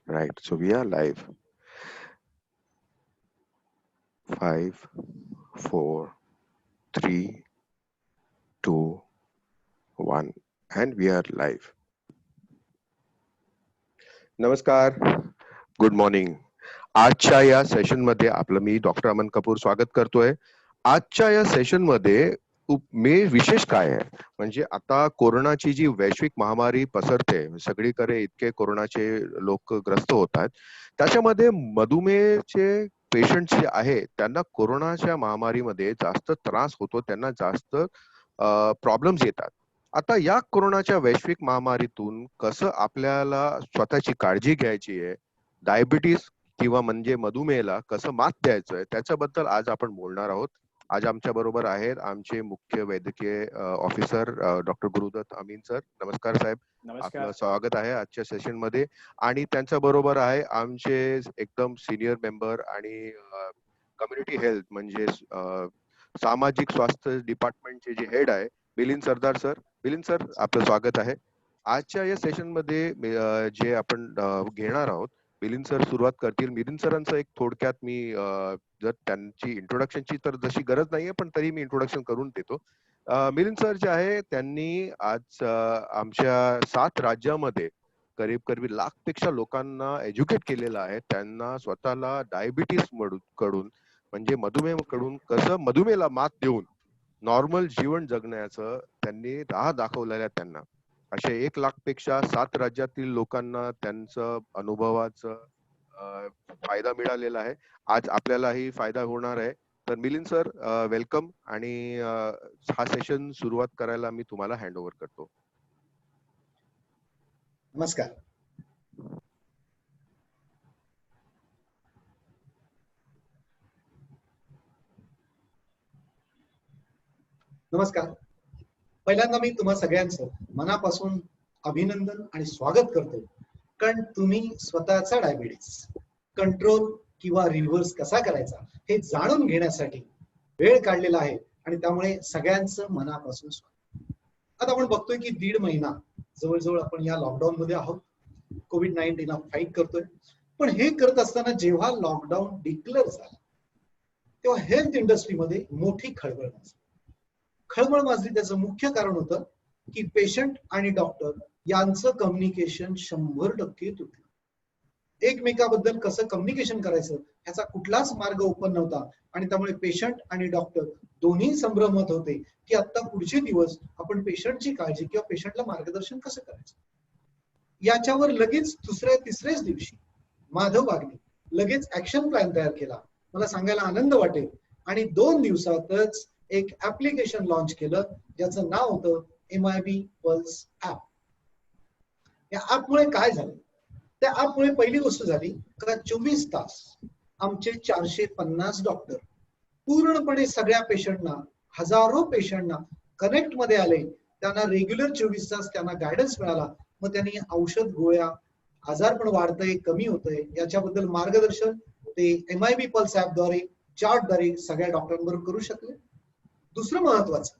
Right. So we are live. 5, 4, 3, 2, 1. And we are live. नमस्कार. Good morning. आजच्या या session मध्ये आपलं मी डॉक्टर अमन कपूर स्वागत करतोय. आजच्या या सेशन मध्ये विशेष काय आहे म्हणजे आता कोरोनाची जी वैश्विक महामारी पसरते सगळीकडे, इतके कोरोनाचे लोक ग्रस्त होत आहेत, त्याच्यामध्ये मधुमेहचे पेशंट जे आहे त्यांना कोरोनाच्या महामारीमध्ये जास्त त्रास होतो, त्यांना जास्त प्रॉब्लेम्स येतात. आता या कोरोनाच्या वैश्विक महामारीतून कसं आपल्याला स्वतःची काळजी घ्यायची आहे, डायबिटीस किंवा म्हणजे मधुमेहाला कसं मात द्यायचंय, त्याच्याबद्दल आज आपण बोलणार आहोत. आज आमच्या बरोबर आहेत आमचे मुख्य वैद्यकीय officer doctor Gurudatt Amin sir. नमस्कार साहेब, आपलं स्वागत आहे आजच्या सेशन मध्ये. आणि त्यांच्या बरोबर आहे आमचे एकदम सिनियर मेंबर आणि कम्युनिटी हेल्थ म्हणजे सामाजिक स्वास्थ्य डिपार्टमेंटचे जे हेड आहे मिलिंद सरदार सर. मिलिंद सर, आपलं स्वागत आहे आजच्या या सेशन मध्ये. जे आपण घेणार आहोत, मिलिंद सर सुरुवात करतील. मिलिंद सरांचं एक थोडक्यात मी जर त्यांची इंट्रोडक्शनची तर जशी गरज नाहीये, पण तरी मी इंट्रोडक्शन करून देतो. मिलिंद सर जे आहे त्यांनी आज आमच्या 7 राज्यामध्ये करीब लाखपेक्षा लोकांना एज्युकेट केलेलं आहे. त्यांना स्वतःला डायबिटीस कडून म्हणजे मधुमेह कडून कसं मधुमेहाला मात देऊन नॉर्मल जीवन जगण्याचं त्यांनी राह दाखवलेला आहे. त्यांना असे 1 लाखपेक्षा 7 राज्यातील लोकांना त्यांचं अनुभवाचं फायदा मिळालेला आहे. आज आपल्यालाही फायदा होणार आहे. तर मिलिंद सर, वेलकम. आणि हा सेशन सुरुवात करायला मी तुम्हाला हँड ओव्हर करतो. नमस्कार. नमस्कार. पहिल्यांदा मी तुम्हा सगळ्यांचं मनापासून अभिनंदन आणि स्वागत करतो, कारण तुम्ही स्वतःचा डायबिटीस कंट्रोल किंवा रिव्हर्स कसा करायचा हे जाणून घेण्यासाठी वेळ काढलेला आहे, आणि त्यामुळे सगळ्यांचं मनापासून स्वागत. आता आपण बघतोय की 1.5 महिना जवळजवळ आपण या लॉकडाऊन मध्ये आहोत, कोविड-19 फाईट करतोय. पण हे करत असताना जेव्हा लॉकडाऊन डिक्लेअर झाला तेव्हा हेल्थ इंडस्ट्रीमध्ये मोठी खळबळ माजली. खळबळ माजली त्याचं मुख्य कारण होतं की पेशंट आणि डॉक्टर यांचं कम्युनिकेशन 100% तुटलं. एकमेकाबद्दल कसं कम्युनिकेशन करायचं ह्याचा कुठलाच मार्ग ओपन नव्हता, आणि त्यामुळे पेशंट आणि डॉक्टर दोन्ही संभ्रमत होते की आता पुढचे दिवस आपण पेशंटची काळजी किंवा पेशंटला मार्गदर्शन कसं करायचं. याच्यावर लगेच दुसऱ्या तिसऱ्याच दिवशी माधव बागनी लगेच ऍक्शन प्लॅन तयार केला. मला सांगायला आनंद वाटेल, आणि 2 दिवसातच एक ऍप्लिकेशन लॉन्च केलं ज्याचं नाव होतं MIB पल्स ऍप. या ऍपमुळे काय झालं, त्या ऍपमुळे पहिली गोष्ट झाली का 24 तास आमचे 450 डॉक्टर पूर्णपणे सगळ्या पेशंटना, हजारो पेशंटना कनेक्ट मध्ये आले. त्यांना रेग्युलर 24 तास त्यांना गायडन्स मिळाला. मग त्यांनी औषध गोळ्या, आजार पण वाढतंय कमी होतंय याच्याबद्दल मार्गदर्शन ते MIB पल्स ऍप द्वारे, चार्टद्वारे सगळ्या डॉक्टरांबरोबर करू शकले. दुसरं महत्वाचं,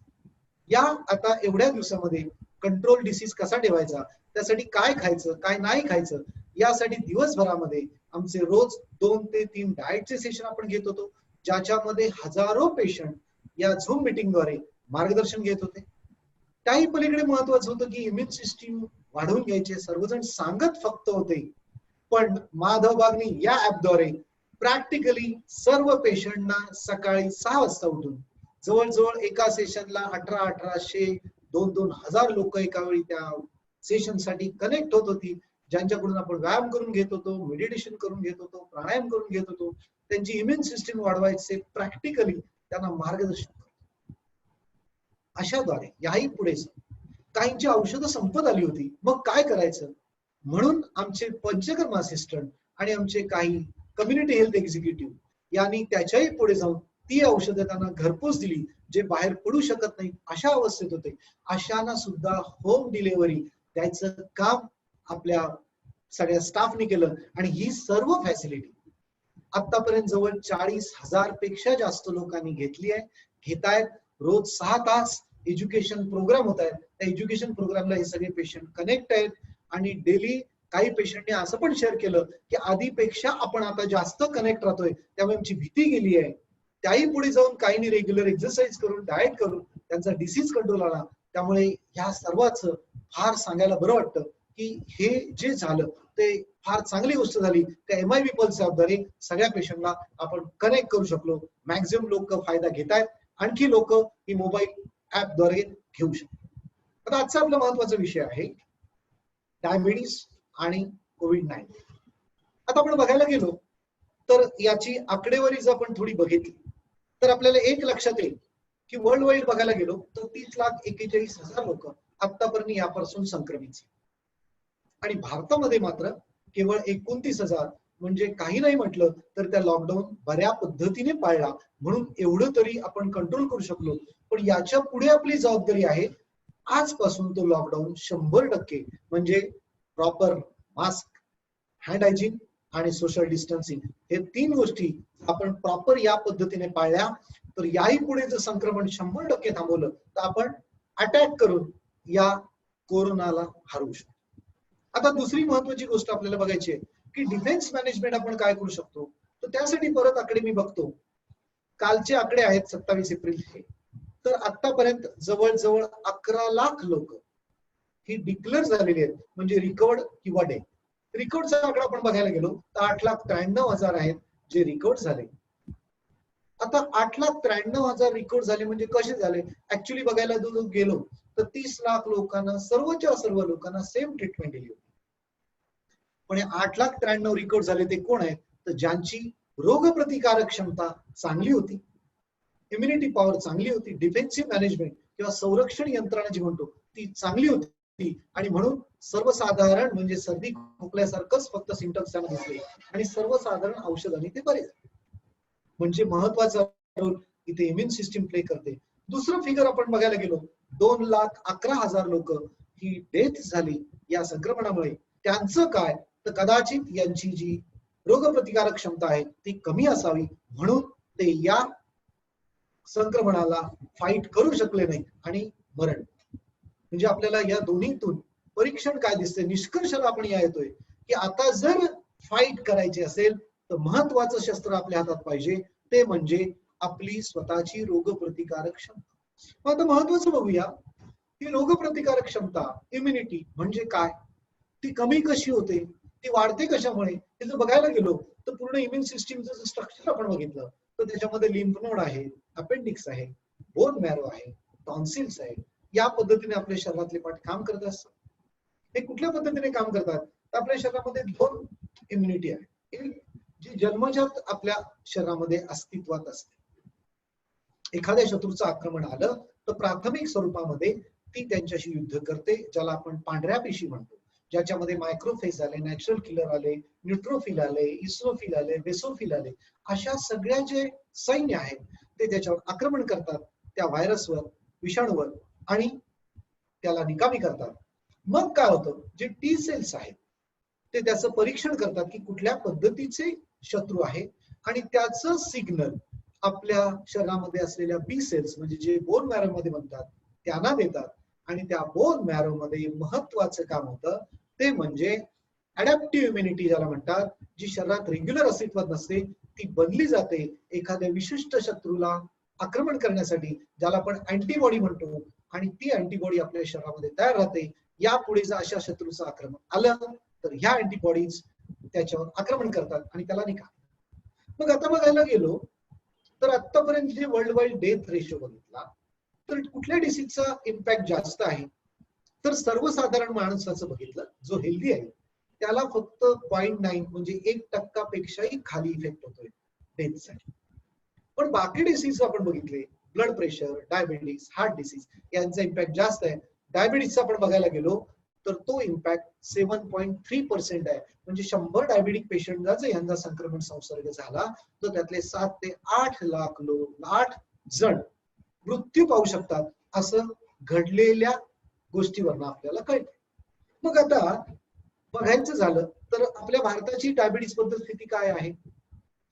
या आता एवढ्या दिवसामध्ये कंट्रोल डिसीज कसा ठेवायचा, त्यासाठी काय खायचं काय नाही खायचं, यासाठी दिवसभरामध्ये आमचे रोज 2 ते 3 डाएटचे सेशन आपण घेत होतो, ज्याच्यामध्ये हजारो पेशंट या झूम मीटिंगद्वारे मार्गदर्शन घेत होते. त्याही पलीकडे महत्वाचं होतं की इम्युन सिस्टीम वाढवून घ्यायचे सर्वजण सांगत फक्त होते, पण माधव बागनी या ऍपद्वारे प्रॅक्टिकली सर्व पेशंटना सकाळी 6 वाजता उठून जवळजवळ एका सेशनला 1800 2,000 लोक एका वेळी त्या सेशन साठी कनेक्ट होत होती, ज्यांच्याकडून आपण व्यायाम करून घेत होतो, मेडिटेशन करून घेत होतो, प्राणायाम करून घेत होतो. त्यांची इम्युन सिस्टीम वाढवायचे प्रॅक्टिकली त्यांना मार्गदर्शन करतो. अशाद्वारे याही पुढे काहींची औषधं संपत आली होती, मग काय करायचं म्हणून आमचे पंचकर्म असिस्टंट आणि आमचे काही कम्युनिटी हेल्थ एक्झिक्युटिव्ह यांनी त्याच्याही पुढे जाऊन ती औषधं त्यांना घरपोच दिली, जे बाहेर पडू शकत नाही अशा अवस्थेत होते. अशांना सुद्धा होम डिलिव्हरी द्यायचं काम आपल्या सगळ्या स्टाफने केलं, आणि ही सर्व फॅसिलिटी आतापर्यंत जवळ 40,000 पेक्षा जास्त लोकांनी घेतली आहे, घेतायत. रोज 6 तास एज्युकेशन प्रोग्राम होत आहेत. त्या एज्युकेशन प्रोग्रामला हे सगळे पेशंट कनेक्ट आहेत, आणि डेली काही पेशंटने असं पण शेअर केलं की आधीपेक्षा आपण आता जास्त कनेक्ट राहतोय, त्यामुळे आमची भीती गेली आहे. त्याही पुढे जाऊन काहींनी रेग्युलर एक्सरसाइज करून डाएट करून त्यांचा डिसीज कंट्रोल आला. त्यामुळे ह्या सर्वांचं फार सांगायला बरं वाटतं की हे जे झालं ते फार चांगली गोष्ट झाली. त्या MIV पल्सद्वारे सगळ्या पेशंटला आपण कनेक्ट करू शकलो. मॅक्झिमम लोक फायदा घेत आहेत. आणखी लोक ही मोबाईल ऍपद्वारे घेऊ शकतात. आता आजचा आपला महत्वाचा विषय आहे डायबिटीस आणि कोविड-19. आता आपण बघायला गेलो तर याची आकडेवारी जर आपण थोडी बघितली तर आपल्याला एक लक्षात येईल की वर्ल्ड वाईड बघायला गेलो तर 30,41,000 लोक आतापर्यंत यापासून संक्रमित झाले. आणि भारतामध्ये मात्र केवळ 29,000, म्हणजे काही नाही म्हटलं तर त्या लॉकडाऊन बऱ्या पद्धतीने पाळला, म्हणून एवढं तरी आपण कंट्रोल करू शकलो. पण याच्या पुढे आपली जबाबदारी आहे आजपासून तो लॉकडाऊन 100% म्हणजे प्रॉपर मास्क, हँड हायजीन आणि सोशल डिस्टन्सिंग हे 3 गोष्टी आपण प्रॉपर या पद्धतीने पाळल्या तर याही पुढे जर संक्रमण 100% थांबवलं तर आपण अटॅक करून या कोरोनाला हरवू शकतो. आता दुसरी महत्वाची गोष्ट आपल्याला बघायची आहे की डिफेन्स मॅनेजमेंट आपण काय करू शकतो. तर त्यासाठी परत आकडे मी बघतो. कालचे आकडे आहेत 27 एप्रिल हे. तर आतापर्यंत जवळजवळ 11 लाख लोक ही डिक्लेअर झालेली आहेत, म्हणजे रिकवर्ड किंवा डेथ. रिकवर्डचा आकडा आपण बघायला गेलो तर 8,93,000 आहेत जे रिकवर्ड झाले. आता 8,93,000 रिकवर्ड झाले म्हणजे कसे झाले ऍक्च्युली बघायला गेलो तर 30 लाख लोकांना सर्वच्या सर्व लोकांना सेम ट्रीटमेंट दिली होती. पण 8,93,000 रिकवर्ड झाले ते कोण आहेत तर ज्यांची रोगप्रतिकारक क्षमता चांगली होती, इम्युनिटी पॉवर चांगली होती, डिफेन्सिव्ह मॅनेजमेंट किंवा संरक्षण यंत्रणा जी म्हणतो ती चांगली होती आणि म्हणून सर्वसाधारण म्हणजे सर्दी खोकल्यासारखंच फक्त सिम्पटम्स त्यांना दिसले आणि सर्वसाधारण औषधाने ते बरे झाले. म्हणजे महत्वाचा रोल इथे इम्युन सिस्टीम प्ले करते. दुसरं फिगर आपण बघायला गेलो 2,11,000 लोक ही डेथ झाली या संक्रमणामुळे. त्यांचं काय तर कदाचित यांची जी रोगप्रतिकारक क्षमता आहे ती कमी असावी म्हणून ते या संक्रमणाला फाईट करू शकले नाही आणि मरण. म्हणजे आपल्याला या दोन्हीतून परीक्षण काय दिसते, निष्कर्षाला आपण या येतोय की आता जर फाईट करायची असेल तर महत्वाचं शस्त्र आपल्या हातात पाहिजे ते म्हणजे आपली स्वतःची रोगप्रतिकारक क्षमता. आता महत्वाचं बघूया की रोगप्रतिकारक क्षमता इम्युनिटी म्हणजे काय, ती कमी कशी होते, ती वाढते कशामुळे. हे जर बघायला गेलो तर पूर्ण इम्युन सिस्टीमचं स्ट्रक्चर आपण बघितलं तर त्याच्यामध्ये लिम्फ नोड आहे, अपेंडिक्स आहे, बोन मॅरो आहे, टॉन्सिल्स आहे. या पद्धतीने आपल्या शरीरातले पार्ट काम करत असतात. हे कुठल्या पद्धतीने काम करतात तर आपल्या शरीरामध्ये 2 इम्युनिटी आहे. एक जी जन्मजात आपल्या शरीरामध्ये अस्तित्वात असते. एखाद्या शत्रूचं आक्रमण आलं तर प्राथमिक स्वरूपामध्ये ती त्यांच्याशी युद्ध करते, ज्याला आपण पांढऱ्या पेशी म्हणतो, ज्याच्यामध्ये मायक्रोफेज आले, नॅचरल किलर आले, न्यूट्रोफिल आले, इस्नोफिल आले, बेसोफिल आले. अशा सगळ्या जे सैन्य आहेत ते त्याच्यावर आक्रमण करतात, त्या व्हायरसवर, विषाणूवर आणि त्याला निकामी करतात. मग काय होतं, जे टी सेल्स आहेत ते त्याचं परीक्षण करतात की कुठल्या पद्धतीचे शत्रू आहे आणि त्याचं सिग्नल आपल्या शरीरामध्ये असलेल्या बी सेल्स म्हणजे जे बोन मॅरो मध्ये बनतात त्यांना देतात आणि त्या बोन मॅरो मध्ये महत्वाचं काम होतं ते म्हणजे अडॅप्टिव्ह इम्युनिटी ज्याला म्हणतात, जी शरीरात रेग्युलर अस्तित्वात नसते ती बनली जाते एखाद्या विशिष्ट शत्रूला आक्रमण करण्यासाठी, ज्याला आपण अँटीबॉडी म्हणतो. आणि ती अँटीबॉडी आपल्या शरीरामध्ये तयार राहते. यापुढे जर अशा शत्रूचं आक्रमण आलं तर ह्या अँटीबॉडीज त्याच्यावर आक्रमण करतात आणि त्याला निकाल. मग आता बघायला गेलो तर आतापर्यंत जे वर्ल्ड वाईड डेथ रेशो बघितला तर कुठल्या डिसीजचा इम्पॅक्ट जास्त आहे तर सर्वसाधारण माणसाचं बघितलं जो हेल्दी आहे त्याला फक्त 0.9 म्हणजे 1% पेक्षाही खाली इफेक्ट होतोय डेथसाठी. पण बाकी डिसीज आपण बघितले, blood pressure, diabetes, heart disease यांचा इम्पॅक्ट जास्त आहे. डायबिटीसचा आपण बघायला गेलो तर तो इम्पॅक्ट 7.3% आहे. म्हणजे 100 डायबिटिक पेशंटला जर यांचा संक्रमण संसर्ग झाला तर त्यातले 7 ते 8 लाख लोक 8 जण मृत्यू पावू शकतात, असं घडलेल्या गोष्टीवरनं आपल्याला कळतं. मग आता बघायचं झालं तर आपल्या भारताची डायबिटीस बद्दल स्थिती काय आहे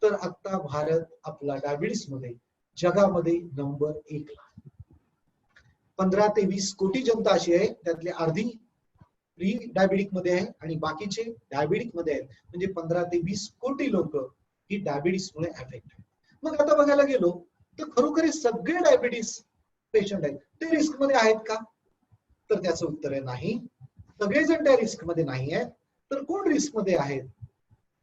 तर आता भारत आपला डायबिटीस मध्ये जगामध्ये नंबर 1 ला. 15 ते 20 कोटी जनता अशी आहे, त्यातली अर्धी प्री डायबिटिक मध्ये आहे आणि बाकीचे डायबिटिक मध्ये आहेत. म्हणजे 15 ते 20 कोटी लोक ही डायबिटीसमुळे अफेक्ट आहेत. मग आता बघायला गेलो तर खरोखर सगळे डायबिटीस पेशंट आहेत ते रिस्क मध्ये आहेत का? तर त्याचं उत्तर आहे नाही. सगळेजण त्या रिस्क मध्ये नाही आहेत. तर कोण रिस्क मध्ये आहेत?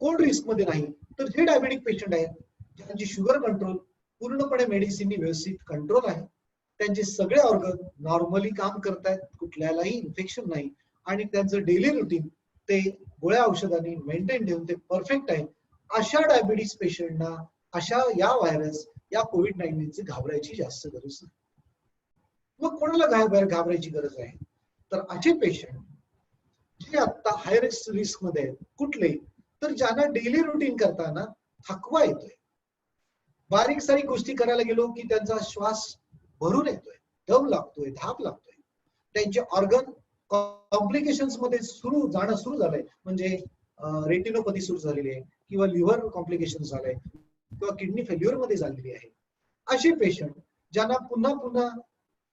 कोण रिस्क मध्ये नाही? तर जे डायबिटिक पेशंट आहेत ज्यांची शुगर कंट्रोल पूर्णपणे मेडिसिननी व्यवस्थित कंट्रोल आहे, त्यांचे सगळे ऑर्गन नॉर्मली काम करतायत, कुठल्यालाही इन्फेक्शन नाही आणि त्यांचं डेली रुटीन ते गोळ्या औषधांनी मेंटेन ठेवून ते परफेक्ट आहे. अशा डायबिटीस पेशंटना अशा या व्हायरस या कोविड-19 घाबरायची जास्त गरज नाही. मग कोणाला घाबरायची गरज आहे? तर असे पेशंट जे आता हाय रिस्क मध्ये आहेत. कुठले? तर ज्यांना डेली रुटीन करताना थकवा येतोय, बारीक सारीक गोष्टी करायला गेलो की त्यांचा श्वास भरून येतोय, दम लागतोय, धाप लागतोय, त्यांचे ऑर्गन कॉम्प्लिकेशन्स मध्ये जाणं सुरू झालंय. म्हणजे रेटिनोपॅथी सुरू झालेली आहे किंवा लिव्हर कॉम्प्लिकेशन झालंय किंवा किडनी फेल्युअर मध्ये झालेली आहे. असे पेशंट ज्यांना पुन्हा पुन्हा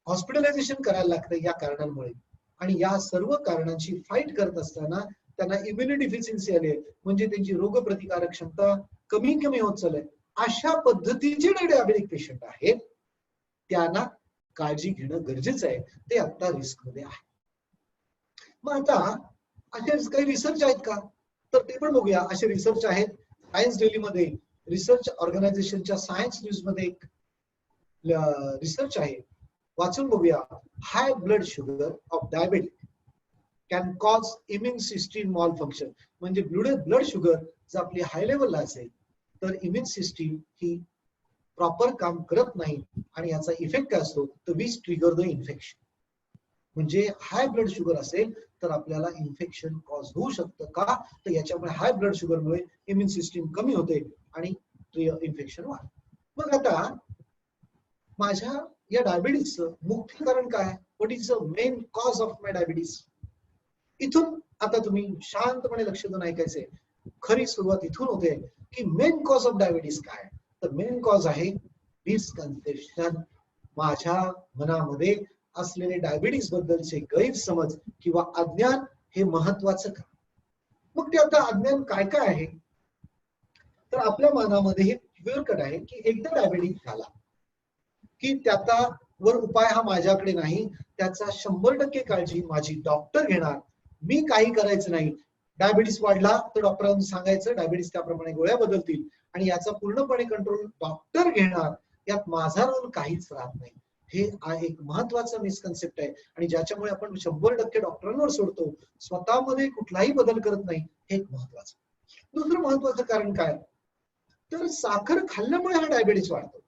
हॉस्पिटलायझेशन करायला लागतं या कारणांमुळे आणि या सर्व कारणांशी फाईट करत असताना त्यांना इम्युनिटी डिफिशियन्सी आली आहे, म्हणजे त्यांची रोगप्रतिकारक क्षमता कमी कमी होत चालली आहे. अशा पद्धतीचे डायबिटिक पेशंट आहेत त्यांना काळजी घेणं गरजेचं आहे. ते आता रिस्क मध्ये आहे. मग आता असे काही रिसर्च आहेत का? तर ते पण बघूया. असे रिसर्च आहेत. सायन्स डेली मध्ये रिसर्च ऑर्गनायझेशनच्या सायन्स न्यूज मध्ये एक रिसर्च आहे, वाचून बघूया. High blood sugar of diabetic can cause immune system mall function. म्हणजे ब्लड शुगर जर आपली हाय लेवलला असेल तर इम्युन सिस्टीम ही प्रॉपर काम करत नाही आणि याचा इफेक्ट काय असतो तर विच ट्रिगर द इन्फेक्शन. म्हणजे हाय ब्लड शुगर असेल तर आपल्याला इन्फेक्शन कॉज होऊ शकतं का? तर याच्यामुळे हाय ब्लड शुगरमुळे इम्युन सिस्टीम कमी होते आणि इन्फेक्शन वाढतं. मग आता माझ्या या डायबिटीसचं मुख्य कारण काय? What is the main cause of my diabetes? इथून आता तुम्ही शांतपणे लक्ष देऊन ऐकायचंय. खरी सुरुवात इथून होते की मेन कॉज ऑफ डायबिटीस काय? तर मेन कॉज आहे मिसकन्सेप्शन. माझ्या मनामध्ये असलेले डायबिटीस बद्दलचे गैरसमज किंवा अज्ञान हे महत्वाचं का? मग ते आता अज्ञान काय काय आहे? तर आपल्या मनामध्ये हे क्लिअर कट आहे की एकदा डायबिटीस झाला की त्याचा वर उपाय हा माझ्याकडे नाही. त्याचा 100% काळजी माझी डॉक्टर घेणार. मी काही करायचं नाही. डायबिटीस वाढला तर डॉक्टरांनी सांगायचं, डायबिटीस त्याप्रमाणे गोळ्या बदलतील आणि याचा पूर्णपणे कंट्रोल डॉक्टर घेणार. यात माझा रोल काहीच राहत नाही. हे एक महत्वाचं मिसकन्सेप्ट आहे आणि ज्याच्यामुळे आपण 100% डॉक्टरांवर सोडतो, स्वतःमध्ये कुठलाही बदल करत नाही. हे एक महत्वाचं. दुसरं महत्वाचं कारण काय? तर साखर खाल्ल्यामुळे हा डायबिटीस वाढतो.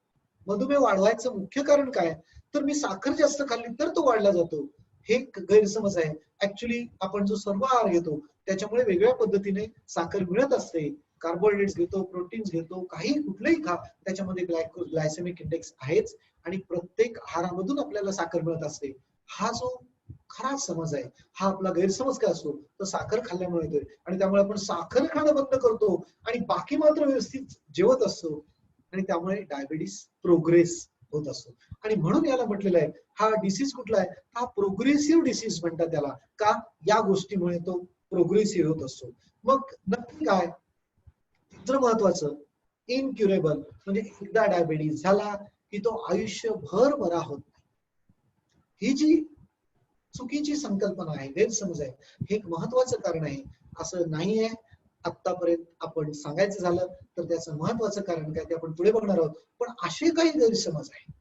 मधुमेह वाढवायचं मुख्य कारण काय? तर मी साखर जास्त खाल्ली तर तो वाढला जातो. हे गैरसमज आहे. ऍक्च्युली आपण जो सर्व आहार घेतो त्याच्यामुळे वेगळ्या पद्धतीने साखर मिळत असते. कार्बोहायड्रेट्स घेतो, प्रोटीन्स घेतो, काही कुठलंही खा, त्याच्यामध्ये ग्लायसेमिक इंडेक्स आहेच आणि प्रत्येक आहारामधून आपल्याला साखर मिळत असते. हा जो खरा समज आहे, हा आपला गैरसमज काय असतो तर साखर खाल्ल्यामुळे येतोय आणि त्यामुळे आपण साखर खाणं बंद करतो आणि बाकी मात्र व्यवस्थित जेवत असतो आणि त्यामुळे डायबिटीस प्रोग्रेस होत असतो. आणि म्हणून याला म्हटलेलं आहे हा डिसीज कुठला आहे? हा प्रोग्रेसिव्ह डिसीज म्हणतात त्याला. का? या गोष्टीमुळे तो प्रोग्रेसिव्ह होत असतो. मग नक्की काय? तिसरं महत्वाचं इनक्युरेबल. म्हणजे एकदा डायबिटीस झाला की तो आयुष्यभर बरा होत नाही. ही जी चुकीची संकल्पना आहे, गैरसमज आहे, हे एक महत्वाचं कारण आहे. असं नाहीये. आतापर्यंत आपण सांगायचं झालं तर त्याचं महत्वाचं कारण काय ते आपण पुढे बघणार आहोत. पण असे काही गैरसमज आहेत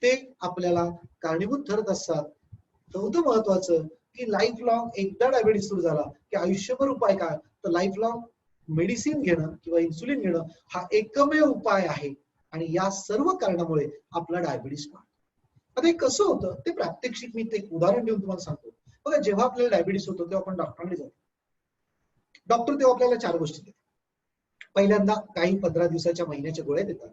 ते आपल्याला कारणीभूत ठरत असतात. चौथं महत्वाचं की लाईफ लॉंग एकदा डायबिटीस सुरू झाला की आयुष्यभर उपाय काय? तर लाईफ लॉंग मेडिसिन घेणं किंवा इन्सुलिन घेणं हा एकमेव उपाय आहे आणि या सर्व कारणामुळे आपला डायबिटीस वाढतो. आता हे कसं होतं ते प्रात्यक्षिक मी ते उदाहरण देऊन तुम्हाला सांगतो. बघा, जेव्हा आपल्याला डायबिटीस होतो तेव्हा आपण डॉक्टरांकडे जातो. डॉक्टर तेव्हा आपल्याला 4 गोष्टी देतात. पहिल्यांदा काही 15 दिवसाच्या महिन्याच्या गोळ्या देतात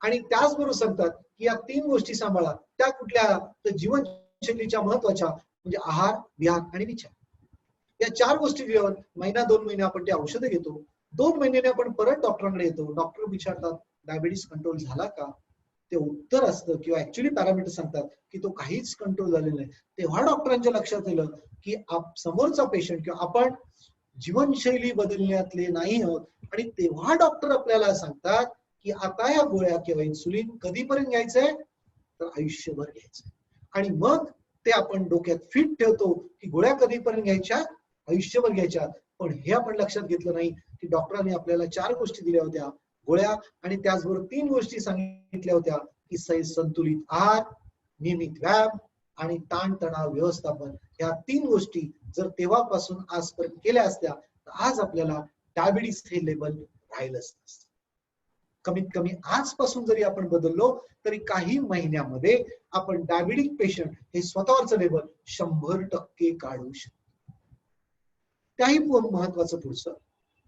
आणि त्याचबरोबर सांगतात की या 3 गोष्टी सांभाळा. त्या कुठल्या? तर जीवनशैलीच्या महत्वाच्या म्हणजे आहार, विहार आणि विचार. या 4 गोष्टी दिल्यावर महिना 2 महिने आपण ते औषधं घेतो. 2 महिन्याने आपण परत डॉक्टरांकडे येतो. डॉक्टर विचारतात डायबिटीस कंट्रोल झाला का? ते उत्तर असतं किंवा ऍक्च्युली पॅरामीटर सांगतात की तो काहीच कंट्रोल झालेला नाही, तेव्हा डॉक्टरांच्या लक्षात आलं की समोरचा पेशंट किंवा आपण जीवनशैली बदलण्यातले नाही आहोत. आणि तेव्हा डॉक्टर आपल्याला सांगतात की आता या गोळ्या किंवा इन्सुलिन कधीपर्यंत घ्यायचंय, तर आयुष्यभर घ्यायचंय. आणि मग ते आपण डोक्यात फिट ठेवतो की गोळ्या कधीपर्यंत घ्यायच्या, आयुष्यभर घ्यायच्या. पण हे आपण लक्षात घेतलं नाही की डॉक्टरांनी आपल्याला 4 गोष्टी दिल्या होत्या, गोळ्या, आणि त्याचबरोबर 3 गोष्टी सांगितल्या होत्या की संतुलित आहार, नियमित व्यायाम आणि ताणतणाव व्यवस्थापन. या 3 गोष्टी जर तेव्हापासून आजपर्यंत केल्या असत्या तर आज आपल्याला डायबिटीस हे लेवल राहिलंच नसतं. कमीत कमी आजपासून जरी आपण बदललो तरी काही महिन्यामध्ये आपण डायबिटिक पेशंट हे स्वतःवरचं लेवल 100% काढू शकतो. त्याही महत्वाचं पुढचं,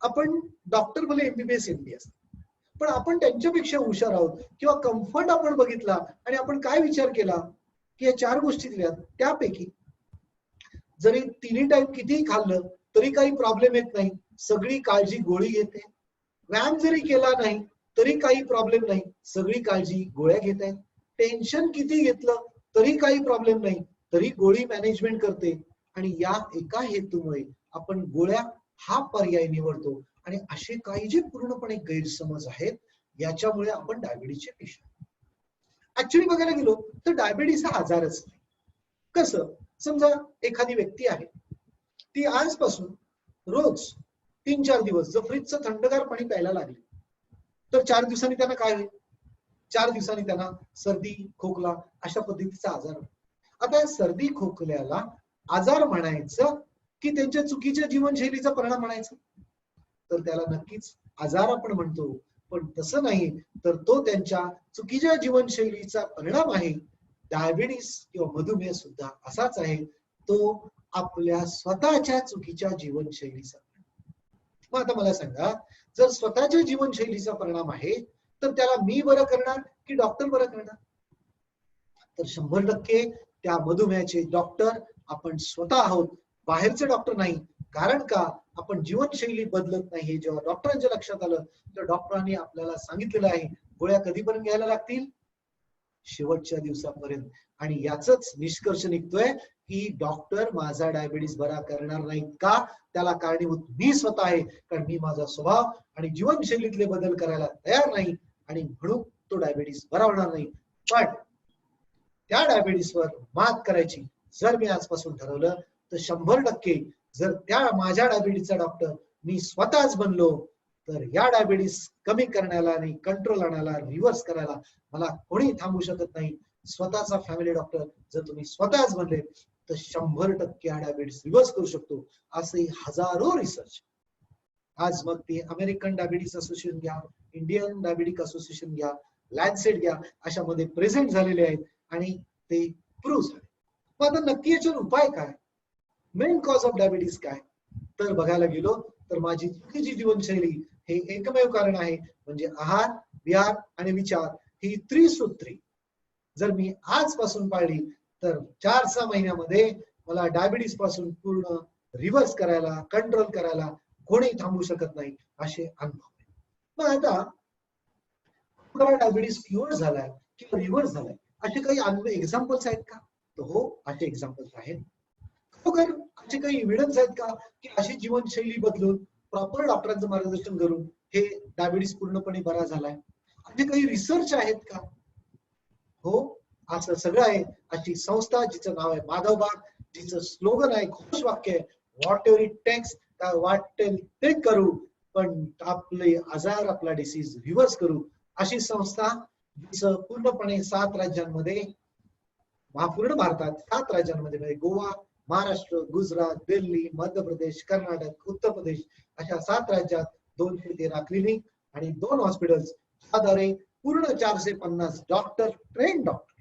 आपण डॉक्टर भले एमबीबीएस एमबीएस, पण आपण त्यांच्यापेक्षा हुशार आहोत. किंवा कम्फर्ट आपण बघितला आणि आपण काय विचार केला की या 4 गोष्टी दिल्या, त्यापैकी जरी तिन्ही टाइम कितीही खाल्लं तरी काही प्रॉब्लेम येत नाही, सगळी काळजी गोळी घेते. व्यायाम जरी केला नाही तरी काही प्रॉब्लेम नाही, सगळी काळजी गोळ्या घेत आहेत. टेन्शन किती घेतलं तरी काही प्रॉब्लेम नाही, तरी गोळी मॅनेजमेंट करते. आणि या एका हेतूमुळे आपण गोळ्या हा पर्याय निवडतो. आणि असे काही जे पूर्णपणे गैरसमज आहेत याच्यामुळे आपण डायबिटीसचे पेशंट. ऍक्च्युली बघायला गेलो तर डायबिटीस हा आजारच नाही. कसं, समजा एखादी व्यक्ती आहे, ती आजपासून रोज 3-4 दिवस जर फ्रीजचं थंडगार पाणी प्यायला लागले तर 4 दिवसांनी त्यांना काय होईल? 4 दिवसांनी त्यांना सर्दी, खोकला अशा पद्धतीचा आजार होईल. आता सर्दी खोकल्याला आजार म्हणायचं की त्यांच्या चुकीच्या जीवनशैलीचा परिणाम म्हणायचा? तर त्याला नक्कीच आजार आपण म्हणतो, पण तसं नाही, तर तो त्यांच्या चुकीच्या जीवनशैलीचा परिणाम आहे. डायबिटीस किंवा मधुमेह सुद्धा असाच आहे, तो आपल्या स्वतःच्या चुकीच्या जीवनशैलीचा. मग आता मला सांगा, जर स्वतःच्या जीवनशैलीचा परिणाम आहे तर त्याला मी बरं करणार की डॉक्टर बरं करणार? तर 100% त्या मधुमेहाचे डॉक्टर आपण स्वतः आहोत, बाहेरचे डॉक्टर नाही. कारण का, आपण जीवनशैली बदलत नाही. हे जेव्हा डॉक्टरांच्या लक्षात आलं तर डॉक्टरांनी आपल्याला सांगितलेलं आहे गोळ्या कधीपर्यंत घ्यायला लागतील, शेवटच्या दिवसापर्यंत. आणि याच निष्कर्ष निघतोय की डॉक्टर माझा डायबिटीस बरा करणार नाहीत का, त्याला कारणीभूत मी स्वतः आहे. कारण मी माझा स्वभाव आणि जीवनशैलीतले बदल करायला तयार नाही आणि म्हणून तो डायबिटीस बरा होणार नाही. पण त्या डायबिटीसवर मात करायची जर मी आजपासून ठरवलं तर 100% जर त्या माझ्या डायबिटीसचा डॉक्टर मी स्वतःच बनलो तर या डायबिटीस कमी करण्याला आणि कंट्रोल आणायला, रिव्हर्स करायला मला कोणी थांबू शकत नाही. स्वतःचा फॅमिली डॉक्टर जर तुम्ही स्वतःच बनले तर 100% हा डायबिटीस रिव्हर्स करू शकतो. असे हजारो रिसर्च आज, मग ते अमेरिकन डायबिटीस असोसिएशन घ्या, इंडियन डायबिटिक असोसिएशन घ्या, लॅन्सेट घ्या, अशामध्ये प्रेझेंट झालेले आहेत आणि ते प्रूव्ह झाले. मग आता नक्की याच्यावर उपाय काय, मेन कॉज ऑफ डायबिटीस काय, तर बघायला गेलो तर माझी चुकीची जीवनशैली हे एकमेव कारण आहे. म्हणजे आहार, विहार आणि विचार ही त्रिसूत्री जर मी आजपासून पाळली तर 4-6 महिन्यामध्ये मला डायबिटीस पासून पूर्ण रिव्हर्स करायला, कंट्रोल करायला कोणी थांबू शकत नाही, असे अनुभव. मग आता डायबिटीस क्युअर झालाय किंवा रिव्हर्स झालाय असे काही एक्झाम्पल्स आहेत का? तर हो, असे एक्झाम्पल्स आहेत. खरोखर असे काही एव्हिडन्स आहेत का की अशी जीवनशैली बदलून, प्रॉपर डॉक्टरांचं मार्गदर्शन करून हे डायबिटीस पूर्णपणे बरा झालाय? असे काही रिसर्च आहेत का? हो, असं सगळं आहे. अशी संस्था जिचं नाव आहे माधवबाग, जिचं स्लोगन आहे, घोषवाक्य आहे, व्हॉट एव्हर इट टेक्स, वाटेल ते करू, पण आपले आजार, आपला डिसीज रिव्हर्स करू. अशी संस्था जिचं पूर्णपणे 7 राज्यांमध्ये, पूर्ण भारतात 7 राज्यांमध्ये म्हणजे गोवा, महाराष्ट्र, गुजरात, दिल्ली, मध्य प्रदेश, कर्नाटक, उत्तर प्रदेश अशा 7 राज्यात 213 क्लिनिक आणि 2 हॉस्पिटल्स, ज्याद्वारे पूर्ण 450 डॉक्टर, ट्रेन डॉक्टर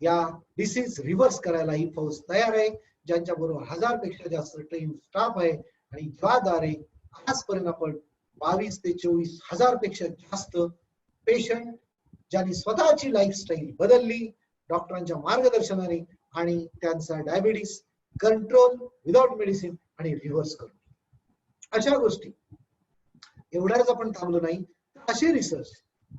या डिसीज रिव्हर्स करायला ही फौज तयार आहे, ज्यांच्या बरोबर 1000 पेक्षा जास्त ट्रेन स्टाफ आहे. आणि ज्याद्वारे आजपर्यंत आपण 22 ते 24 हजार पेक्षा जास्त पेशंट ज्यांनी स्वतःची लाईफस्टाईल बदलली डॉक्टरांच्या मार्गदर्शनाने आणि त्यांचा डायबिटीस कंट्रोल विदाउट मेडिसिन आणि रिव्हर्स करून. अशा गोष्टी एवढ्याच आपण थांबलो नाही, असे रिसर्च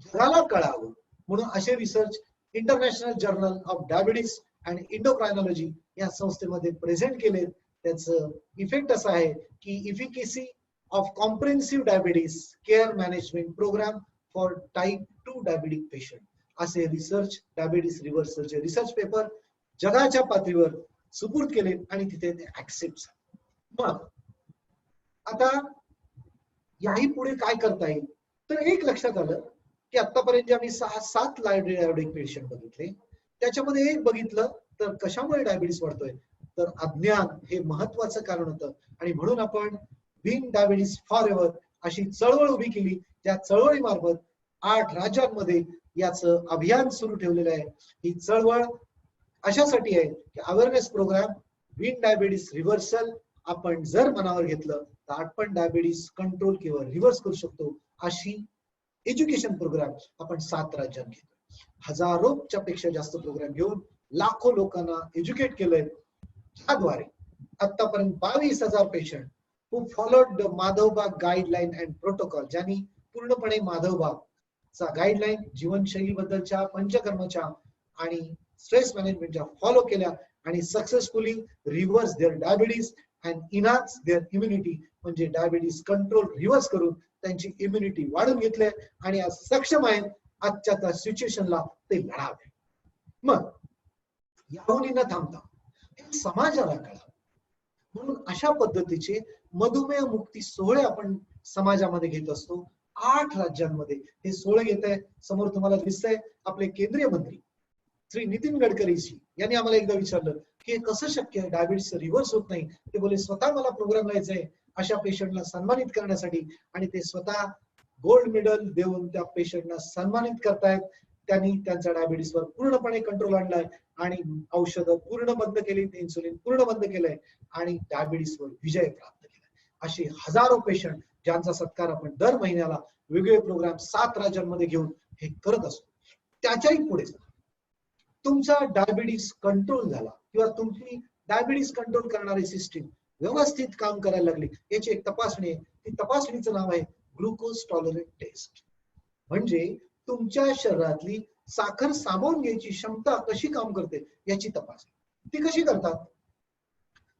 जगाला कळावं म्हणून असे research international journal of diabetes and endocrinology या संस्थेमध्ये प्रेझेंट केले. त्याचं इफेक्ट असा आहे की efficacy of comprehensive diabetes care management programme for type 2 diabetic patient असे रिसर्च डायबिटीस रिव्हर्सलचे रिसर्च पेपर जगाच्या पातळीवर सुपूर्द केले आणि तिथे ते ऍक्सेप्ट झाले. मग आता याही पुढे काय करता येईल तर एक लक्षात आलं की आतापर्यंत आम्ही 6-7 डायबिटिक पेशंट बघितले, त्याच्यामध्ये एक बघितलं तर कशामुळे डायबिटीस वाढतोय तर अज्ञान हे महत्वाचं कारण होतं. आणि म्हणून आपण विन डायबिटीस फॉर एव्हर अशी चळवळ उभी केली. त्या चळवळीमार्फत 8 राज्यांमध्ये याचं अभियान सुरू ठेवलेलं आहे. ही चळवळ अशासाठी आहे की awareness programme win diabetes reversal आपण जर मनावर घेतलं तर आपण डायबिटीस कंट्रोल किंवा रिव्हर्स करू शकतो. अशी एज्युकेशन प्रोग्राम आपण 7 राज्यात घेतो. हजारोच्या पेक्षा जास्त प्रोग्राम घेऊन लाखो लोकांना एज्युकेट केलंय. त्याद्वारे आतापर्यंत 22,000 patient who followed the Madhavbaug guideline and protocol, ज्यांनी पूर्णपणे माधवबागचा गाईडलाईन जीवनशैली बद्दलच्या पंचकर्मच्या आणि स्ट्रेस मॅनेजमेंटच्या फॉलो केल्या आणि successfully reverse their diabetes and enhance their immunity, म्हणजे डायबिटीस कंट्रोल रिव्हर्स करून त्यांची इम्युनिटी वाढून घेतले आणि आज सक्षम आहेत आजच्या त्या सिच्युएशनला ते लढावे. मग याहून न थांबता समाजाला कळावं म्हणून अशा पद्धतीचे मधुमेह मुक्ती सोहळे आपण समाजामध्ये घेत असतो. 8 राज्यांमध्ये हे सोहळे घेत आहे. समोर तुम्हाला दिसतंय आपले केंद्रीय मंत्री श्री नितीन गडकरीजी यांनी आम्हाला एकदा विचारलं की हे कसं शक्य आहे, डायबिटीस रिव्हर्स होत नाही. ते बोले स्वतः मला प्रोग्राम लावायचा आहे अशा पेशंटला सन्मानित करण्यासाठी आणि ते स्वतः गोल्ड मेडल देऊन त्या पेशंटला सन्मानित करतायत. त्यांनी त्यांच्या डायबिटीसवर पूर्णपणे कंट्रोल आणलाय आणि औषधं पूर्ण बंद केली, इन्सुलिन पूर्ण बंद केलंय आणि डायबिटीसवर विजय प्राप्त केलाय. असे हजारो पेशंट ज्यांचा सत्कार आपण दर महिन्याला वेगवेगळे प्रोग्राम 7 राज्यांमध्ये घेऊन हे करत असतो. त्याच्याही पुढे तुमचा डायबिटीस कंट्रोल झाला किंवा तुमची डायबिटीस कंट्रोल करणारी सिस्टीम व्यवस्थित काम करायला लागली याची एक तपासणी आहे. ती तपासणीचं नाव आहे ग्लुकोज टॉलरंट टेस्ट. म्हणजे तुमच्या शरीरातली साखर सामावून घ्यायची क्षमता कशी काम करते याची तपासणी. ती कशी करतात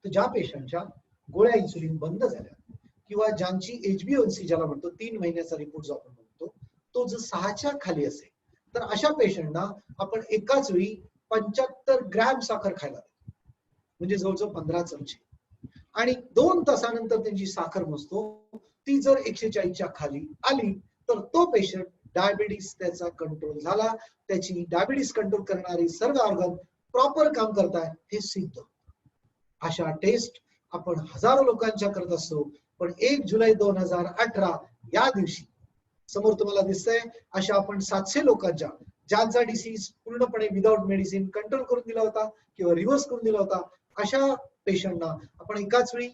तर ज्या पेशंटच्या गोळ्या इन्सुलिन बंद झाल्या किंवा ज्यांची HbA1c ज्याला म्हणतो 3 महिन्याचा रिपोर्ट जो आपण म्हणतो तो जर 6च्या खाली असेल तर अशा पेशंटना आपण एकाच वेळी 75 ग्रॅम साखर खायला देतो, म्हणजे जवळजवळ 15 चमचे. आणि 2 तासानंतर त्यांची साखर मोजतो. ती जर 140च्या खाली आली तर तो पेशंट डायबिटीस त्याचा कंट्रोल झाला. त्याची डायबिटीस कंट्रोल करणारी सर्व ऑर्गन प्रॉपर काम करताय हे सिद्ध. अशा टेस्ट आपण हजारो लोकांच्या करत असतो. पण 1 जुलै 2018 या दिवशी समोर तुम्हाला दिसतंय अशा आपण 700 लोकांच्या ज्यांचा डिसीज पूर्णपणे विदाउट मेडिसिन कंट्रोल करून दिला होता किंवा रिव्हर्स करून दिला होता अशा पेशंटना आपण एकाच वेळी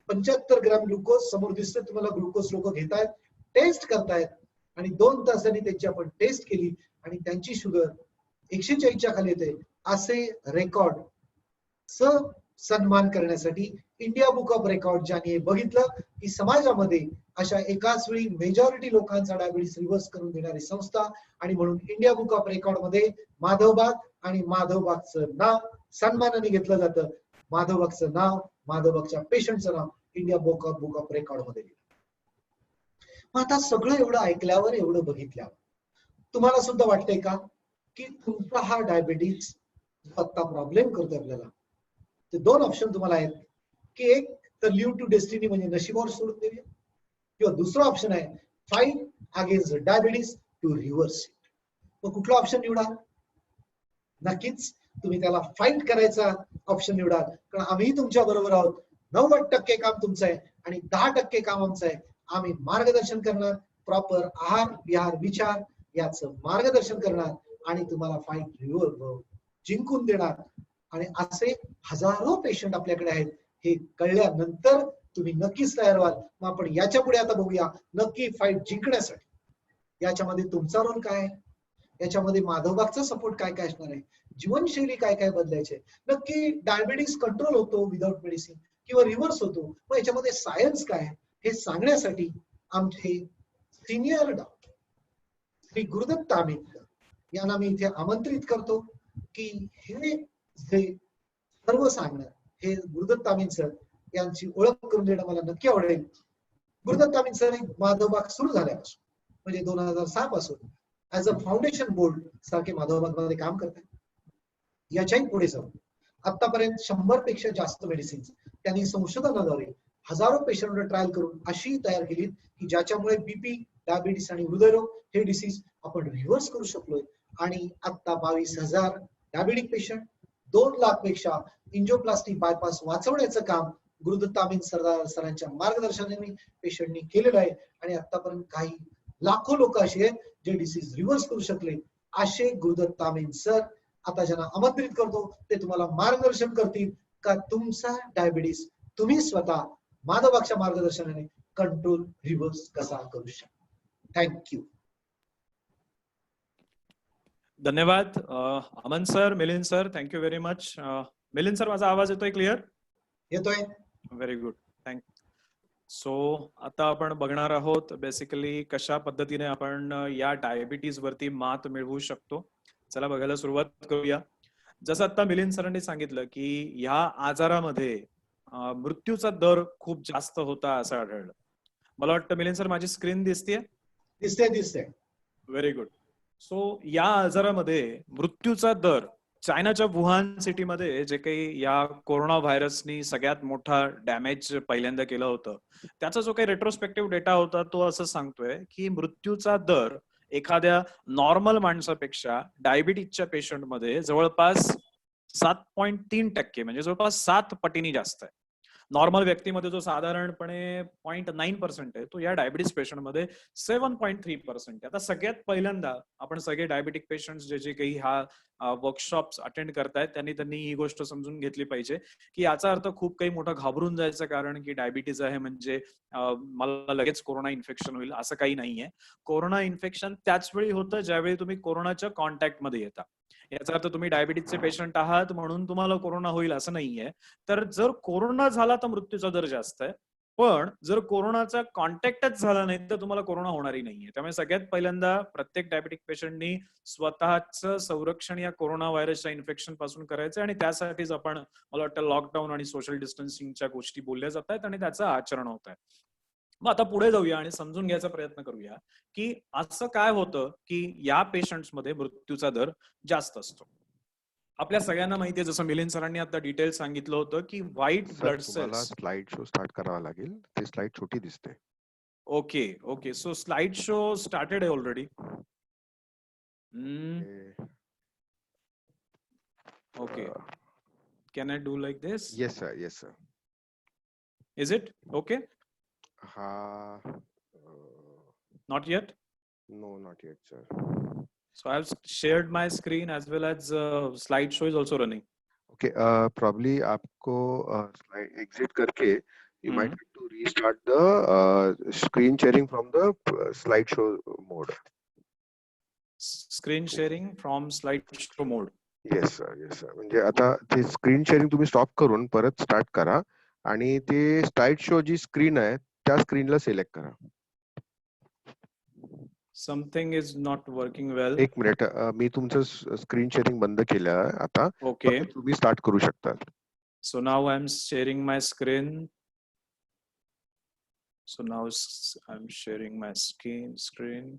75 ग्रॅम ग्लुकोज समोर दिसतंय तुम्हाला ग्लुकोज लोक घेतायत, टेस्ट करतायत आणि 2 तासांनी त्यांची आपण टेस्ट केली आणि त्यांची शुगर 140च्या खाली येते. असे रेकॉर्ड सन्मान करण्यासाठी इंडिया बुक ऑफ रेकॉर्ड ज्यांनी बघितलं की समाजामध्ये अशा एकाच वेळी मेजॉरिटी लोकांचा डायबिटीस रिव्हर्स करून देणारी संस्था आणि म्हणून इंडिया बुक ऑफ रेकॉर्ड मध्ये माधवबाग आणि माधवबागचं नाव सन्मानाने घेतलं जातं. माधवबागचं नाव, माधवबागच्या पेशंटचं नाव इंडिया बुक ऑफ रेकॉर्ड मध्ये लिहिलं. मग आता सगळं एवढं ऐकल्यावर एवढं बघितल्यावर तुम्हाला सुद्धा वाटतंय का की तुमचा हा डायबिटीस आता प्रॉब्लेम करतोय आपल्याला ते 2 ऑप्शन तुम्हाला आहेत की एक तर लिव्ह टू डेस्टिनी म्हणजे नशिबावर सोडून देऊया किंवा दुसरा ऑप्शन आहे fight against diabetes to reverse it. मग कुठला ऑप्शन निवडा? नक्कीच तुम्ही त्याला फाईट करायचा ऑप्शन निवडा कारण आम्ही तुमच्या बरोबर आहोत. 90% काम तुमचं आहे आणि 10% काम आमचं आहे. आम्ही मार्गदर्शन करणार, प्रॉपर आहार विहार विचार याचं मार्गदर्शन करणार आणि तुम्हाला फाईट जिंकून देणार. आणि असे हजारो पेशंट आपल्याकडे आहेत हे कळल्यानंतर तुम्ही नक्कीच तयार व्हाल. मग आपण याच्या पुढे आता बघूया नक्की फाईट जिंकण्यासाठी याच्यामध्ये तुमचा रोल काय आहे, याच्यामध्ये माधवबागचा सपोर्ट काय काय असणार आहे, जीवनशैली काय काय बदलायचे, नक्की डायबिटीस कंट्रोल होतो विदाउट मेडिसिन किंवा रिव्हर्स होतो, मग याच्यामध्ये सायन्स काय हे सांगण्यासाठी आमचे सिनियर डॉक्टर श्री गुरुदत्त आंबेडकर यांना मी इथे आमंत्रित करतो की हे जे सर्व सांगणं हे गुरुदत्त तामीन सर यांची ओळख करून देणं मला नक्की आवडेल. गुरुदत्त तामीन सर माधवबाग सुरू झाल्यापासून म्हणजे 2006 पासून ऍज अ फाउंडेशन बोर्ड सारखे माधवबाग मध्ये काम करतात. याच्याही पुढे जाऊन आतापर्यंत 100 पेक्षा जास्त मेडिसिन्स त्यांनी संशोधनाद्वारे हजारो पेशंटवर ट्रायल करून अशी तयार केली की ज्याच्यामुळे बीपी, डायबिटीस आणि हृदयरोग हे डिसीज आपण रिव्हर्स करू शकलोय. आणि आता 22,000 डायबिटिक पेशंट, 2 लाख पेक्षा इंजिओप्लास्टी बायपास वाचवण्याचं काम गुरुदत्त तामीन सरांच्या मार्गदर्शनाने पेशंटनी केलेलं आहे. आणि आतापर्यंत काही लाखो लोक असे आहेत जे डिसीज रिव्हर्स करू शकले. असे गुरुदत्त तामीन सर आता ज्यांना आमंत्रित करतो ते तुम्हाला मार्गदर्शन करतील का तुमचा डायबिटीस तुम्ही स्वतः माधवबागच्या मार्गदर्शनाने कंट्रोल रिव्हर्स कसा करू शकता. थँक्यू. धन्यवाद Aman sir, Milind sir, thank you very much. Milind sir, माझा आवाज येतोय क्लिअर? येतोय. Very good, thank. सो आता आपण बघणार आहोत बेसिकली कशा पद्धतीने आपण या डायबिटीज वरती मात मिळवू शकतो. चला बघायला सुरुवात करूया. जसं आता मिलिंद सरांनी सांगितलं की या आजारामध्ये मृत्यूचा दर खूप जास्त होता असं आढळलं. मला वाटतं मिलिंद सर माझी स्क्रीन दिसतेय? दिसते. Very good. सो या आजारामध्ये मृत्यूचा दर चायनाच्या वुहान सिटीमध्ये जे काही या कोरोना व्हायरसनी सगळ्यात मोठा डॅमेज पहिल्यांदा केलं होतं त्याचा जो काही रेट्रोस्पेक्टिव्ह डेटा होता तो असं सांगतोय की मृत्यूचा दर एखाद्या नॉर्मल माणसापेक्षा डायबिटीजच्या पेशंटमध्ये जवळपास 7.3% म्हणजे जवळपास 7 पटीने जास्त आहे. नॉर्मल व्यक्तीमध्ये जो साधारणपणे 0.9% आहे तो या डायबिटीस पेशंटमध्ये 7.3% आहे. आता सगळ्यात पहिल्यांदा आपण सगळे डायबिटिक पेशंट जे काही हा वर्कशॉप्स अटेंड करतायत त्यांनी ही गोष्ट समजून घेतली पाहिजे की याचा अर्थ खूप काही मोठं घाबरून जायचं कारण की डायबिटीज आहे म्हणजे मला लगेच कोरोना इन्फेक्शन होईल असं काही नाहीये. कोरोना इन्फेक्शन त्याच वेळी होतं ज्यावेळी तुम्ही कोरोनाच्या कॉन्टॅक्टमध्ये येता. याचा अर्थ तुम्ही डायबिटीजचे पेशंट आहात म्हणून तुम्हाला कोरोना होईल असं नाहीये. तर जर कोरोना झाला तर मृत्यूचा दर जास्त आहे, पण जर कोरोनाचा कॉन्टॅक्टच झाला नाही तर तुम्हाला कोरोना होणारही नाहीये. त्यामुळे सगळ्यात पहिल्यांदा प्रत्येक डायबिटिक पेशंटनी स्वतःचं संरक्षण या कोरोना व्हायरसच्या इन्फेक्शन पासून करायचं आणि त्यासाठीच आपण मला वाटतं लॉकडाऊन आणि सोशल डिस्टन्सिंगच्या गोष्टी बोलल्या जात आहेत आणि त्याचं आचरण होत आहे. मग आता पुढे जाऊया आणि समजून घ्यायचा प्रयत्न करूया की असं काय होतं की या पेशंट्समध्ये मृत्यूचा दर जास्त असतो. आपल्या सगळ्यांना माहिती आहे जसं मिलिंद सरांनी आता डिटेल सांगितलं होतं की व्हाईट ब्लड तुम्हाला सेल्स. स्लाइड शो स्टार्ट करावा लागेल. ती स्लाइड छोटी दिसते. Okay so slide show started आहे already. Okay, can I do like this? Yes sir. Is it okay? Not yet? No, not yet, sir. So I've shared my screen as well as slideshow is also running. Okay, probably आपको slide exit करके you might have to restart the screen sharing from the slideshow mode. Screen sharing from slideshow mode. Yes sir. म्हणजे आता ते screen sharing तुम्ही stop करून परत start करा आणि ते स्लाइड शो जी स्क्रीन आहे त्या स्क्रीनला सिलेक्ट करा. Something is not working well. एक मिनिट, मी तुमचं स्क्रीन शेअरिंग बंद केलं आहे आता. Okay. तुम्ही स्टार्ट करू शकता. So now I'm sharing my screen. So now I'm sharing my screen.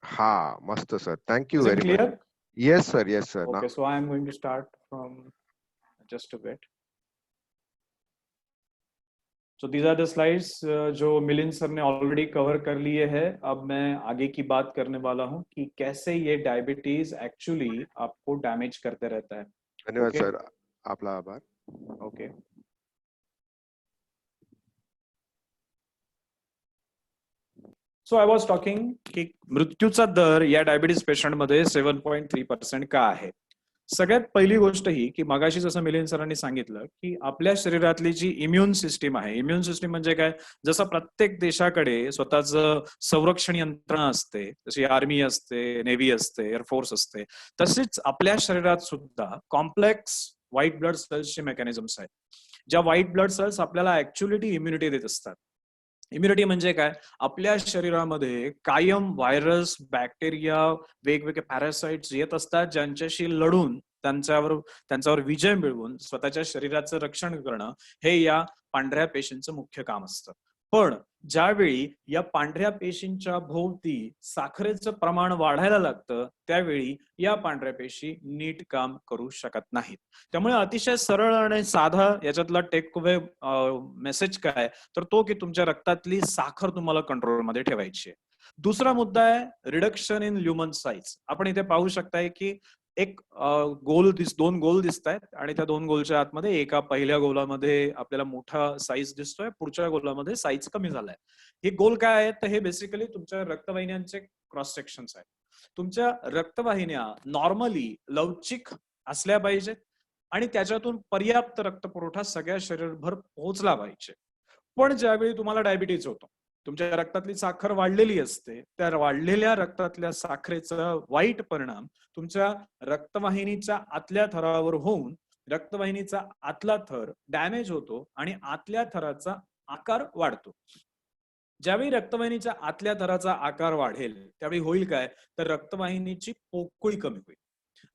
हा, मस्त sir. Thank you very much. Yes sir. Okay, now. so I'm going to start from just a bit. So these are the slides जो Milind sir ने already cover कर लिए हैं. अब मैं आगे की बात करने वाला हूं कि कैसे ये डायबिटीज एक्चुअली आपको डैमेज करते रहता है. धन्यवाद सर. आपला आभार. Okay. So I was talking की मृत्यूचा दर या डायबिटीज पेशंट मध्ये 7.3% का आहे. सगळ्यात पहिली गोष्ट ही की मगाशी जसं मिलिंद सरांनी सांगितलं की आपल्या शरीरातली जी इम्युन सिस्टीम आहे, इम्युन सिस्टीम म्हणजे काय, जसं प्रत्येक देशाकडे स्वतःचं संरक्षण यंत्रणा असते, जशी आर्मी असते, नेव्ही असते, एअरफोर्स असते, तशीच आपल्या शरीरात सुद्धा कॉम्प्लेक्स व्हाईट ब्लड सेल्सचे मेकॅनिझम्स आहेत. ज्या व्हाईट ब्लड सेल्स आपल्याला ऍक्च्युअली इम्युनिटी देत असतात. इम्युनिटी म्हणजे काय? आपल्या शरीरामध्ये कायम व्हायरस, बॅक्टेरिया, वेगवेगळे पॅरासाइट्स येत असतात, ज्यांच्याशी लढून त्यांच्यावर विजय मिळवून स्वतःच्या शरीराचं रक्षण करणं हे या पांढऱ्या पेशींचं मुख्य काम असतं. पण ज्यावेळी या पांढऱ्या पेशींच्या भोवती साखरेचं प्रमाण वाढायला लागतं, त्यावेळी या पांढऱ्या पेशी नीट काम करू शकत नाहीत. त्यामुळे अतिशय सरळ आणि साधा याच्यातला टेक अवे मेसेज काय, तर तो की तुमच्या रक्तातली साखर तुम्हाला कंट्रोलमध्ये ठेवायची आहे. दुसरा मुद्दा आहे रिडक्शन इन ल्युमन साईज. आपण इथे पाहू शकताय की एक दोन गोल दिसत आहेत आणि त्या दोन गोलच्या आतमध्ये एका पहिल्या गोलामध्ये आपल्याला मोठा साईज दिसतोय, पुढच्या गोलामध्ये साईज कमी झालाय. हे गोल काय आहेत? तर हे बेसिकली तुमच्या रक्तवाहिन्यांचे क्रॉस सेक्शन्स आहेत. तुमच्या रक्तवाहिन्या नॉर्मली लवचिक असल्या पाहिजेत आणि त्याच्यातून पर्याप्त रक्तपुरवठा सगळ्या शरीरभर पोहोचला पाहिजे. पण ज्यावेळी तुम्हाला डायबिटीज होतो, तुमच्या रक्तातली साखर वाढलेली असते, त्या वाढलेल्या रक्तातल्या साखरेचा वाईट परिणाम तुमच्या रक्तवाहिनीच्या आतल्या थरावर होऊन रक्तवाहिनीचा आतला थर डॅमेज होतो आणि आतल्या थराचा आकार वाढतो. ज्यावेळी रक्तवाहिनीच्या आतल्या थराचा आकार वाढेल त्यावेळी होईल काय, तर रक्तवाहिनीची पोकळी कमी होईल.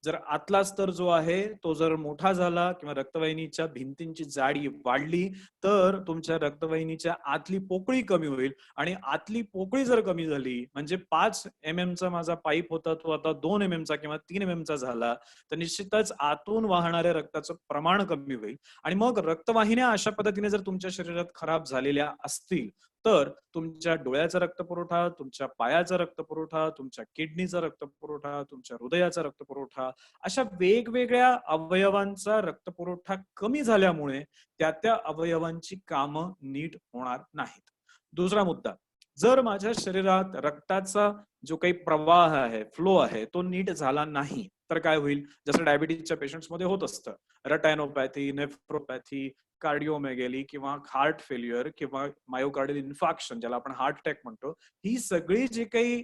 जर आतला स्तर जो आहे तो जर मोठा झाला किंवा रक्तवाहिनीच्या भिंतींची जाडी वाढली, तर तुमच्या रक्तवाहिनीच्या आतली पोकळी कमी होईल आणि आतली पोकळी जर कमी झाली, म्हणजे 5 mm चा माझा पाईप होता तो आता 2 mm चा किंवा 3 mm चा झाला, तर निश्चितच आतून वाहणाऱ्या रक्ताचं प्रमाण कमी होईल आणि मग रक्तवाहिन्या अशा पद्धतीने जर तुमच्या शरीरात खराब झालेल्या असतील, तर तुमच्या डोळ्याचा रक्तपुरवठा, तुमच्या पायाचा रक्तपुरवठा, तुमच्या किडनीचा रक्तपुरवठा, तुमच्या हृदयाचा रक्तपुरवठा, अशा वेगवेगळ्या अवयवांचा रक्तपुरवठा कमी झाल्यामुळे त्या अवयवांची कामं नीट होणार नाहीत. दुसरा मुद्दा, जर माझ्या शरीरात रक्ताचा जो काही प्रवाह आहे, फ्लो आहे, तो नीट झाला नाही, तर काय होईल? जसं डायबिटीजच्या पेशंट्समध्ये होत असतं, रेटायनोपॅथी, नेफ्रोपॅथी, कार्डिओमेगॅली किंवा हार्ट फेल्युअर किंवा मायोकार्डियल इन्फार्क्शन, ज्याला आपण हार्ट अटॅक म्हणतो, ही सगळी जी काही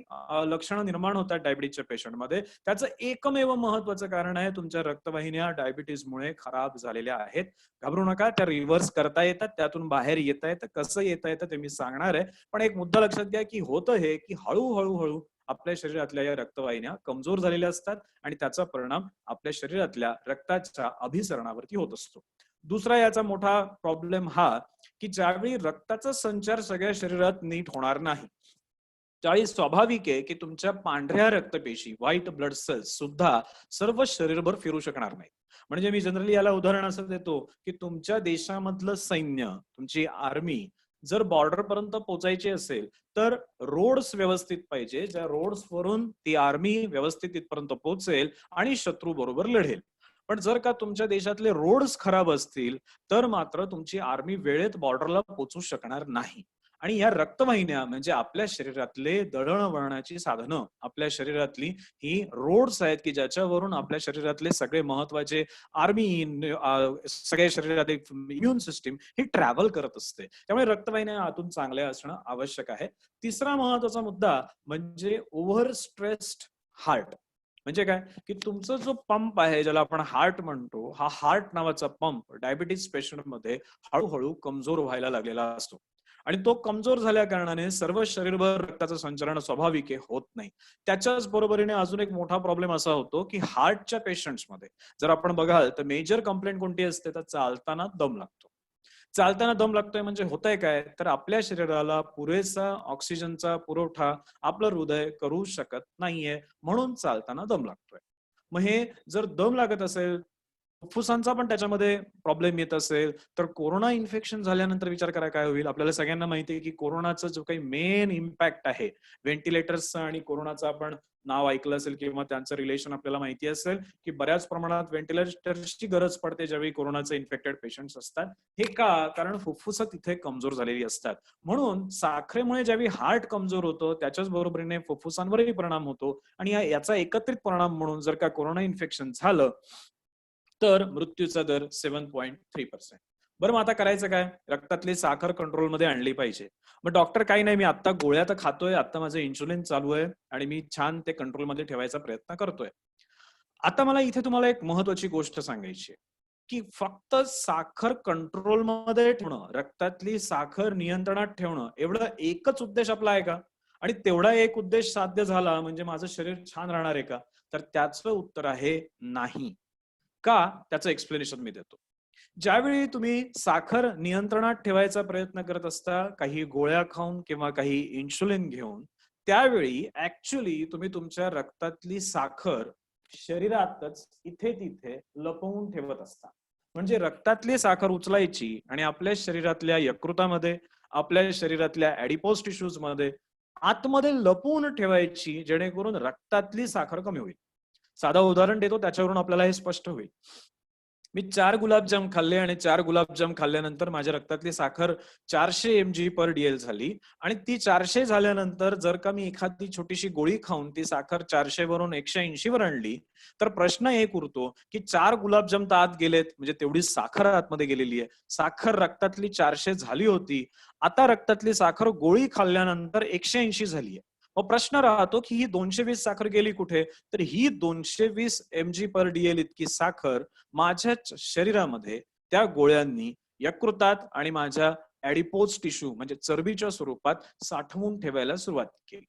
लक्षणं निर्माण होतात डायबिटीजच्या पेशंटमध्ये, त्याचं एकमेव महत्वाचं कारण आहे तुमच्या रक्तवाहिन्या डायबिटीजमुळे खराब झालेल्या आहेत. घाबरू नका, त्या रिव्हर्स करता येतात, त्यातून बाहेर येता येतं. कसं येता येतं ते मी सांगणार आहे. पण एक मुद्दा लक्षात घ्या की होतं हे की हळूहळू आपल्या शरीरातल्या या रक्तवाहिन्या कमजोर झालेल्या असतात आणि त्याचा परिणाम आपल्या शरीरातल्या रक्ताच्या अभिसरणावरती होत असतो. दुसरा याचा मोठा प्रॉब्लेम हा की ज्यावेळी रक्ताचा संचार सगळ्या शरीरात नीट होणार नाही, त्यावेळी स्वाभाविक आहे की तुमच्या पांढऱ्या रक्तपेशी, व्हाईट ब्लड सेल्स सुद्धा सर्व शरीरभर फिरू शकणार नाही. म्हणजे मी जनरली याला उदाहरण असं देतो की तुमच्या देशामधलं सैन्य, तुमची आर्मी जर बॉर्डर पर्यंत पोहोचायची असेल, तर रोड्स व्यवस्थित पाहिजे, ज्या रोड्स वरून ती आर्मी व्यवस्थित तिथपर्यंत पोहोचेल आणि शत्रू बरोबर लढेल. पण जर का तुमच्या देशातले रोड्स खराब असतील, तर मात्र तुमची आर्मी वेळेत बॉर्डरला पोहोचू शकणार नाही. आणि या रक्तवाहिन्या म्हणजे आपल्या शरीरातले दळणवळणाची साधनं, आपल्या शरीरातली ही रोड्स आहेत की ज्याच्यावरून आपल्या शरीरातले सगळे महत्वाचे आर्मी, सगळ्या शरीरातले इम्युन सिस्टीम ही ट्रॅव्हल करत असते. त्यामुळे रक्तवाहिन्या आतून चांगल्या असणं आवश्यक आहे. तिसरा महत्वाचा मुद्दा म्हणजे ओव्हर स्ट्रेस्ड हार्ट. म्हणजे काय की तुमचा जो पंप आहे, ज्याला आपण हार्ट म्हणतो, हा हार्ट नावाचा पंप डायबिटीज पेशंटमध्ये हळूहळू कमजोर व्हायला लागलेला असतो आणि तो कमजोर झाल्या कारणाने सर्व शरीरभर रक्ताचं संचलन स्वाभाविक होत नाही. त्याच्याच बरोबरीने अजून एक मोठा प्रॉब्लेम असा होतो की हार्टच्या पेशंट्समध्ये जर आपण बघाल तर मेजर कंप्लेंट कोणती असते, तर चालताना दम लागतो. चालताना दम लागतोय म्हणजे होतंय काय, तर आपल्या शरीराला पुरेसा ऑक्सिजनचा पुरवठा आपलं हृदय करू शकत नाहीये, म्हणून चालताना दम लागतोय. मग हे जर दम लागत असेल, फुफ्फुसांचा पण त्याच्यामध्ये प्रॉब्लेम येत असेल, तर कोरोना इन्फेक्शन झाल्यानंतर विचार करा काय होईल. आपल्याला सगळ्यांना माहिती आहे की कोरोनाचा जो काही मेन इम्पॅक्ट आहे, व्हेंटिलेटर्सचा आणि कोरोनाचं आपण नाव ऐकलं असेल किंवा त्यांचं रिलेशन आपल्याला माहिती असेल की बऱ्याच प्रमाणात व्हेंटिलेटर्सची गरज पडते ज्यावेळी कोरोनाचे इन्फेक्टेड पेशंट्स असतात. हे का? कारण फुफ्फुसं तिथे कमजोर झालेली असतात. म्हणून साखरेमुळे ज्यावेळी हार्ट कमजोर होतो, त्याच्याच बरोबरीने फुफ्फुसांवरही परिणाम होतो आणि याचा एकत्रित परिणाम म्हणून जर का कोरोना इन्फेक्शन झालं, तर मृत्यूचा दर 7.3%. बरं, मग आता करायचं काय? रक्तातली साखर कंट्रोलमध्ये आणली पाहिजे. मग डॉक्टर काही नाही, मी आता गोळ्या तर खातोय, आता माझं इन्शुलिन चालू आहे आणि मी छान ते कंट्रोलमध्ये ठेवायचा प्रयत्न करतोय. आता मला इथे तुम्हाला एक महत्वाची गोष्ट सांगायची आहे. की फक्त साखर कंट्रोलमध्ये ठेवणं, रक्तातली साखर नियंत्रणात ठेवणं, एवढं एकच उद्देश आपला आहे का? आणि तेवढा एक उद्देश साध्य झाला म्हणजे माझं शरीर छान राहणार आहे का? तर त्याचं उत्तर आहे नाही. का? त्याचं एक्सप्लेनेशन मी देतो. ज्यावेळी तुम्ही साखर नियंत्रणात ठेवायचा प्रयत्न करत असता, काही गोळ्या खाऊन किंवा काही इन्शुलिन घेऊन, त्यावेळी ऍक्च्युली तुम्ही तुमच्या रक्तातली साखर शरीरातच इथे तिथे लपवून ठेवत असता. म्हणजे रक्तातली साखर उचलायची आणि आपल्या शरीरातल्या यकृतामध्ये, आपल्या शरीरातल्या ऍडिपोज टिश्यूज मध्ये आतमध्ये लपवून ठेवायची, जेणेकरून रक्तातली साखर कमी होईल. साधा उदाहरण देतो, त्याच्यावरून आपल्याला हे स्पष्ट होईल. मी 4 गुलाबजाम खाल्ले आणि 4 गुलाबजाम खाल्ल्यानंतर माझ्या रक्तातली साखर 400 mg/dl झाली आणि ती 400 झाल्यानंतर जर का मी एखादी छोटीशी गोळी खाऊन ती साखर 400 वरून 180 वर आणली, तर प्रश्न एक उरतो की 4 गुलाबजाम तर आत गेलेत, म्हणजे तेवढी साखर आतमध्ये गेलेली आहे. साखर रक्तातली 400 झाली होती, आता रक्तातली साखर गोळी खाल्ल्यानंतर 180 झाली आहे. मग प्रश्न राहतो की ही 220 साखर गेली कुठे? तर ही 220 mg/dl इतकी साखर माझ्या शरीरामध्ये त्या गोळ्यांनी यकृतात आणि माझ्या ऍडिपोज टिश्यू म्हणजे चरबीच्या स्वरूपात साठवून ठेवायला सुरुवात केली.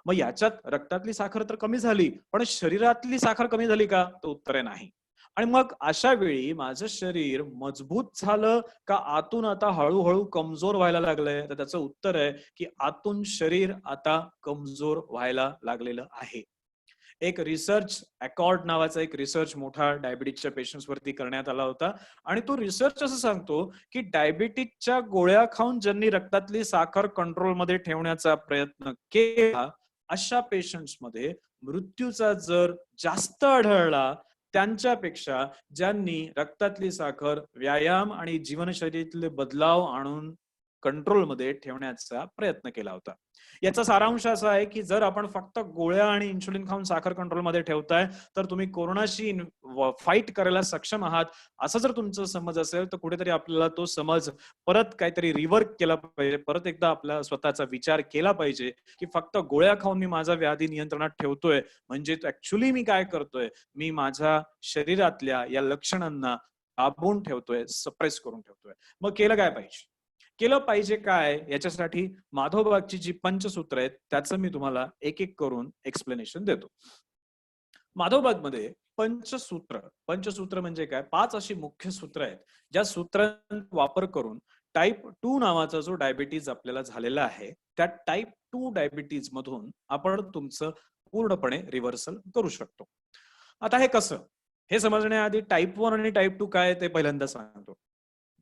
मग याच्यात रक्तातली साखर तर कमी झाली, पण शरीरातली साखर कमी झाली का? तर उत्तर आहे नाही. आणि मग अशा वेळी माझं शरीर मजबूत झालं का आतून आता हळूहळू कमजोर व्हायला लागलंय? तर त्याचं उत्तर आहे की आतून शरीर आता कमजोर व्हायला लागलेलं आहे. एक रिसर्च अकॉर्ड नावाचा एक रिसर्च मोठा डायबिटीजच्या पेशंट्स वरती करण्यात आला होता आणि तो रिसर्च असं सांगतो की डायबिटीजच्या गोळ्या खाऊन ज्यांनी रक्तातली साखर कंट्रोलमध्ये ठेवण्याचा प्रयत्न केला, अशा पेशंट्स मध्ये मृत्यूचा दर जास्त आढळला त्यांच्यापेक्षा ज्यांनी रक्तातली साखर व्यायाम आणि जीवनशैलीतले बदलाव आणून कंट्रोलमध्ये ठेवण्याचा प्रयत्न केला होता. याचा सारांश असा आहे की जर आपण फक्त गोळ्या आणि इन्शुलिन खाऊन साखर कंट्रोलमध्ये ठेवताय, तर तुम्ही कोरोनाशी फाईट करायला सक्षम आहात, असं जर तुमचं समज असेल, तर कुठेतरी आपल्याला तो समज परत काहीतरी रिवर्क केला पाहिजे. परत एकदा आपला स्वतःचा विचार केला पाहिजे की फक्त गोळ्या खाऊन मी माझा व्याधी नियंत्रणात ठेवतोय, म्हणजे ऍक्च्युली मी काय करतोय? मी माझ्या शरीरातल्या या लक्षणांना दाबून ठेवतोय, सप्रेस करून ठेवतोय. मग केलं काय पाहिजे? केलं पाहिजे काय? याच्यासाठी माधवबागची जी पंचसूत्र आहेत, त्याचं मी तुम्हाला एक एक करून एक्सप्लेनेशन देतो. माधवबागमध्ये पंचसूत्र म्हणजे काय? 5 अशी मुख्य सूत्र आहेत, ज्या सूत्रांचा वापर करून टाईप 2 नावाचा जो डायबिटीज आपल्याला झालेला आहे, त्या टाईप 2 डायबिटीज मधून आपण तुमचं पूर्णपणे रिव्हर्सल करू शकतो. आता हे कसं? हे समजण्याआधी टाईप 1 आणि टाईप 2 काय ते पहिल्यांदा सांगतो.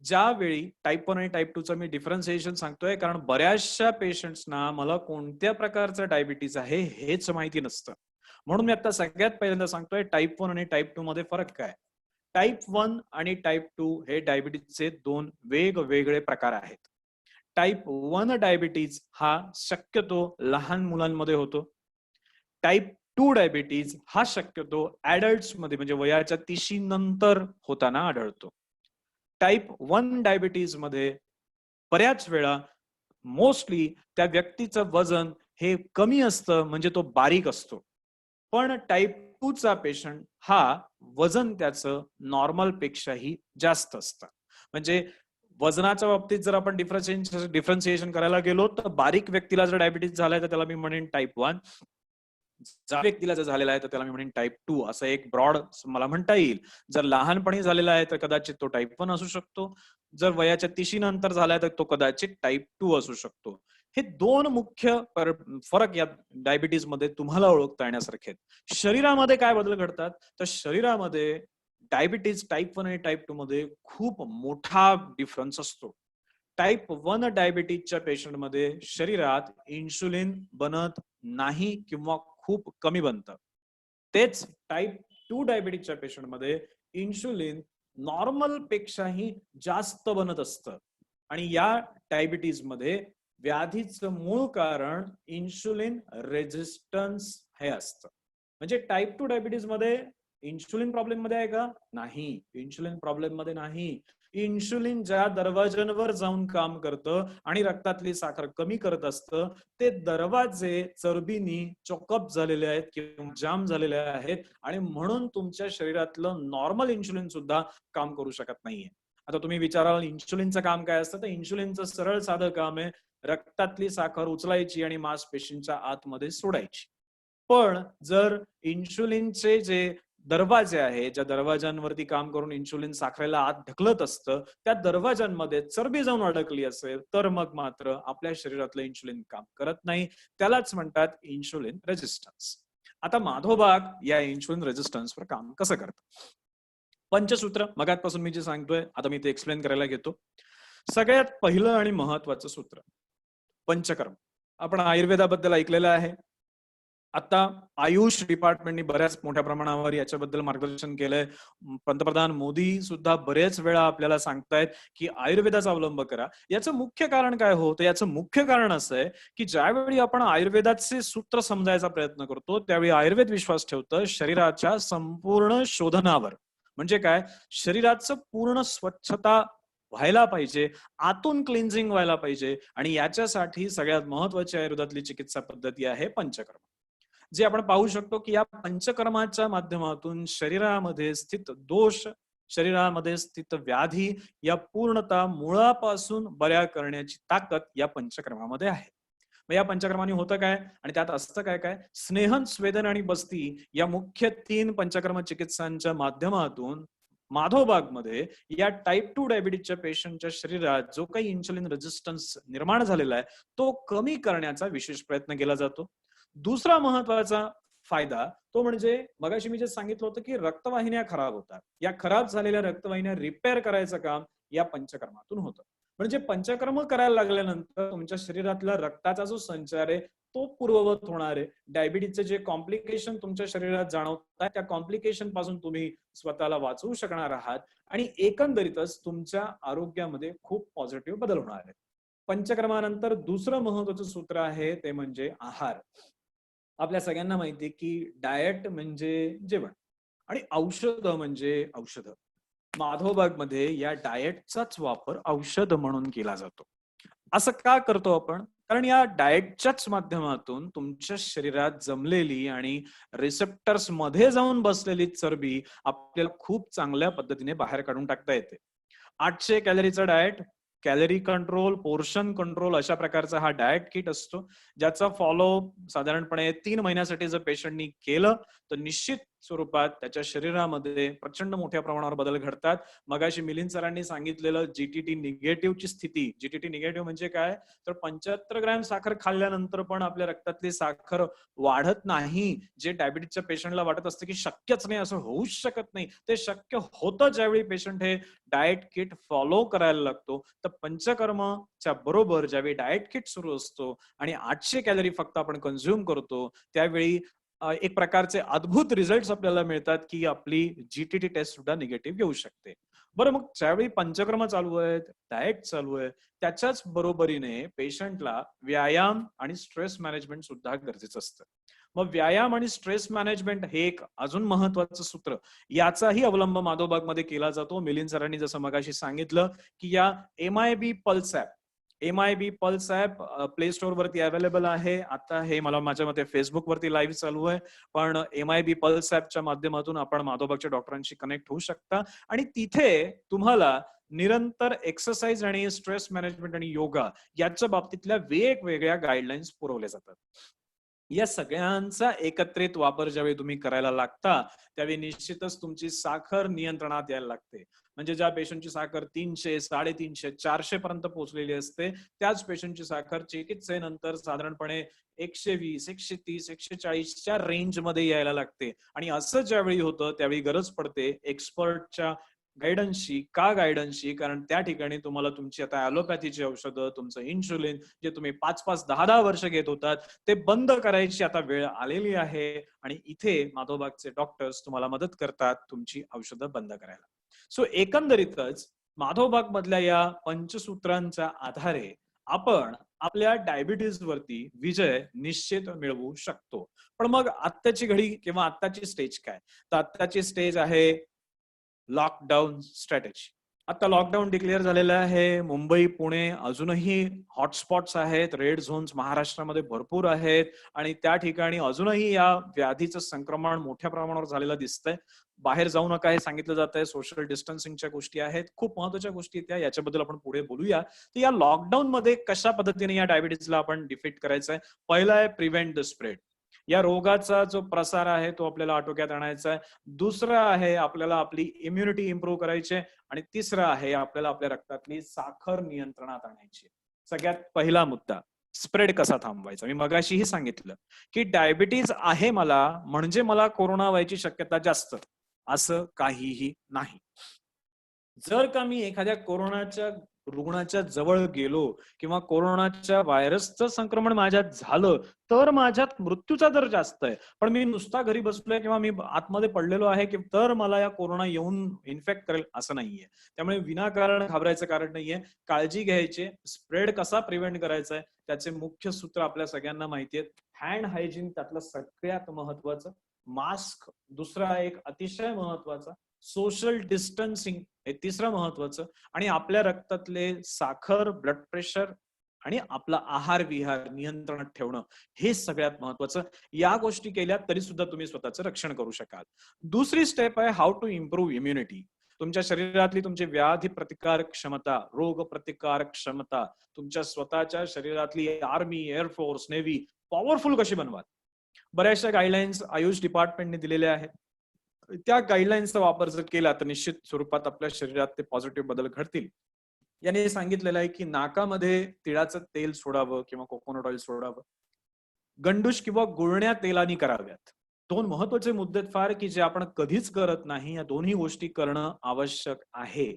ज्यावेळी टाईप 1 आणि टाईप 2 चं मी डिफरन्सिएशन सांगतोय, कारण बऱ्याचशा पेशंट्सना मला कोणत्या प्रकारचं डायबिटीज आहे हेच माहिती नसतं. म्हणून मी आता सगळ्यात पहिल्यांदा सांगतोय टाईप 1 आणि टाईप 2 मध्ये फरक काय. टाईप 1 आणि टाईप 2 हे डायबिटीजचे 2 वेगवेगळे प्रकार आहेत. टाईप 1 डायबिटीज हा शक्यतो लहान मुलांमध्ये होतो. टाईप 2 डायबिटीज हा शक्यतो ऍडल्ट्स मध्ये म्हणजे वयाच्या 30 नंतर होताना आढळतो. टाईप 1 डायबिटीज मध्ये बऱ्याच वेळा मोस्टली त्या व्यक्तीचं वजन हे कमी असतं, म्हणजे तो बारीक असतो. पण टाईप 2 चा पेशंट हा वजन त्याचं नॉर्मल पेक्षाही जास्त असतं. म्हणजे वजनाच्या बाबतीत जर आपण डिफरन्सिएशन करायला गेलो, तर बारीक व्यक्तीला जर डायबिटीज झालाय तर त्याला मी म्हणेन टाईप 1. ज्या व्यक्तीला जर झालेला आहे तर त्याला मी म्हणेन टाईप 2, असं एक ब्रॉड मला म्हणता येईल. जर लहानपणी झालेला आहे तर कदाचित तो टाईप 1 असू शकतो. जर वयाच्या 30 नंतर झालाय तर तो कदाचित टाईप 2 असू शकतो. हे 2 मुख्य फरक या डायबिटीज मध्ये तुम्हाला ओळखता येण्यासारखे आहेत. शरीरामध्ये काय बदल घडतात? तर शरीरामध्ये डायबिटीज टाईप 1 आणि टाईप 2 मध्ये खूप मोठा डिफरन्स असतो. टाईप 1 डायबिटीजच्या पेशंटमध्ये शरीरात इन्शुलिन बनत नाही किंवा खूप कमी बनतं. तेच टाईप 2 डायबिटीजच्या पेशंटमध्ये इन्शुलिन नॉर्मल पेक्षाही जास्त बनत असतं. आणि या डायबिटीज मध्ये व्याधीचं मूळ कारण इन्शुलिन रेझिस्टन्स हे असतं. म्हणजे टाईप 2 डायबिटीज मध्ये इन्शुलिन प्रॉब्लेम मध्ये आहे का? नाही, इन्शुलिन प्रॉब्लेम मध्ये नाही. इन्शुलिन ज्या दरवाज्यांवर जाऊन काम करतं आणि रक्तातली साखर कमी करत असतं, ते दरवाजे चरबीनी चोकअप झालेले आहेत किंवा जाम झालेले आहेत आणि म्हणून तुमच्या शरीरातलं नॉर्मल इन्शुलिन सुद्धा काम करू शकत नाहीये. आता तुम्ही विचाराल इन्शुलिनचं काम काय असतं, तर इन्शुलिनचं सरळ साधं काम आहे रक्तातली साखर उचलायची आणि मांसपेशींच्या आतमध्ये सोडायची. पण जर इन्शुलिनचे जे दरवाजे आहेत, ज्या दरवाजांवरती काम करून इन्शुलिन साखरेला आत ढकलत असतं, त्या दरवाजांमध्ये चरबी जाऊन अडकली असेल तर मग मात्र आपल्या शरीरातलं इन्शुलिन काम करत नाही. त्यालाच म्हणतात इन्शुलिन रेझिस्टन्स. आता माधोबाग या इन्शुलिन रेझिस्टन्सवर काम कसं करतं? पंचसूत्र मगातपासून मी जे सांगतोय आता मी ते एक्सप्लेन करायला घेतो. सगळ्यात पहिलं आणि महत्वाचं सूत्र पंचकर्म. आपण आयुर्वेदाबद्दल ऐकलेलं आहे. आता आयुष डिपार्टमेंटनी बऱ्याच मोठ्या प्रमाणावर याच्याबद्दल मार्गदर्शन केलंय. पंतप्रधान मोदी सुद्धा बरेच वेळा आपल्याला सांगतायत की आयुर्वेदाचा अवलंब करा. याचं मुख्य कारण काय होतं? याचं मुख्य कारण असं आहे की ज्यावेळी आपण आयुर्वेदाचे सूत्र समजायचा प्रयत्न करतो त्यावेळी आयुर्वेद विश्वास ठेवतं शरीराच्या संपूर्ण शोधनावर. म्हणजे काय? शरीराचं पूर्ण स्वच्छता व्हायला पाहिजे, आतून क्लिन्झिंग व्हायला पाहिजे आणि याच्यासाठी सगळ्यात महत्वाची आयुर्वेदातली चिकित्सा पद्धती आहे पंचकर्म. जे आपण पाहू शकतो की या पंचकर्माच्या माध्यमातून शरीरामध्ये स्थित दोष, शरीरामध्ये स्थित व्याधी या पूर्णतः मुळापासून बऱ्या करण्याची ताकद या पंचकर्मामध्ये आहे. मग या पंचकर्माने होतं काय आणि त्यात असतं काय काय? स्नेहन, स्वेदन आणि बस्ती या मुख्य 3 पंचकर्म चिकित्सांच्या माध्यमातून माधवबागमध्ये या टाईप 2 डायबिटीजच्या पेशंटच्या शरीरात जो काही इन्सुलिन रेझिस्टन्स निर्माण झालेला आहे तो कमी करण्याचा विशेष प्रयत्न केला जातो. दुसरा महत्वाचा फायदा तो म्हणजे मगाशी मी जे सांगितलं होतं की रक्तवाहिन्या खराब होतात. या खराब झालेल्या रक्तवाहिन्या रिपेअर करायचं काम या पंचकर्मातून होतं. म्हणजे पंचकर्म करायला लागल्यानंतर तुमच्या शरीरातला रक्ताचा जो संचार आहे तो पूर्ववत होणार आहे. डायबिटीजचे जे कॉम्प्लिकेशन तुमच्या शरीरात जाणवतात त्या कॉम्प्लिकेशन पासून तुम्ही स्वतःला वाचवू शकणार आहात आणि एकंदरीतच तुमच्या आरोग्यामध्ये खूप पॉझिटिव्ह बदल होणार आहे. पंचकर्मानंतर दुसरं महत्वाचं सूत्र आहे ते म्हणजे आहार. आपल्या सगळ्यांना माहिती आहे की डाएट म्हणजे जेवण आणि औषध म्हणजे औषध. माधवबागमध्ये या डाएटचाच वापर औषध म्हणून केला जातो. असं का करतो आपण? कारण या डाएटच्याच माध्यमातून तुमच्या शरीरात जमलेली आणि रिसेप्टर्स मध्ये जाऊन बसलेली चरबी आपल्याला खूप चांगल्या पद्धतीने बाहेर काढून टाकता येते. 800 कॅलरीचा diet, calorie control, portion control अशा प्रकारचा हा डाएट किट असतो ज्याचा फॉलो साधारणपणे 3 महिन्यासाठी जर पेशंटनी केलं तर निश्चित स्वरूपात त्याच्या शरीरामध्ये प्रचंड मोठ्या प्रमाणावर बदल घडतात. मगाशी मिलिंद सरांनी सांगितलेलं जीटीटी निगेटिव्हची स्थिती. जीटीटी निगेटिव्ह म्हणजे काय? तर 75 ग्रॅम साखर खाल्ल्यानंतर पण आपल्या रक्तातली साखर वाढत नाही. जे डायबिटीजच्या पेशंटला वाटत असतं की शक्यच नाही, असं होऊच शकत नाही, ते शक्य होतं ज्यावेळी पेशंट हे डाएट किट फॉलो करायला लागतो. तर पंचकर्मच्या बरोबर ज्यावेळी डाएट किट सुरू असतो आणि 800 कॅलरी फक्त आपण कन्झ्युम करतो त्यावेळी एक प्रकारचे अद्भुत रिझल्ट आपल्याला मिळतात की आपली जीटीटी टेस्ट सुद्धा निगेटिव्ह येऊ शकते. बरं, मग ज्यावेळी पंचकर्म चालू आहेत, डाएट चालू आहे, त्याच्याच बरोबरीने पेशंटला व्यायाम आणि स्ट्रेस मॅनेजमेंट सुद्धा गरजेचं असतं. मग व्यायाम आणि स्ट्रेस मॅनेजमेंट हे एक अजून महत्वाचं सूत्र. याचाही अवलंब माधवबागमध्ये केला जातो. मिलिंद सरांनी जसं मगाशी सांगितलं की या MIB pulse app, MIB pulse app play store वरती अवेलेबल आहे. आता हे मला माझ्या मते फेसबुक वरती लाईव्ह चालू आहे. पण MIB पल्स ऍपच्या माध्यमातून आपण माधवबागच्या डॉक्टरांशी कनेक्ट होऊ शकता आणि तिथे तुम्हाला निरंतर एक्सरसाइज आणि स्ट्रेस मॅनेजमेंट आणि योगा याच्या बाबतीतल्या वेगवेगळ्या गाईडलाईन्स पुरवल्या जातात. या सगळ्यांचा एकत्रित वापर ज्यावेळी तुम्ही करायला लागता त्यावेळी निश्चितच तुमची साखर नियंत्रणात यायला लागते. म्हणजे ज्या पेशंटची साखर 300, 350, 400 पर्यंत पोहोचलेली असते त्याच पेशंटची साखर चिकित्सेनंतर साधारणपणे 120, 130, 140च्या रेंज मध्ये यायला लागते. आणि असं ज्यावेळी होतं त्यावेळी गरज पडते एक्सपर्टच्या गायडन्सची. का गायडन्सची? कारण त्या ठिकाणी तुम्हाला तुमची आता ॲलोपॅथीची औषधं, तुमचं इन्शुलिन जे तुम्ही 5-5, 10-10 वर्ष घेत होतात ते बंद करायची आता वेळ आलेली आहे आणि इथे माधवबागचे डॉक्टर्स तुम्हाला मदत करतात तुमची औषधं बंद करायला. सो एकंदरीतच माधवबाग मधल्या या पंचसूत्रांच्या आधारे आपण आपल्या डायबिटीज वरती विजय निश्चित मिळवू शकतो. पण मग आत्ताची घडी किंवा आत्ताची स्टेज काय? तर आत्ताची स्टेज आहे लॉकडाऊन स्ट्रॅटेजी. आता लॉकडाऊन डिक्लेअर झालेलं आहे. मुंबई, पुणे अजूनही हॉटस्पॉट्स आहेत. रेड झोन्स महाराष्ट्रामध्ये भरपूर आहेत आणि त्या ठिकाणी अजूनही या व्याधीचं संक्रमण मोठ्या प्रमाणावर झालेलं दिसतंय. बाहेर जाऊ नका हे सांगितलं जात आहे. सोशल डिस्टन्सिंगच्या गोष्टी आहेत. खूप महत्वाच्या गोष्टी आहेत त्या. याच्याबद्दल आपण पुढे बोलूया. तर या लॉकडाऊन मध्ये कशा पद्धतीने या डायबिटीजला आपण डिफीट करायचं आहे? पहिला आहे प्रिव्हेंट द स्प्रेड. या रोगाचा जो प्रसार आहे तो आपल्याला आटोक्यात आणायचा आहे. दुसरं आहे आपल्याला आपली इम्युनिटी इम्प्रूव्ह करायची आहे. आणि तिसरं आहे आपल्याला आपल्या रक्तातली साखर नियंत्रणात आणायची. सगळ्यात पहिला मुद्दा, स्प्रेड कसा थांबवायचा. मी मगाशीही सांगितलं की डायबिटीज आहे मला म्हणजे मला कोरोना व्हायची शक्यता जास्त, असं काहीही नाही. जर का मी एखाद्या कोरोनाच्या रुग्णाच्या जवळ गेलो किंवा कोरोनाच्या व्हायरसचं संक्रमण माझ्यात झालं तर माझ्यात मृत्यूचा दर जास्त आहे. पण मी नुसता घरी बसलोय किंवा मी आतमध्ये पडलेलो आहे की तर मला या कोरोना येऊन इन्फेक्ट करेल असं नाहीये. त्यामुळे विनाकारण घाबरायचं कारण नाहीये. काळजी घ्यायची. स्प्रेड कसा प्रिव्हेंट करायचा आहे त्याचे मुख्य सूत्र आपल्या सगळ्यांना माहिती आहेत. हँड हायजीन त्यातलं सगळ्यात महत्वाचं. मास्क दुसरा एक अतिशय महत्वाचा. सोशल डिस्टन्सिंग हे तिसरं महत्वाचं. आणि आपल्या रक्तातले साखर, ब्लड प्रेशर आणि आपला आहार विहार नियंत्रणात ठेवणं हे सगळ्यात महत्वाचं. या गोष्टी केल्या तरी सुद्धा तुम्ही स्वतःचं रक्षण करू शकाल. दुसरी स्टेप आहे हाऊ टू इम्प्रूव्ह इम्युनिटी. तुमच्या शरीरातली तुमची व्याधी प्रतिकारक क्षमता, रोग प्रतिकारक क्षमता, तुमच्या स्वतःच्या शरीरातली आर्मी, एअरफोर्स, नेव्ही पॉवरफुल कशी बनवाल. बऱ्याचशा गाईडलाईन्स आयुष डिपार्टमेंटने दिलेल्या आहेत. त्या गाईडलाईन्सचा वापर जर केला तर निश्चित स्वरूपात आपल्या शरीरात ते पॉझिटिव्ह बदल घडतील. याने सांगितलेलं आहे की नाकामध्ये तिळाचं तेल सोडावं किंवा कोकोनट ऑइल सोडावं. गंडूश किंवा गुळण्या तेलानी कराव्यात. दोन महत्वाचे मुद्दे आहेत फार की जे आपण कधीच करत नाही. या दोन्ही गोष्टी करणं आवश्यक आहे.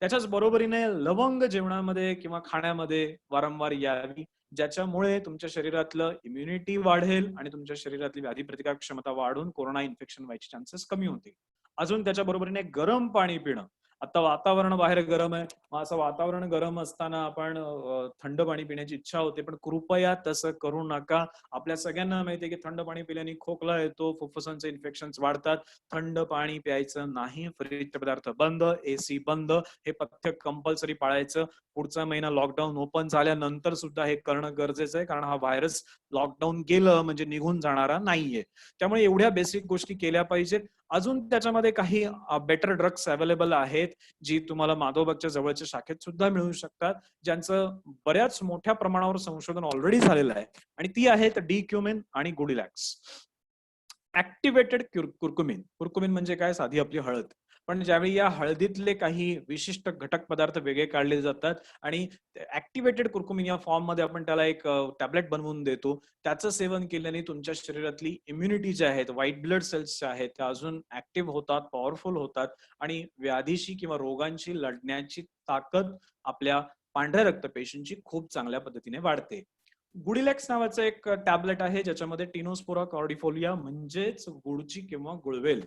त्याच्याच बरोबरीने लवंग जेवणामध्ये किंवा खाण्यामध्ये वारंवार यावी, ज्याच्यामुळे तुमच्या शरीरातलं इम्युनिटी वाढेल आणि तुमच्या शरीरातली व्याधी प्रतिकारक क्षमता वाढून कोरोना इन्फेक्शन व्हायचे चान्सेस कमी होतील. अजून त्याच्या बरोबरीने गरम पाणी पिणं. आता वातावरण बाहेर गरम आहे. असं वातावरण गरम असताना आपण थंड पाणी पिण्याची इच्छा होते, पण कृपया तसं करू नका. आपल्या सगळ्यांना माहितीये की थंड पाणी पिल्याने खोकला येतो, फुफ्फुसांचे इन्फेक्शन वाढतात. थंड पाणी प्यायचं नाही. फ्रीजचे पदार्थ बंद, एसी बंद. हे पथ्य कंपल्सरी पाळायचं. पुढचा महिना लॉकडाऊन ओपन झाल्यानंतर सुद्धा हे करणं गरजेचं आहे, कारण हा व्हायरस लॉकडाऊन गेलं म्हणजे निघून जाणारा नाहीये. त्यामुळे एवढ्या बेसिक गोष्टी केल्या पाहिजेत. अजून त्याच्यामध्ये काही बेटर ड्रग्स अवेलेबल आहेत जी तुम्हाला माधवबागच्या जवळच्या शाखेत सुद्धा मिळू शकतात, ज्यांचं बऱ्याच मोठ्या प्रमाणावर संशोधन ऑलरेडी झालेलं आहे. आणि ती आहेत डिक्युमिन आणि गुडिलॅक्स. Activated curcumin. कुर्कुमिन म्हणजे काय? साधी आपली हळद. पण ज्यावेळी या हळदीतले काही विशिष्ट घटक पदार्थ वेगळे काढले जातात आणि ऍक्टिव्हेटेड कुर्कुमिन या फॉर्म मध्ये आपण त्याला एक टॅबलेट बनवून देतो. त्याचं सेवन केल्याने तुमच्या शरीरातली इम्युनिटी ज्या आहेत, व्हाईट ब्लड सेल्स ज्या आहेत, त्या अजून ऍक्टिव्ह होतात, पॉवरफुल होतात आणि व्याधीशी किंवा रोगांशी लढण्याची ताकद आपल्या पांढऱ्या रक्तपेशींची खूप चांगल्या पद्धतीने वाढते. गुडिलॅक्स नावाचं एक टॅबलेट आहे ज्याच्यामध्ये टिनोस्पोरा कॉर्डिफोलिया म्हणजेच गुळची किंवा गुळवेल.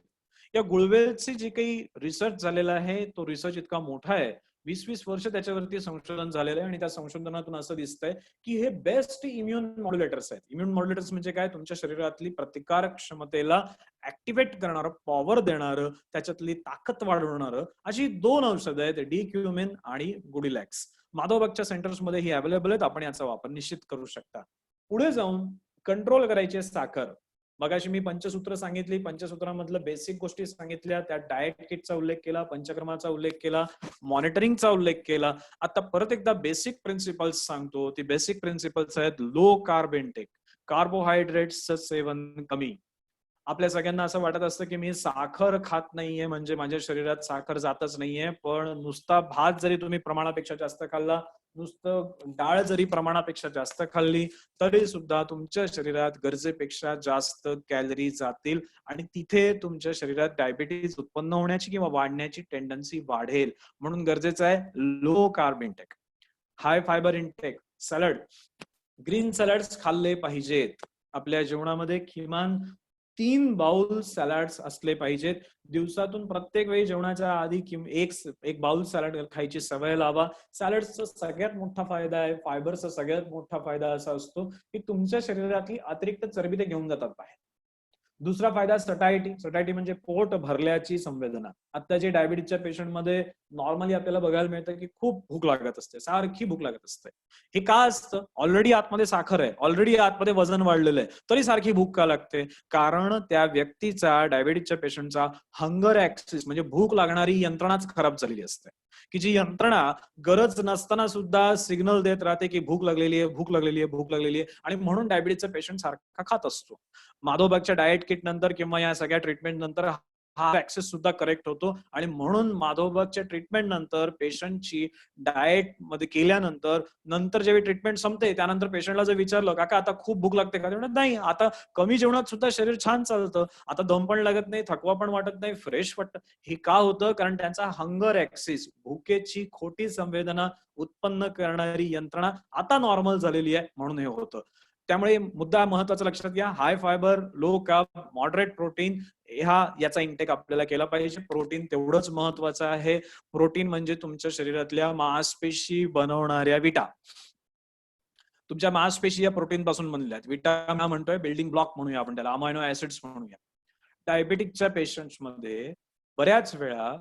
या गुळवेलचे जे काही रिसर्च झालेला आहे तो रिसर्च इतका मोठा आहे. 20-20 वर्ष त्याच्यावरती संशोधन झालेलं आहे आणि त्या संशोधनातून असं दिसतंय की हे बेस्ट इम्युन मॉड्युलेटर्स आहेत. इम्युन मॉड्युलेटर्स म्हणजे काय? तुमच्या शरीरातली प्रतिकारक क्षमतेला ऍक्टिव्हेट करणारं, पॉवर देणारं, त्याच्यातली ताकद वाढवणारं अशी 2 औषधं आहेत, डिक्युमिन आणि गुडिलॅक्स. माधवबागच्या सेंटर्स मध्ये ही अवेलेबल आहेत. आपण याचा वापर निश्चित करू शकता. पुढे जाऊन कंट्रोल करायची साखर. मगाशी मी पंचसूत्र सांगितली. पंचसूत्रामधलं बेसिक गोष्टी सांगितल्या. त्यात डाएट किटचा उल्लेख केला, पंचक्रमाचा उल्लेख केला, मॉनिटरिंगचा उल्लेख केला. आता परत एकदा बेसिक प्रिन्सिपल्स सांगतो. ती बेसिक प्रिन्सिपल्स आहेत लो कार्ब इनटेक. कार्बोहायड्रेट्सचं सेवन कमी. आपल्या सगळ्यांना असं वाटत असतं की मी साखर खात नाहीये म्हणजे माझ्या शरीरात साखर जातच नाहीये. पण नुसता भात जरी तुम्ही प्रमाणापेक्षा जास्त खाल्ला, नुसतं डाळ जरी प्रमाणापेक्षा जास्त खाल्ली तरी सुद्धा तुमच्या शरीरात गरजेपेक्षा जास्त कॅलरी जातील आणि तिथे तुमच्या शरीरात डायबिटीज उत्पन्न होण्याची किंवा वाढण्याची टेंडन्सी वाढेल. म्हणून गरजेचं आहे लो कार्ब इंटेक, हाय fibre intake. Salad, green salads खाल्ले पाहिजेत. आपल्या जेवणामध्ये किमान 3 बाउल सॅलड्स असले पाहिजेत. दिवसातून प्रत्येक वेळी जेवणाच्या आधी एक बाउल सॅलड खायची सवय लावा. सॅलडचा सगळ्यात मोठा फायदा आहे, फायबरचा सगळ्यात मोठा फायदा असा असतो की तुमच्या शरीरातली अतिरिक्त चरबी ते घेऊन जातात बाहेर. दुसरा फायदा सटायटी. सटायटी म्हणजे पोट भरल्याची संवेदना. आता जे डायबिटीजच्या पेशंटमध्ये नॉर्मली आपल्याला बघायला मिळतं की खूप भूक लागत असते, सारखी भूक लागत असते. हे का असतं? ऑलरेडी आतमध्ये साखर आहे, ऑलरेडी आतमध्ये वजन वाढलेलं आहे, तरी सारखी भूक का लागते? कारण त्या व्यक्तीचा, डायबिटीजच्या पेशंटचा हंगर ऍक्सिस म्हणजे भूक लागणारी यंत्रणाच खराब झालेली असते, की जी यंत्रणा गरज नसताना सुद्धा सिग्नल देत राहते की भूक लागलेली आहे, भूक लागलेली आहे, भूक लागलेली आहे, आणि म्हणून डायबिटीजचा पेशंट सारखा खात असतो. माधवबागच्या डाएट किट नंतर किंवा या सगळ्या ट्रीटमेंट नंतर हा ऍक्सेस सुद्धा करेक्ट होतो, आणि म्हणून माधवबागच्या ट्रीटमेंट नंतर पेशंटची डाएट मध्ये केल्यानंतर नंतर जेव्हा ट्रीटमेंट संपते त्यानंतर पेशंटला जर विचारलं काका आता खूप भूक लागते का, म्हणतात नाही, आता कमी जेवणात सुद्धा शरीर छान चालतं, आता दम पण लागत नाही, थकवा पण वाटत नाही, फ्रेश वाटतं. हे का होतं? कारण त्यांचा हंगर ऍक्सिस, भूकेची खोटी संवेदना उत्पन्न करणारी यंत्रणा आता नॉर्मल झालेली आहे, म्हणून हे होतं. त्यामुळे मुद्दा महत्वाचा लक्षात घ्या, high fibre, low carb, moderate protein, याचा इंटेक आपल्याला केला पाहिजे. प्रोटीन तेवढंच महत्वाचं आहे. प्रोटीन म्हणजे तुमच्या शरीरातल्या मांसपेशी बनवणाऱ्या विटा. तुमच्या मांसपेशी या प्रोटीन पासून बनलेल्या आहेत. विटा म्हणतोय, बिल्डिंग ब्लॉक म्हणूया आपण त्याला, अमायनो ऍसिड्स म्हणूया. डायबेटिकच्या पेशंट्स मध्ये बऱ्याच वेळा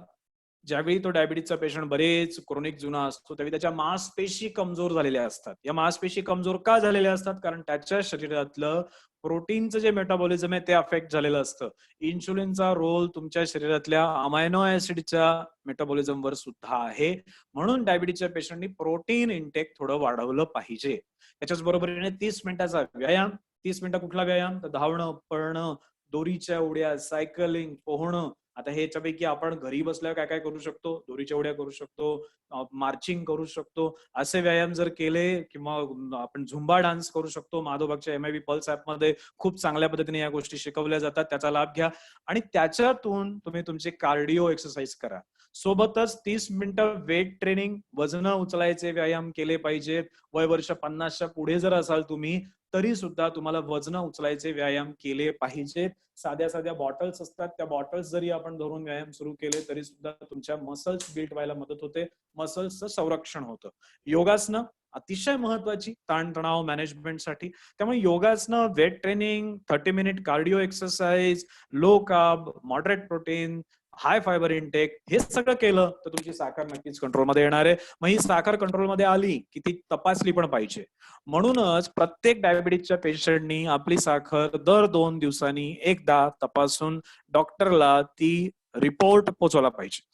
ज्यावेळी तो डायबिटीजचा पेशंट बरेच क्रोनिक जुना असतो त्यावेळी त्याच्या मांसपेशी कमजोर झालेल्या असतात. या मांसपेशी कमजोर का झालेल्या असतात? कारण त्याच्या शरीरातलं प्रोटीनचं जे मेटाबॉलिझम आहे ते अफेक्ट झालेलं असतं. इन्शुलिनचा रोल तुमच्या शरीरातल्या अमायनो ऍसिडच्या मेटाबॉलिझम वर सुद्धा आहे. म्हणून डायबिटीजच्या पेशंटनी प्रोटीन इंटेक थोडं वाढवलं पाहिजे. त्याच्याच बरोबरीने 30 मिनिटाचा व्यायाम. 30 मिनिटं कुठला व्यायाम? तर धावणं, पळणं, दोरीच्या उड्या, सायकलिंग, पोहणं. आता ह्याच्यापैकी आपण घरी बसल्यावर काय काय करू शकतो? दोरीच्या उड्या करू शकतो, मार्चिंग करू शकतो. असे व्यायाम जर केले, किंवा आपण झुंबा डान्स करू शकतो. माधवबागच्या MIB पल्स ऍपमध्ये खूप चांगल्या पद्धतीने या गोष्टी शिकवल्या जातात, त्याचा लाभ घ्या. आणि त्याच्यातून तुम्ही तुमचे कार्डिओ एक्सरसाइज करा. सोबतच 30 मिनिटं वेट ट्रेनिंग, वजन उचलायचे व्यायाम केले पाहिजेत. वय वर्ष 50च्या पुढे जर असाल तुम्ही, तरी सुद्धा तुम्हाला वजन उचलायचे व्यायाम केले पाहिजेत. साध्या साध्या बॉटल्स असतात, त्या बॉटल्स जरी आपण धरून व्यायाम सुरू केले तरी सुद्धा तुमच्या मसल्स बिल्ड व्हायला मदत होते, मसल्सचं संरक्षण होतं. योगासनं अतिशय महत्वाची ताणतणाव मॅनेजमेंटसाठी. त्यामुळे योगासनं, weight training, 30 minute cardio exercise, low carb, moderate protein, high fibre intake, हे सगळं केलं तर तुमची साखर नक्कीच कंट्रोलमध्ये येणार आहे. मग ही साखर कंट्रोलमध्ये आली की ती तपासली पण पाहिजे. म्हणूनच प्रत्येक डायबिटीजच्या पेशंटनी आपली साखर दर 2 दिवसांनी एकदा तपासून डॉक्टरला ती रिपोर्ट पोहोचवला पाहिजे.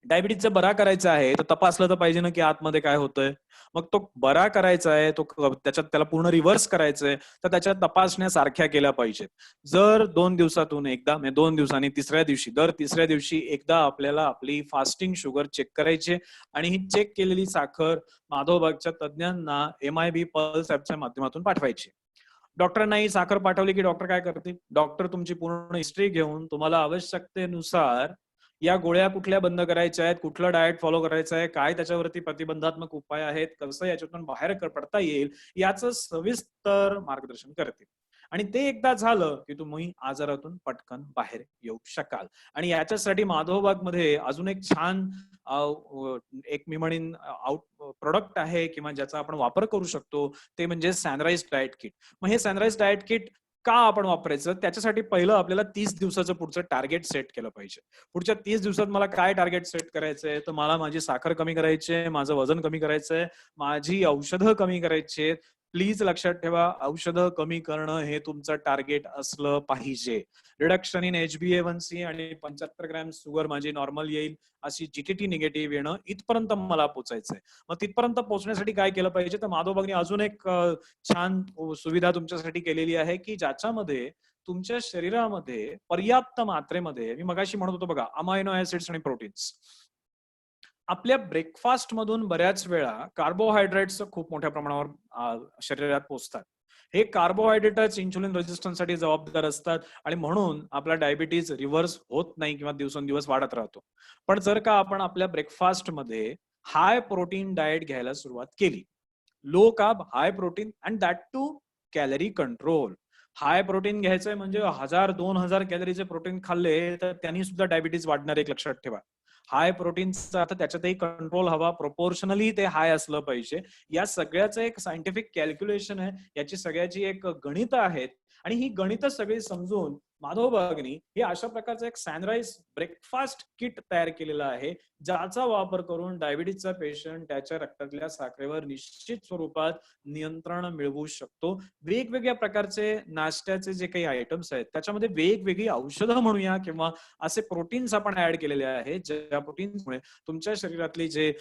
डायबिटीजचा बरा करायचा आहे तर तपासलं तर पाहिजे ना की आतमध्ये काय होतंय. मग तो बरा करायचा आहे, तो त्याच्यात त्याला पूर्ण रिव्हर्स करायचंय, तर त्याच्या तपासण्या सारख्या केल्या पाहिजेत. जर 2 दिवसातून एकदा, म्हणजे 2 दिवसांनी तिसऱ्या दिवशी, दर तिसऱ्या दिवशी एकदा आपल्याला आपली फास्टिंग शुगर चेक करायची, आणि ही चेक केलेली साखर माधवबागच्या तज्ञांना MIB पल्स ऍपच्या माध्यमातून पाठवायची. डॉक्टरांना ही साखर पाठवली की डॉक्टर काय करतील? डॉक्टर तुमची पूर्ण हिस्ट्री घेऊन तुम्हाला आवश्यकतेनुसार या गोळ्या कुठल्या बंद करायच्या आहेत, कुठलं डाएट फॉलो करायचं आहे, काय त्याच्यावरती प्रतिबंधात्मक उपाय आहेत, कसं याच्यातून बाहेर पडता येईल, याचं सविस्तर मार्गदर्शन करतील. आणि ते एकदा झालं की तुम्ही आजारातून पटकन बाहेर येऊ शकाल. आणि याच्यासाठी माधवबागमध्ये अजून एक छान एक मी म्हणेन प्रोडक्ट आहे किंवा ज्याचा आपण वापर करू शकतो, ते म्हणजे सनराइज डाएट किट. मग हे सनराइज डाएट किट का आपण वापरायचं? त्याच्यासाठी पहिलं आपल्याला 30 दिवसाचं पुढचं टार्गेट सेट केलं पाहिजे. पुढच्या 30 दिवसात मला काय टार्गेट सेट करायचंय? तर मला माझी साखर कमी करायची आहे, माझं वजन कमी करायचंय, माझी औषधं कमी करायची आहेत. प्लीज लक्षात ठेवा, औषधं कमी करणं हे तुमचं टार्गेट असलं पाहिजे. रिडक्शन इन HbA1c आणि 75 ग्रॅम शुगर माझी नॉर्मल येईल, अशी GTT निगेटिव्ह येणं, इथपर्यंत मला पोहोचायचंय. मग तिथपर्यंत पोहोचण्यासाठी काय केलं पाहिजे? तर माधवबागने अजून एक छान सुविधा तुमच्यासाठी केलेली आहे की ज्याच्यामध्ये तुमच्या शरीरामध्ये पर्याप्त मात्रेमध्ये, मी मगाशी म्हणत होतो बघा, अमायनो ऍसिड्स आणि प्रोटीन्स. आपल्या ब्रेकफास्ट मधून बऱ्याच वेळा कार्बोहायड्रेट्स खूप मोठ्या प्रमाणावर शरीरात पोहोचतात. हे कार्बोहायड्रेटच इन्शुलिन रेजिस्टन्ससाठी जबाबदार असतात, आणि म्हणून आपला डायबिटीज रिव्हर्स होत नाही किंवा दिवसेंदिवस वाढत राहतो. पण जर का आपण आपल्या ब्रेकफास्ट मध्ये हाय प्रोटीन डाएट घ्यायला सुरुवात केली, low carb, high protein, and that to calorie control. High protein घ्यायचंय म्हणजे 1000-2000 कॅलरीचे प्रोटीन खाल्ले तर त्यांनी सुद्धा डायबिटीज वाढणार, एक लक्षात ठेवा. हाय प्रोटीनचा आता त्याच्यातही कंट्रोल हवा, प्रोपोर्शनली ते हाय असलं पाहिजे. या सगळ्याचं एक सायंटिफिक कॅल्क्युलेशन आहे, याची सगळ्याची एक गणित आहेत, आणि ही गणित सगळी समजून माधव बागनी हे अशा प्रकारचं एक सनराईज ब्रेकफास्ट किट तयार केलेलं आहे, ज्याचा वापर करून डायबिटीजचा पेशंट त्याच्या रक्तातल्या साखरेवर निश्चित स्वरूपात नियंत्रण मिळवू शकतो. वेगवेगळ्या प्रकारचे नाश्त्याचे जे काही आयटम्स आहेत त्याच्यामध्ये वेगवेगळी औषधं म्हणूया किंवा असे प्रोटीन्स आपण ऍड केलेले आहेत, ज्या प्रोटीन्समुळे तुमच्या शरीरातले जे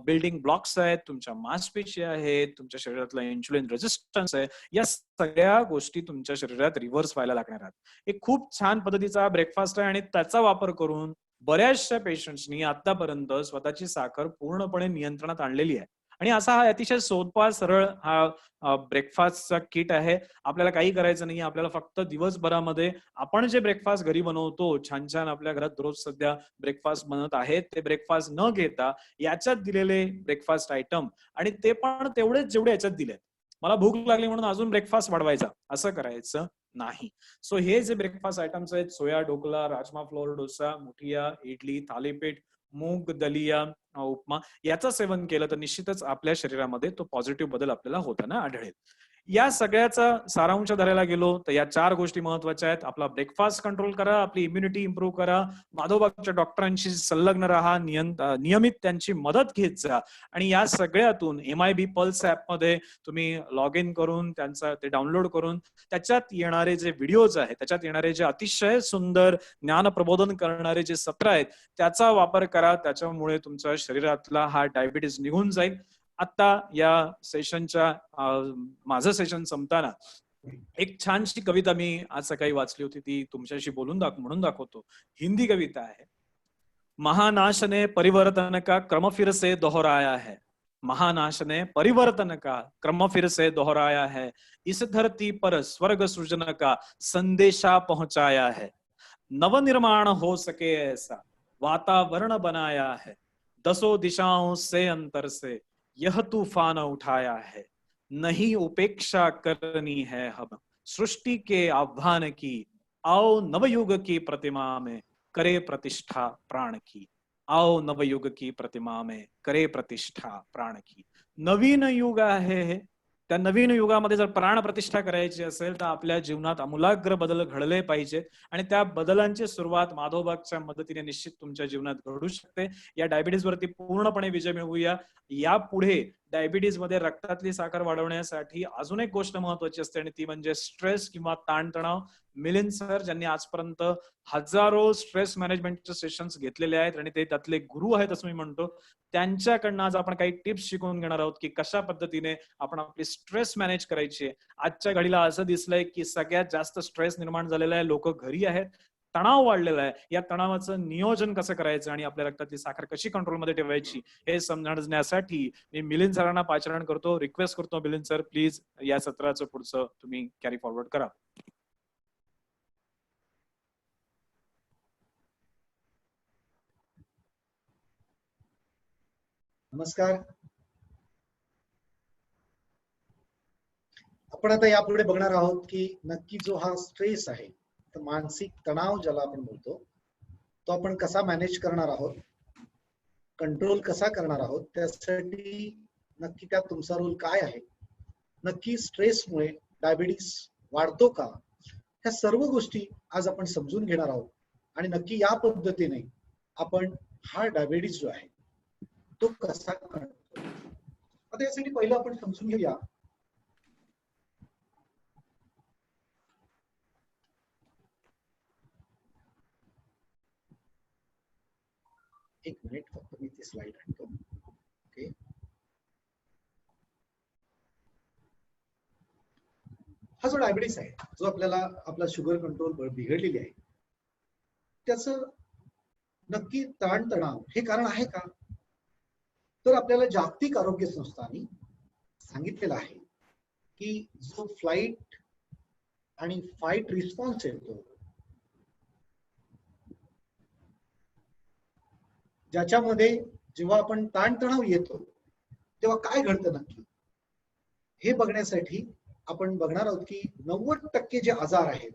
बिल्डिंग ब्लॉक्स आहेत, तुमच्या मांसपेशी आहेत, तुमच्या शरीरातला इन्सुलिन रेजिस्टन्स आहे, या सगळ्या गोष्टी तुमच्या शरीरात रिव्हर्स व्हायला लागणार आहेत. एक खूप छान पद्धतीचा ब्रेकफास्ट आहे आणि त्याचा वापर करून बऱ्याचशा पेशंट्सनी आतापर्यंत स्वतःची साखर पूर्णपणे नियंत्रणात आणलेली आहे. आणि असा हा अतिशय सोपा सरळ हा ब्रेकफास्टचा किट आहे. आपल्याला काही करायचं नाही, आपल्याला फक्त दिवसभरामध्ये आपण जे ब्रेकफास्ट घरी बनवतो, छान छान आपल्या घरात रोज सध्या ब्रेकफास्ट बनत आहेत, ते ब्रेकफास्ट न घेता याच्यात दिलेले ब्रेकफास्ट आयटम आणि ते पण तेवढेच जेवढे याच्यात दिले. मला भूक लागली म्हणून अजून ब्रेकफास्ट वाढवायचा असं करायचं नाही. सो हे जे ब्रेकफास्ट आयटम्स आहेत, सोया ढोकला, राजमा फ्लोअर डोसा, मुठिया, इडली, थालीपीठ, मूग, दलिया, उपमा याचं सेवन केलं तर निश्चितच आपल्या शरीरामध्ये तो पॉझिटिव्ह बदल आपल्याला होताना आढळेल. या सगळ्याचा सारांश धरायला गेलो तर या 4 गोष्टी महत्वाच्या आहेत. आपला ब्रेकफास्ट कंट्रोल करा, आपली इम्युनिटी इम्प्रूव्ह करा, माधवबागच्या डॉक्टरांशी संलग्न राहा, नियमित त्यांची मदत घेत जा आणि या सगळ्यातून MIB पल्स ऍप मध्ये तुम्ही लॉग इन करून त्यांचा ते डाउनलोड करून त्याच्यात येणारे जे व्हिडिओज आहेत, त्याच्यात येणारे जे अतिशय सुंदर ज्ञान प्रबोधन करणारे जे सत्र आहेत त्याचा वापर करा. त्याच्यामुळे तुमच्या शरीरातला हा डायबिटीस निघून जाईल. आता या सेशनच्या माझं सेशन संपताना एक छानशी कविता मी आज सकाळी वाचली होती, ती तुमच्याशी म्हणून दाखवतो. हिंदी कविता आहे. महानाश ने परिवर्तन का क्रम फिर से दोहराया है, महानाश ने परिवर्तन का क्रम फिर से दोहराया है, इस धरती पर स्वर्ग सृजन का संदेशा पहुंचाया है, नवनिर्माण हो सके ऐसा वातावरण बनाया है, 10 दिशाओं से अंतर से यह तूफान उठाया है, नहीं उपेक्षा करनी है हम सृष्टि के आह्वान की, आओ नवयुग की प्रतिमा में करे प्रतिष्ठा प्राण की, आओ नवयुग की प्रतिमा में करे प्रतिष्ठा प्राण की. नवीन युग आहे हे, त्या नवीन युगामध्ये जर प्राण प्रतिष्ठा करायची असेल तर आपल्या जीवनात आमूलाग्र बदल घडले पाहिजेत आणि त्या बदलांची सुरुवात माधवबागच्या मदतीने निश्चित तुमच्या जीवनात घडू शकते. या डायबिटीज वरती पूर्णपणे विजय मिळवूया. यापुढे डायबिटीज मध्ये रक्तातली साखर वाढवण्यासाठी अजून एक गोष्ट महत्वाची असते आणि ती म्हणजे स्ट्रेस किंवा ताणतणाव. मिलिंद सर ज्यांनी आजपर्यंत हजारो स्ट्रेस मॅनेजमेंटचे सेशन्स घेतलेले आहेत आणि ते त्यातले गुरु आहेत असं मी म्हणतो, त्यांच्याकडनं आज आपण काही टिप्स शिकून घेणार आहोत की कशा पद्धतीने आपण आपली स्ट्रेस मॅनेज करायची. आजच्या घडीला असं दिसलंय की सगळ्यात जास्त स्ट्रेस निर्माण झालेला आहे, लोक घरी आहेत, तणाव वाढलेला आहे. या तणावाचं नियोजन कसं करायचं आणि आपल्या रक्तातली साखर कशी कंट्रोलमध्ये ठेवायची हे समजण्यासाठी मी मिलिंद सरांना पाचारण करतो. रिक्वेस्ट करतो मिलिंद सर, प्लीज या सत्राचं पुढचं तुम्ही कॅरी फॉरवर्ड करा. नमस्कार. आपण आता यापुढे बघणार आहोत की नक्की जो हा स्ट्रेस आहे, तर मानसिक तणाव ज्याला आपण बोलतो, तो आपण कसा मॅनेज करणार आहोत, कंट्रोल कसा करणार आहोत, त्यासाठी नक्की त्यात तुमचा रोल काय आहे, नक्की स्ट्रेसमुळे डायबिटीस वाढतो का, ह्या सर्व गोष्टी आज आपण समजून घेणार आहोत आणि नक्की या पद्धतीने आपण हा डायबिटीस जो आहे तो कसा करतो. आता यासाठी पहिलं आपण समजून घेऊया एक मिनिट, फक्त मी ती स्लाइड आणतो. ओके, हा जो डायबिटीस आहे, जो आपल्याला आपला शुगर कंट्रोल बिघडलेली आहे, त्याचं नक्की ताणतणाव हे कारण आहे का? तर आपल्याला जागतिक आरोग्य संस्थांनी सांगितलेलं आहे की जो फ्लाइट आणि फाईट रिस्पॉन्स येतो, ज्याच्यामध्ये जेव्हा आपण ताणतणाव येतो तेव्हा काय घडतं नक्की हे बघण्यासाठी आपण बघणार आहोत की 90% जे आजार आहेत,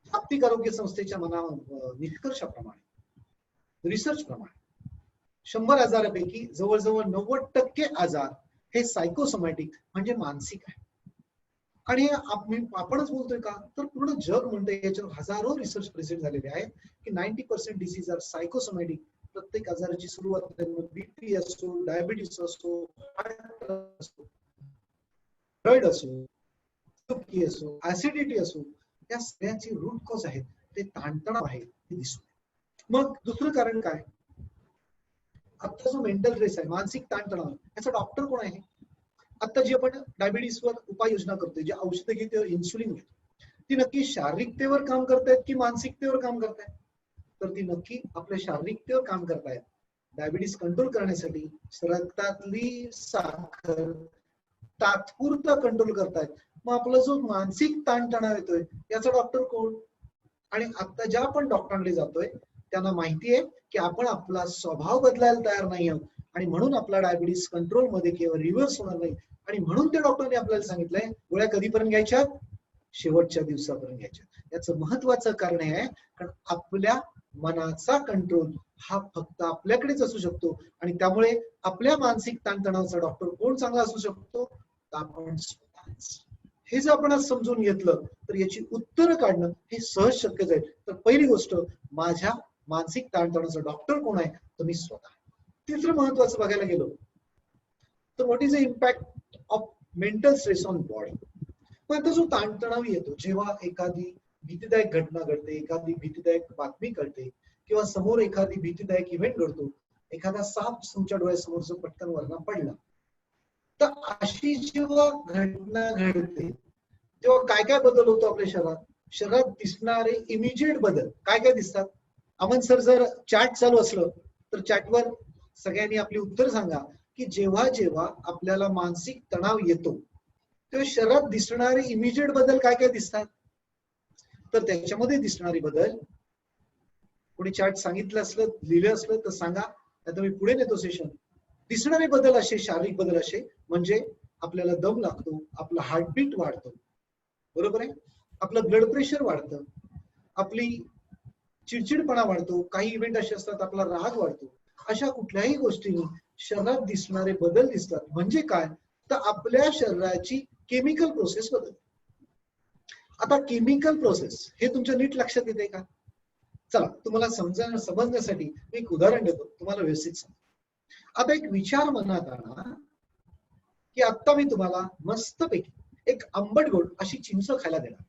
जागतिक आरोग्य संस्थेच्या निष्कर्षाप्रमाणे, रिसर्च प्रमाणे 100 आजारापैकी जवळजवळ 90% आजार हे सायकोसोमॅटिक म्हणजे मानसिक आहे. आणि आपणच बोलतोय का, तर पूर्ण जग म्हणतंय, याच्यावर हजारो रिसर्च प्रेझेंट झालेले आहे की 90% डिसीज आर सायकोसोमॅटिक. प्रत्येक आजाराची सुरुवात बीपी असो, डायबिटीस असो, थायरॉइड असो, असो, ऍसिडिटी असो, या सगळ्यांची रूट कॉज आहेत ते ताणतणाव आहे हे दिसतो. मग दुसरं कारण काय, आता जो मेंटल स्ट्रेस आहे, मानसिक ताणतणाव, याचा डॉक्टर कोण आहे? आता जी आपण डायबिटीसवर उपाययोजना करतोय, जे औषधं घेतो, इन्सुलिन घेतो, ती नक्की शारीरिकतेवर काम करतायत की मानसिकतेवर काम करतायत? तर ती नक्की आपल्या शारीरिकतेवर काम करतायत. डायबिटीस कंट्रोल करण्यासाठी रक्तातली साखर तात्पुरता कंट्रोल करतायत. मग आपला जो मानसिक ताणतणाव येतोय याचा डॉक्टर कोण? आणि आता ज्या आपण डॉक्टरांकडे जातोय त्यांना माहिती आहे की आपण आपला स्वभाव बदलायला तयार नाही आहोत आणि म्हणून आपला डायबिटीस कंट्रोल मध्ये किंवा रिव्हर्स होणार नाही. आणि म्हणून त्या डॉक्टरने आपल्याला सांगितलंय गोळ्या कधीपर्यंत घ्यायच्या? शेवटच्या दिवसापर्यंत घ्यायच्या. याचं महत्वाचं कारण आहे कारण आपल्या मनाचा कंट्रोल हा फक्त आपल्याकडेच असू शकतो आणि त्यामुळे आपल्या मानसिक ताणतणावाचा डॉक्टर कोण चांगला असू शकतो? आपण स्वतःच. हे जर आपण आज समजून घेतलं तर याची उत्तरं काढणं हे सहज शक्य जाईल. तर पहिली गोष्ट, माझ्या मानसिक ताणतणावाचा डॉक्टर कोण आहे? तर मी स्वतः. तिसरं महत्वाचं बघायला गेलो तर what is the impact of mental stress on body. पण आता जो ताणतणाव येतो जेव्हा एखादी भीतीदायक घटना घडते, एखादी भीतीदायक बातमी कळते किंवा समोर एखादी भीतीदायक इव्हेंट घडतो, एखादा साप तुमच्या डोळ्यासमोर जो पटकन वरनं पडला, तर अशी जेव्हा घटना घडते तेव्हा काय काय बदल होतो आपल्या शरीरात? शरीरात दिसणारे इमिजिएट बदल काय काय दिसतात? अमन सर, जर चॅट चालू असलं तर चॅटवर सगळ्यांनी आपली उत्तर सांगा की जेव्हा जेव्हा आपल्याला मानसिक तणाव येतो तेव्हा शरीरात दिसणारे इमिजिएट बदल काय काय दिसतात? तर त्याच्यामध्ये दिसणारे बदल कोणी चॅट सांगितलं असलं, लिहिलं असलं तर सांगा, नाहीतर मी पुढे नेतो सेशन. दिसणारे बदल असे, शारीरिक बदल असे म्हणजे आपल्याला दम लागतो, आपला हार्टबीट वाढतो, बरोबर आहे, आपलं ब्लड प्रेशर वाढतं, आपली चिडचिडपणा वाढतो, काही इव्हेंट असे असतात आपला राग वाढतो. अशा कुठल्याही गोष्टींनी शरीरात दिसणारे बदल दिसतात. म्हणजे काय, तर आपल्या शरीराची केमिकल प्रोसेस बदलते. आता केमिकल प्रोसेस हे तुमच्या नीट लक्षात येते का? चला तुम्हाला समजण्यासाठी मी एक उदाहरण देतो, तुम्हाला व्यवस्थित सांगतो. आता एक विचार मनात आणा की आता मी तुम्हाला मस्तपैकी एक आंबट गोड अशी चिंच खायला देणार,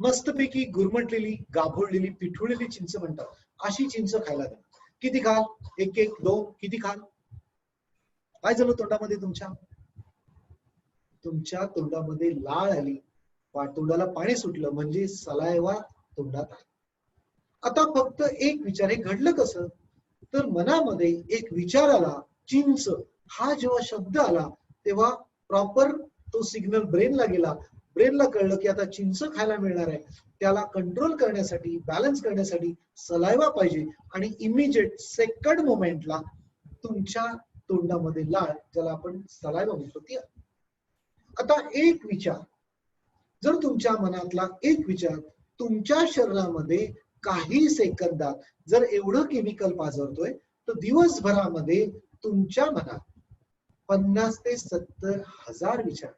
मस्तपैकी गुरमटलेली, गाभोळलेली, पिठुळलेली चिंच म्हणतात, अशी चिंच खायला देणार. किती खाल? एक एक, दोन, किती खाल? काय झालं तोंडामध्ये? तुमच्या तोंडामध्ये लाळ आली, तोंडाला पाणी सुटलं, म्हणजे सलायवा तोंडात आला. आता फक्त एक विचार, हे घडलं कसं? तर मनामध्ये एक विचार आला, चिंच, हा जेव्हा शब्द आला तेव्हा प्रॉपर तो सिग्नल ब्रेनला गेला. ब्रेनला कळलं की आता चिंच खायला मिळणार आहे, त्याला कंट्रोल करण्यासाठी, बॅलन्स करण्यासाठी सलायवा पाहिजे आणि इमिजिएट सेकंड मोमेंटला तुमच्या तोंडामध्ये लाळ, ज्याला आपण सलायवा म्हणतो, ती. आता एक विचार, जर तुमच्या मनातला एक विचार तुमच्या शरीरामध्ये काही सेकंदात जर एवढं केमिकल पाझरतोय तर दिवसभरामध्ये तुमच्या मनात 50 ते 70 हजार विचार,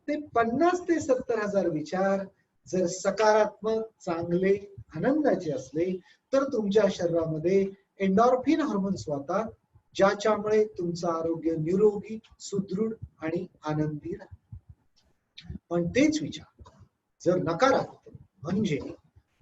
ते 50 ते 70 हजार विचार जर सकारात्मक, चांगले, आनंदाचे असले तर तुमच्या शरीरामध्ये एंडॉर्फिन हार्मोन्स वाहतात, ज्याच्यामुळे तुमचं आरोग्य निरोगी, सुदृढ आणि आनंदी राहते. पण तेच विचार जर नकारात्मक म्हणजे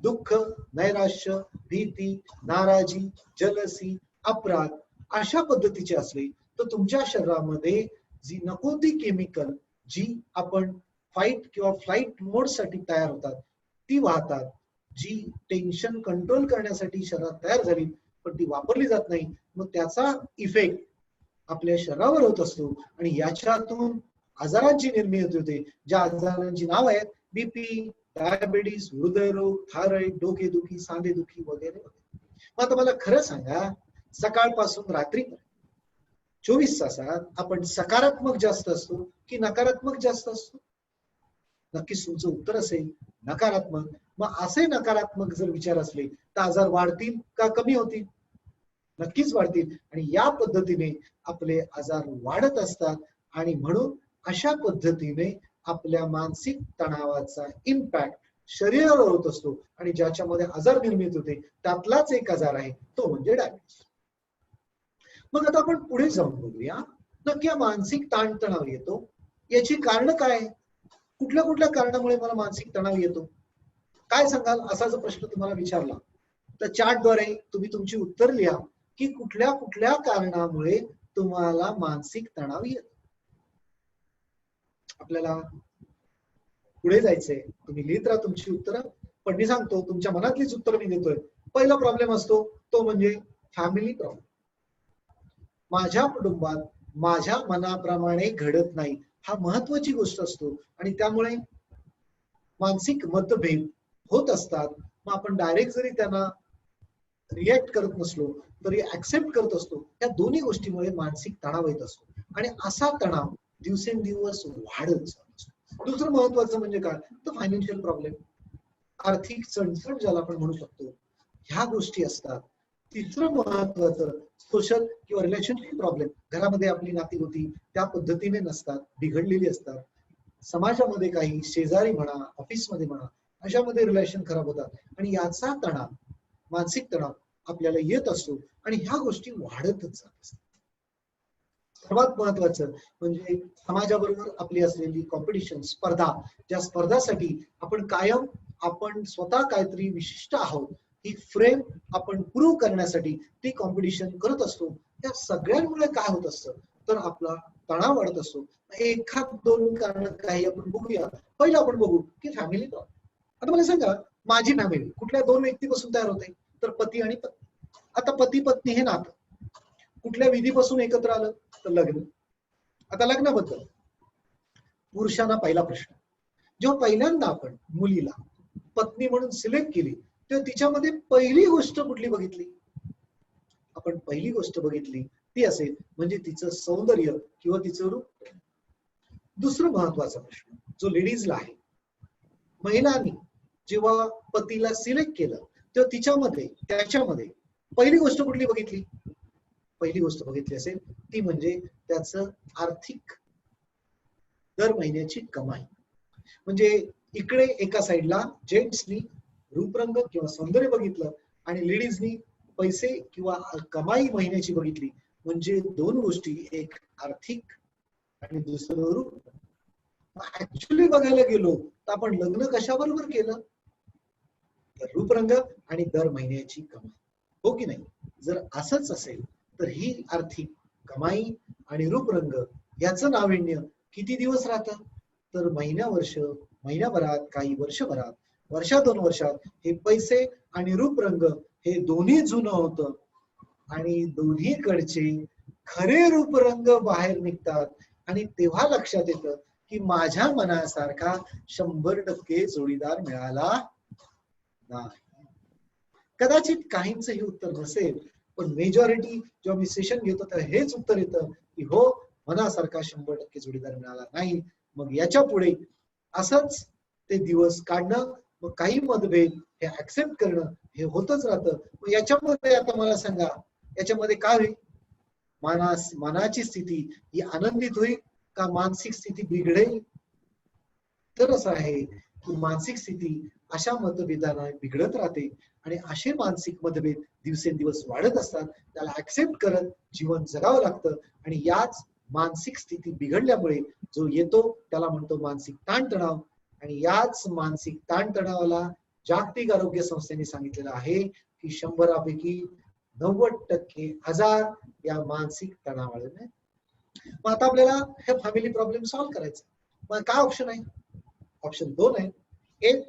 दुःख, नैराश्य, भीती, नाराजी, जलसी, अपराध अशा पद्धतीचे असले तर तुमच्या शरीरामध्ये जी नको ती केमिकल, जी आपण फाईट किंवा फ्लाईट मोड साठी तयार होतात, ती वाहतात. जी टेन्शन कंट्रोल करण्यासाठी शरीरात तयार झाली पण ती वापरली जात नाही, मग त्याचा इफेक्ट आपल्या शरीरावर होत असतो आणि याच्यातून आजारांची निर्मिती होते, ज्या आजारांची नाव आहेत बीपी, डायबिटीस, हृदयरोग, थायरॉइड, डोकेदुखी, सांधेदुखी वगैरे. मग आता मला खरं सांगा, सकाळपासून रात्री 24 तासात आपण सकारात्मक जास्त असतो की नकारात्मक जास्त असतो? नक्कीच तुमचं उत्तर असेल नकारात्मक. मग असे नकारात्मक जर विचार असले तर आजार वाढतील का कमी होतील? नक्कीच वाढतील. आणि या पद्धतीने आपले आजार वाढत असतात आणि म्हणून अशा पद्धतीने आपल्या मानसिक तणावाचा इम्पॅक्ट शरीरावर होत असतो आणि ज्याच्यामध्ये आजार निर्मित होते त्यातलाच एक आजार आहे तो म्हणजे डायबिटीस. मग आता आपण पुढे जाऊन बघूया नक्की हा मानसिक ताणतणाव येतो याची कारण काय, कुठल्या कुठल्या कारणामुळे मला मानसिक तणाव येतो, काय सांगाल? असा जर प्रश्न तुम्हाला विचारला तर चार्टद्वारे तुम्ही तुमची उत्तर लिहा की कुठल्या कुठल्या कारणामुळे तुम्हाला मानसिक तणाव येतो. आपल्याला पुढे जायचंय, तुम्ही लिहित राहा तुमची उत्तरं, पण मी सांगतो तुमच्या मनातलीच उत्तर मी देतोय. पहिला प्रॉब्लेम असतो तो म्हणजे फॅमिली प्रॉब्लेम. माझ्या कुटुंबात माझ्या मनाप्रमाणे घडत नाही हा महत्वाची गोष्ट असतो आणि त्यामुळे मानसिक मतभेद होत असतात. मग आपण डायरेक्ट जरी त्यांना रिॲक्ट करत नसलो तरी ऍक्सेप्ट करत असतो. या दोन्ही गोष्टीमुळे मानसिक तणाव येत असतो आणि असा तणाव दिवसेंदिवस वाढत जातो. दुसरं महत्वाचं म्हणजे काय तर फायनान्शियल प्रॉब्लेम, आर्थिक चणचण ज्याला आपण म्हणू शकतो, ह्या गोष्टी असतात. तिसरं महत्वाचं सोशल किंवा रिलेशनशिप प्रॉब्लेम, घरामध्ये आपली नाती होती त्या पद्धतीने नसतात, बिघडलेली असतात. समाजामध्ये काही शेजारी म्हणा, ऑफिसमध्ये म्हणा, अशामध्ये रिलेशन खराब होतात आणि याचा तणाव, मानसिक तणाव आपल्याला येत असतो आणि ह्या गोष्टी वाढतच जात असतात. सर्वात महत्वाचं म्हणजे समाजाबरोबर आपली असलेली कॉम्पिटिशन, स्पर्धा, ज्या स्पर्धासाठी आपण स्वतः काहीतरी विशिष्ट आहोत ही फ्रेम आपण प्रूव्ह करण्यासाठी ती कॉम्पिटिशन करत असतो. त्या सगळ्यांमुळे काय होत असतं तर आपला तणाव वाढत असतो. एखाद दोन कारण काही आपण बघूया. पहिलं आपण बघू की फॅमिली प्रॉब्लेम. आता मला सांगा माझी फॅमिली कुठल्या दोन व्यक्तीपासून तयार होते तर पती आणि पत्नी. आता पती पत्नी हे नातं कुठल्या विधीपासून एकत्र आलं तर लग्न. आता लग्नाबद्दल पुरुषांना पहिला प्रश्न, जेव्हा पहिल्यांदा आपण मुलीला पत्नी म्हणून सिलेक्ट केली तेव्हा तिच्यामध्ये पहिली गोष्ट कुठली बघितली? आपण पहिली गोष्ट बघितली ती असेल म्हणजे तिचं सौंदर्य किंवा तिचं रूप. दुसरं महत्वाचा प्रश्न जो लेडीजला आहे, महिलांनी जेव्हा पतीला सिलेक्ट केलं तेव्हा त्याच्यामध्ये पहिली गोष्ट कुठली बघितली? पहिली गोष्ट बघितली असेल ती म्हणजे त्याचं आर्थिक दर महिन्याची कमाई. म्हणजे इकडे एका साईडला जेंट्सनी रूपरंग किंवा सौंदर्य बघितलं आणि लेडीजनी पैसे किंवा कमाई महिन्याची बघितली. म्हणजे दोन गोष्टी, एक आर्थिक आणि दुसरं रूप. ऍक्च्युली बघायला गेलो तर आपण लग्न कशाबरोबर केलं तर रूपरंग आणि दर महिन्याची कमाई, हो की नाही? जर असंच असेल तर ही आर्थिक कमाई आणि रूपरंग याचं नाविन्य किती दिवस राहतं तर महिन्याभरात, काही वर्षभरात, वर्षा दोन वर्षात हे पैसे आणि रूपरंग हे दोन्ही जुनं होतं आणि दोन्हीकडचे खरे रूपरंग बाहेर निघतात आणि तेव्हा लक्षात येतं की माझ्या मनासारखा 100% जोडीदार मिळाला नाही. कदाचित काहींचं हे उत्तर नसेल पण मेजॉरिटी जेव्हा मी सेशन घेतो तर हेच उत्तर येतं की हो, मनासारखा 100% जोडीदार मिळाला नाही. मग याच्या पुढे असंच ते दिवस काढणं, मग काही मतभेद हे ऍक्सेप्ट करणं हे होतच राहतं. मग याच्यामध्ये आता मला सांगा याच्यामध्ये काय होईल? मनाची स्थिती ही आनंदित होईल का मानसिक स्थिती बिघडेल? तर असं आहे की मानसिक स्थिती अशा मतभेदाने बिघडत राहते आणि असे मानसिक मतभेद दिवसेंदिवस वाढत असतात. त्याला ऍक्सेप्ट करत जीवन जगावं लागतं आणि याच मानसिक स्थिती बिघडल्यामुळे जो येतो त्याला म्हणतो मानसिक ताणतणाव. आणि याच मानसिक ताणतणावाला जागतिक आरोग्य संस्थेने सांगितलेलं आहे की 100पैकी 90% आजार या मानसिक तणावामुळे. मग आता आपल्याला हे फॅमिली प्रॉब्लेम सॉल्व्ह करायचं. मग काय ऑप्शन आहे? ऑप्शन 2 आहे. एक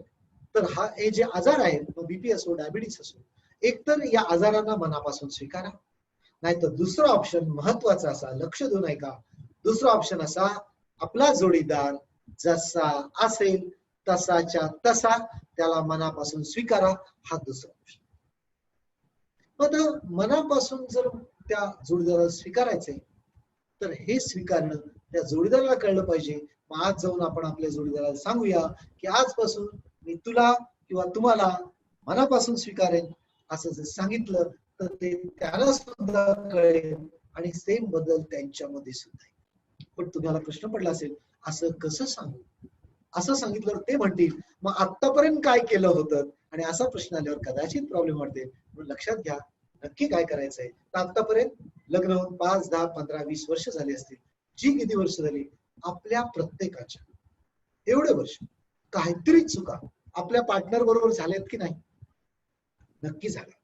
तर हे जे आजार आहेत, बीपी असो, डायबिटीस असो, एक तर या आजारांना मनापासून स्वीकारा. नाहीतर दुसरा ऑप्शन महत्वाचा असा, लक्ष देऊन ऐका, दुसरा ऑप्शन असा, आपला जोडीदार जसा असेल तसाच्या तसा त्याला मनापासून स्वीकारा. हा दुसरा ऑप्शन. मग मनापासून जर त्या जोडीदाराला स्वीकारायचंय तर हे स्वीकारणं त्या जोडीदाराला कळलं पाहिजे. मग आज जाऊन आपण आपल्या जोडीदाराला सांगूया की आजपासून मी तुला किंवा तुम्हाला मनापासून स्वीकारेन. असं जर सांगितलं तर ते त्याला सुद्धा कळेल आणि सेम बदल त्यांच्यामध्ये सुद्धा. पण तुम्हाला प्रश्न पडला असेल असं कसं सांगू? असं सांगितलं ते म्हणतील मग आतापर्यंत काय केलं होतं, आणि असा प्रश्न आल्यावर कदाचित प्रॉब्लेम वाटते. म्हणून लक्षात घ्या नक्की काय करायचंय. तर आतापर्यंत लग्न होऊन 5, 10, 15, 20 वर्ष झाली असतील, जी किती वर्ष झाली, आपल्या प्रत्येकाच्या एवढे वर्ष काहीतरी चुका आपल्या पार्टनर बरोबर झाल्यात की नाही? नक्की झाल्या.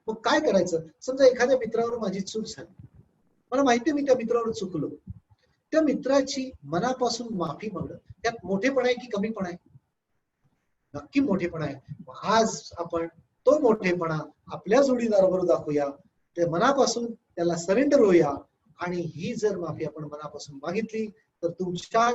मग काय करायचं? समजा एखाद्या मित्रावर माझी चूक झाली, मला माहिती मी त्या मित्रावर चुकलो, त्या मित्राची मनापासून माफी मागणं, त्यात मोठेपणा आहे की कमीपणा आहे? नक्की मोठेपणा आहे. आज आपण तो मोठेपणा आपल्या जोडीदाराबरोबर दाखवूया, ते मनापासून त्याला सरेंडर होऊया, आणि ही जर माफी आपण मनापासून मागितली तर तुमच्या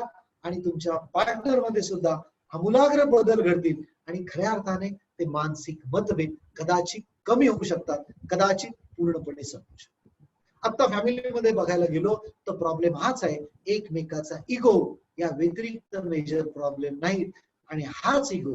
आणि तुमच्या पार्टनर मध्ये सुद्धा आमूलाग्र बदल घडतील, आणि खऱ्या अर्थाने ते मानसिक मतभेद कदाचित कमी होऊ शकतात, कदाचित पूर्णपणे संपू शकतात. आता फॅमिलीमध्ये बघायला गेलो तर प्रॉब्लेम हाच आहे, एकमेकाचा इगो, या व्यतिरिक्त मेजर प्रॉब्लेम नाहीत. आणि हाच इगो,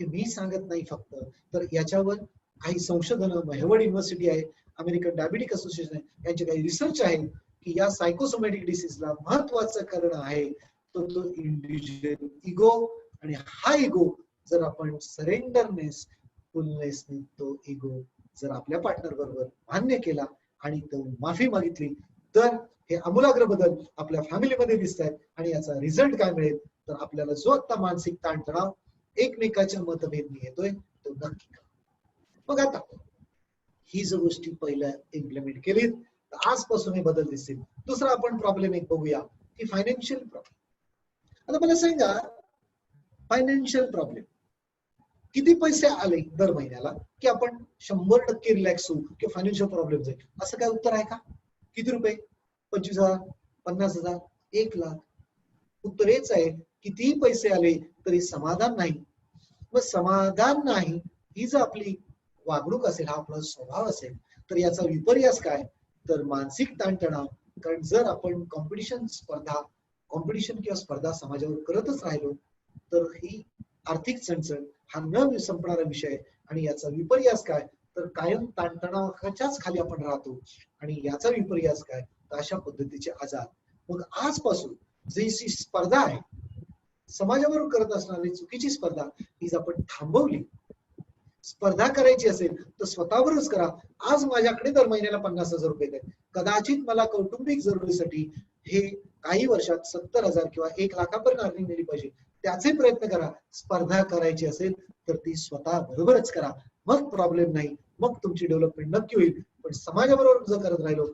हे मी सांगत नाही फक्त, तर याच्यावर काही संशोधन, हार्वर्ड युनिव्हर्सिटी आहे, अमेरिकन डायबिटिक असोसिएशन आहे, यांचे काही रिसर्च आहे की या सायकोसोमॅटिक डिसीजला महत्वाचं कारण आहे तो इंडिव्हिज्युअल इगो. आणि हा इगो जर आपण सरेंडरनेस, फुलनेसने तो इगो जर आपल्या पार्टनर बरोबर मान्य केला आणि तो माफी मागितली, तर हे आमूलाग्र बदल आपल्या फॅमिलीमध्ये दिसत आहेत. आणि याचा रिझल्ट काय मिळेल, तर आपल्याला जो आता मानसिक ताणतणाव, एकमेकाच्या मतभेद येतोय, तो नक्की करा. मग आता ही जर गोष्टी पहिल्या इम्प्लिमेंट केली तर आजपासून हे बदल दिसतील. दुसरा आपण प्रॉब्लेम एक बघूया की फायनान्शियल प्रॉब्लेम. आता मला सांगा, फायनान्शियल प्रॉब्लेम, किती पैसे आले दर महिन्याला की आपण 100% रिलॅक्स होऊ की फायनान्शियल प्रॉब्लेम जाईल? असं काय उत्तर आहे का? किती रुपये? 25,000, 50,000, 1,00,000? उत्तर हेच आहे, कितीही पैसे आले तरी समाधान नाही. मग समाधान नाही ही जर आपली वागणूक असेल, हा आपला स्वभाव असेल, तर याचा विपर्यास काय? तर मानसिक ताणतणाव. कारण जर आपण कॉम्पिटिशन किंवा स्पर्धा समाजावर करतच राहिलो तर ही आर्थिक चणचण हा न संपणारा विषय आहे. आणि याचा विपर्यास काय? तर कायम ताणतणावाच्याच खाली आपण राहतो. आणि याचा विपर्यास काय? तर अशा पद्धतीचे आजार. मग आजपासून जी स्पर्धा आहे, समाजाबरोबर करत असणारी चुकीची स्पर्धा, ही जर आपण थांबवली, स्पर्धा करायची असेल तर स्वतःवरच करा. आज माझ्याकडे दर महिन्याला 50,000 रुपये आहेत, कदाचित मला कौटुंबिक जरुरीसाठी हे काही वर्षात 70,000 किंवा 1,00,000पर्यंत अर्निंग मिळाली पाहिजे, त्याचे प्रयत्न करा. स्पर्धा करायची असेल तर ती स्वतः बरोबरच करा, मग प्रॉब्लेम नाही, मग तुमची डेव्हलपमेंट नक्की होईल. पण समाजाबरोबर जर करत राहिलो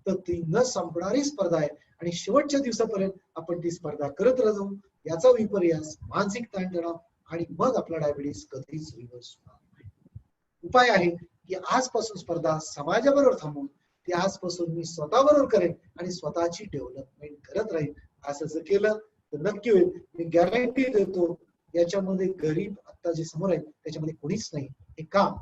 तर ती न संपणारी स्पर्धा आहे, आणि शेवटच्या दिवसापर्यंत आपण ती स्पर्धा करत राहू. याचा विपर्यास मानसिक ताणतणाव, आणि मग आपला डायबिटीस कधीच रिव्हर्स होणार नाही. उपाय आहे की आजपासून स्पर्धा समाजाबरोबर थांबून ती आजपासून मी स्वतःबरोबर करेन आणि स्वतःची डेव्हलपमेंट करत राहील. असं जर केलं तर नक्की होईल. मी गॅरंटी देतो, याच्यामध्ये गरीब आता जे समोर आहे त्याच्यामध्ये कोणीच नाही. हे काम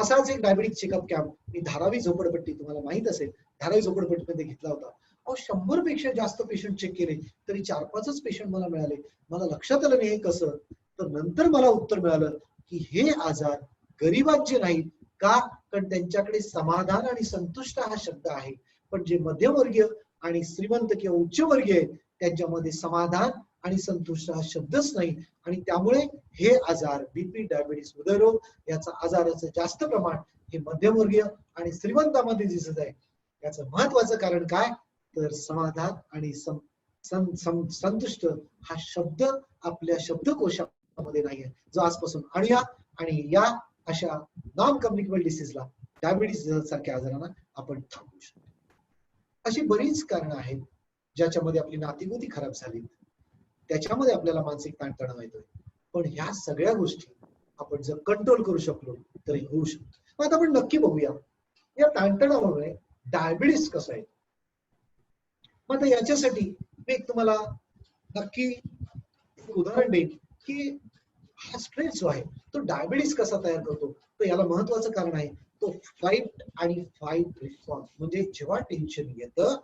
असाच एक डायबिटिक चेकअप कॅम्प मी धारावी झोपडपट्टी, तुम्हाला माहित असेल, धारावी झोपडपट्टीमध्ये घेतला होता. 100 पेक्षा जास्त पेशंट चेक केले तरी 4-5च पेशंट मला मिळाले. मला लक्षात आलं नाही हे कसं, तर नंतर मला उत्तर मिळालं की हे आजार गरिबांचे नाहीत. का? कारण त्यांच्याकडे समाधान आणि संतुष्ट हा शब्द आहे, पण जे मध्यमवर्गीय आणि श्रीमंत किंवा उच्चवर्गीय आहेत त्यांच्यामध्ये समाधान आणि संतुष्ट हा शब्दच नाही. आणि त्यामुळे हे आजार, बीपी, डायबिटीस, हृदयरोग याचा आजाराचं जास्त प्रमाण हे मध्यमवर्गीय आणि श्रीमंतांमध्ये दिसत आहे. याचं महत्वाचं कारण काय? तर समाधान आणि संतुष्ट हा शब्द आपल्या शब्दकोशामध्ये नाहीये, जो आजपासून आणूया. आणि या अशा नॉन कम्युनिकेबल डिसीजला, डायबिटीस सारख्या आजारांना आपण थांबवू शकतो. अशी बरीच कारणं आहेत ज्याच्यामध्ये आपली नातीगोती खराब झाली, त्याच्यामध्ये आपल्याला मानसिक ताणतणाव येतोय. पण ह्या सगळ्या गोष्टी आपण जर कंट्रोल करू शकलो तरी होऊ शकतो. मग आता आपण नक्की बघूया या ताणतणावामुळे डायबिटीस कसं आहे. मग आता याच्यासाठी मी एक तुम्हाला नक्की उदाहरण देईन की हा स्ट्रेस जो आहे तो डायबिटीस कसा तयार करतो. तर याला महत्वाचं कारण आहे तो फ्लाइट आणि फाईट रिस्पॉन्स. म्हणजे जेव्हा टेन्शन येतं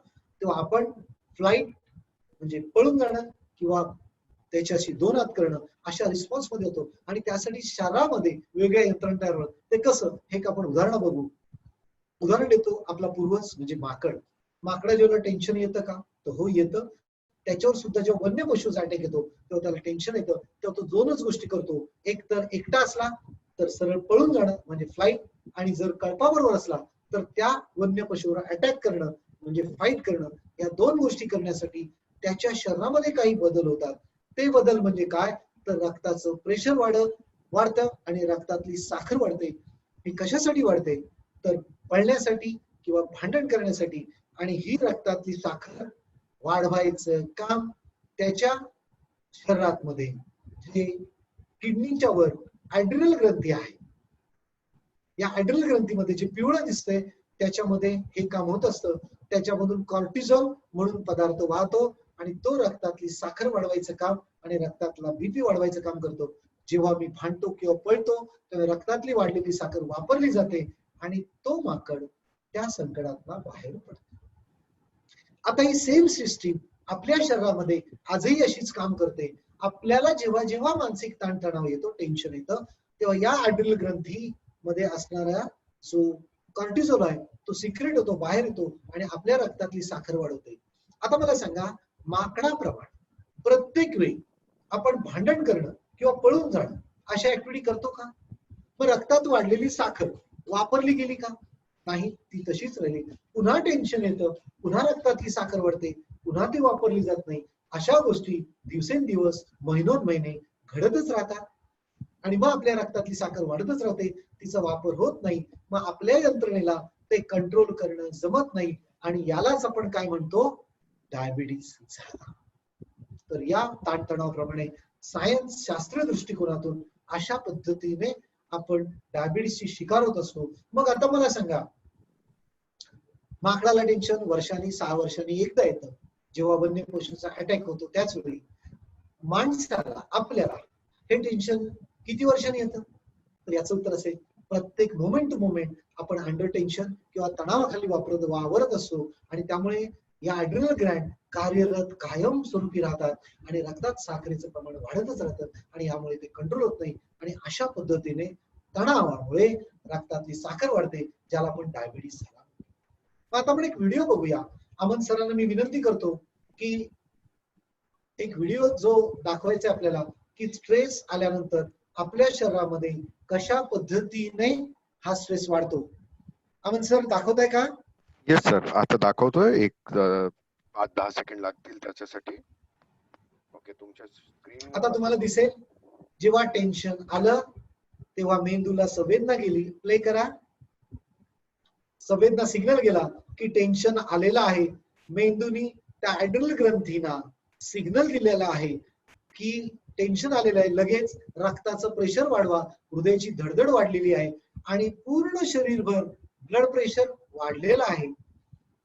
तेव्हा आपण फ्लाइट म्हणजे पळून जाणं किंवा त्याच्याशी दोन हात करणं अशा रिस्पॉन्स मध्ये होतो. आणि त्यासाठी शरीरामध्ये वेगळ्या यंत्रणा तयार होतात. ते कसं, हे आपण उदाहरण बघू. उदाहरण देतो, आपला पूर्वज म्हणजे माकड. माकडा जेव्हा टेन्शन येतं का, तर हो येतं. त्याच्यावर सुद्धा जेव्हा वन्य पशूचा अटॅक येतो तेव्हा त्याला टेन्शन येतं, तेव्हा तो दोनच गोष्टी करतो. एक तर एकटा असला तर सरळ पळून जाणं म्हणजे फ्लाईट, आणि जर कळपाबरोबर असला तर त्या वन्य पशुवर अटॅक करणं म्हणजे फाईट करणं. या दोन गोष्टी करण्यासाठी त्याच्या शरीरामध्ये काही बदल होतात. ते बदल म्हणजे काय, तर रक्ताचं प्रेशर वाढतं आणि रक्तातली साखर वाढते. ही कशासाठी वाढते, तर पळण्यासाठी किंवा भांडण करण्यासाठी. आणि ही रक्तातली साखर वाढवायचं काम त्याच्या शरीरात मध्ये जे किडनीच्या वर ॲड्रिनल ग्रंथी आहे, या ॲड्रिनल ग्रंथीमध्ये जे पिवळं दिसतंय त्याच्यामध्ये हे काम होत असतं. त्याच्यामधून कॉर्टिझॉल म्हणून पदार्थ वाहतो आणि तो रक्तातली साखर वाढवायचं काम आणि रक्तातला बीपी वाढवायचं काम करतो. जेव्हा मी भांडतो किंवा पळतो तेव्हा रक्तातली वाढलेली साखर वापरली जाते आणि तो माकड त्या संकटातून बाहेर पडतो. आता ही सेम सिस्टीम आपल्या शरीरामध्ये आजही अशीच काम करते. आपल्याला जेव्हा जेव्हा मानसिक ताणतणाव येतो, टेन्शन येतं, तेव्हा या ॲड्रिनल ग्रंथी मध्ये असणारा जो कॉर्टिझोल आहे तो सिक्रेट होतो, बाहेर येतो आणि आपल्या रक्तातली साखर वाढवते. आता मला सांगा, माकडाप्रमाणे प्रत्येक वेळी आपण भांडण करणं किंवा पळून जाणं अशा ऍक्टिव्हिटी करतो का? मग रक्तात वाढलेली साखर वापरली गेली का? नाही, ती तशीच राहिली. पुन्हा टेन्शन येतं, पुन्हा रक्तातली साखर वाढते, पुन्हा ती वापरली जात नाही. अशा गोष्टी दिवसेंदिवस महिनोन-महिने घडतच राहतात आणि मग आपल्या रक्तातली साखर वाढतच राहते, तिचा वापर होत नाही. मग आपल्या यंत्रणेला ते कंट्रोल करणं जमत नाही आणि यालाच आपण काय म्हणतो, डायबिटीस झाला. तर या ताणतणावाप्रमाणे सायन्स शास्त्रीय दृष्टिकोनातून अशा पद्धतीने आपण डायबिटीसची शिकार होत असतो. मग आता मला सांगा, माकडाला टेन्शन वर्षांनी 6 वर्षांनी एकदा येतं जेव्हा वन्य पशूचा अटॅक होतो. त्याच वेळी माणसाला आपल्याला हे टेन्शन किती वर्षांनी येतं? तर याचं उत्तर असेल, प्रत्येक मोमेंट टू मोमेंट आपण अंडर टेन्शन किंवा तणावाखाली वावरत असतो आणि त्यामुळे या ॲड्रिनल ग्लँड कार्यरत कायम स्वरूपी राहतात आणि रक्तात साखरेचं प्रमाण वाढतच राहतं आणि यामुळे ते कंट्रोल होत नाही आणि अशा पद्धतीने तणावामुळे रक्तातली साखर वाढते, ज्याला आपण डायबिटीस झाला. आता आपण एक व्हिडिओ बघूया. अमन सरांना मी विनंती करतो की एक व्हिडिओ जो दाखवायचा आपल्याला की स्ट्रेस आल्यानंतर आपल्या शरीरामध्ये कशा पद्धतीने हा स्ट्रेस वाढतो. अमन सर दाखवताय का? येस सर, आता दाखवतोय. एक 5-10 सेकंड लागतील त्याच्यासाठी. ओके, तुमच्या स्क्रीन आता तुम्हाला दिसेल, जेव्हा टेन्शन आलं तेव्हा मेंदूला संवेदना गेली. प्ले करा. संवेदना सिग्नल गेला की टेन्शन आलेलं आहे. मेंदूनी त्या ॲड्रिनल ग्रंथींना सिग्नल दिलेला आहे की टेन्शन आलेलं आहे. लगेच रक्ताचं प्रेशर वाढवा. हृदयाची धडधड वाढलेली आहे आणि पूर्ण शरीरभर ब्लड प्रेशर वाढलेलं आहे.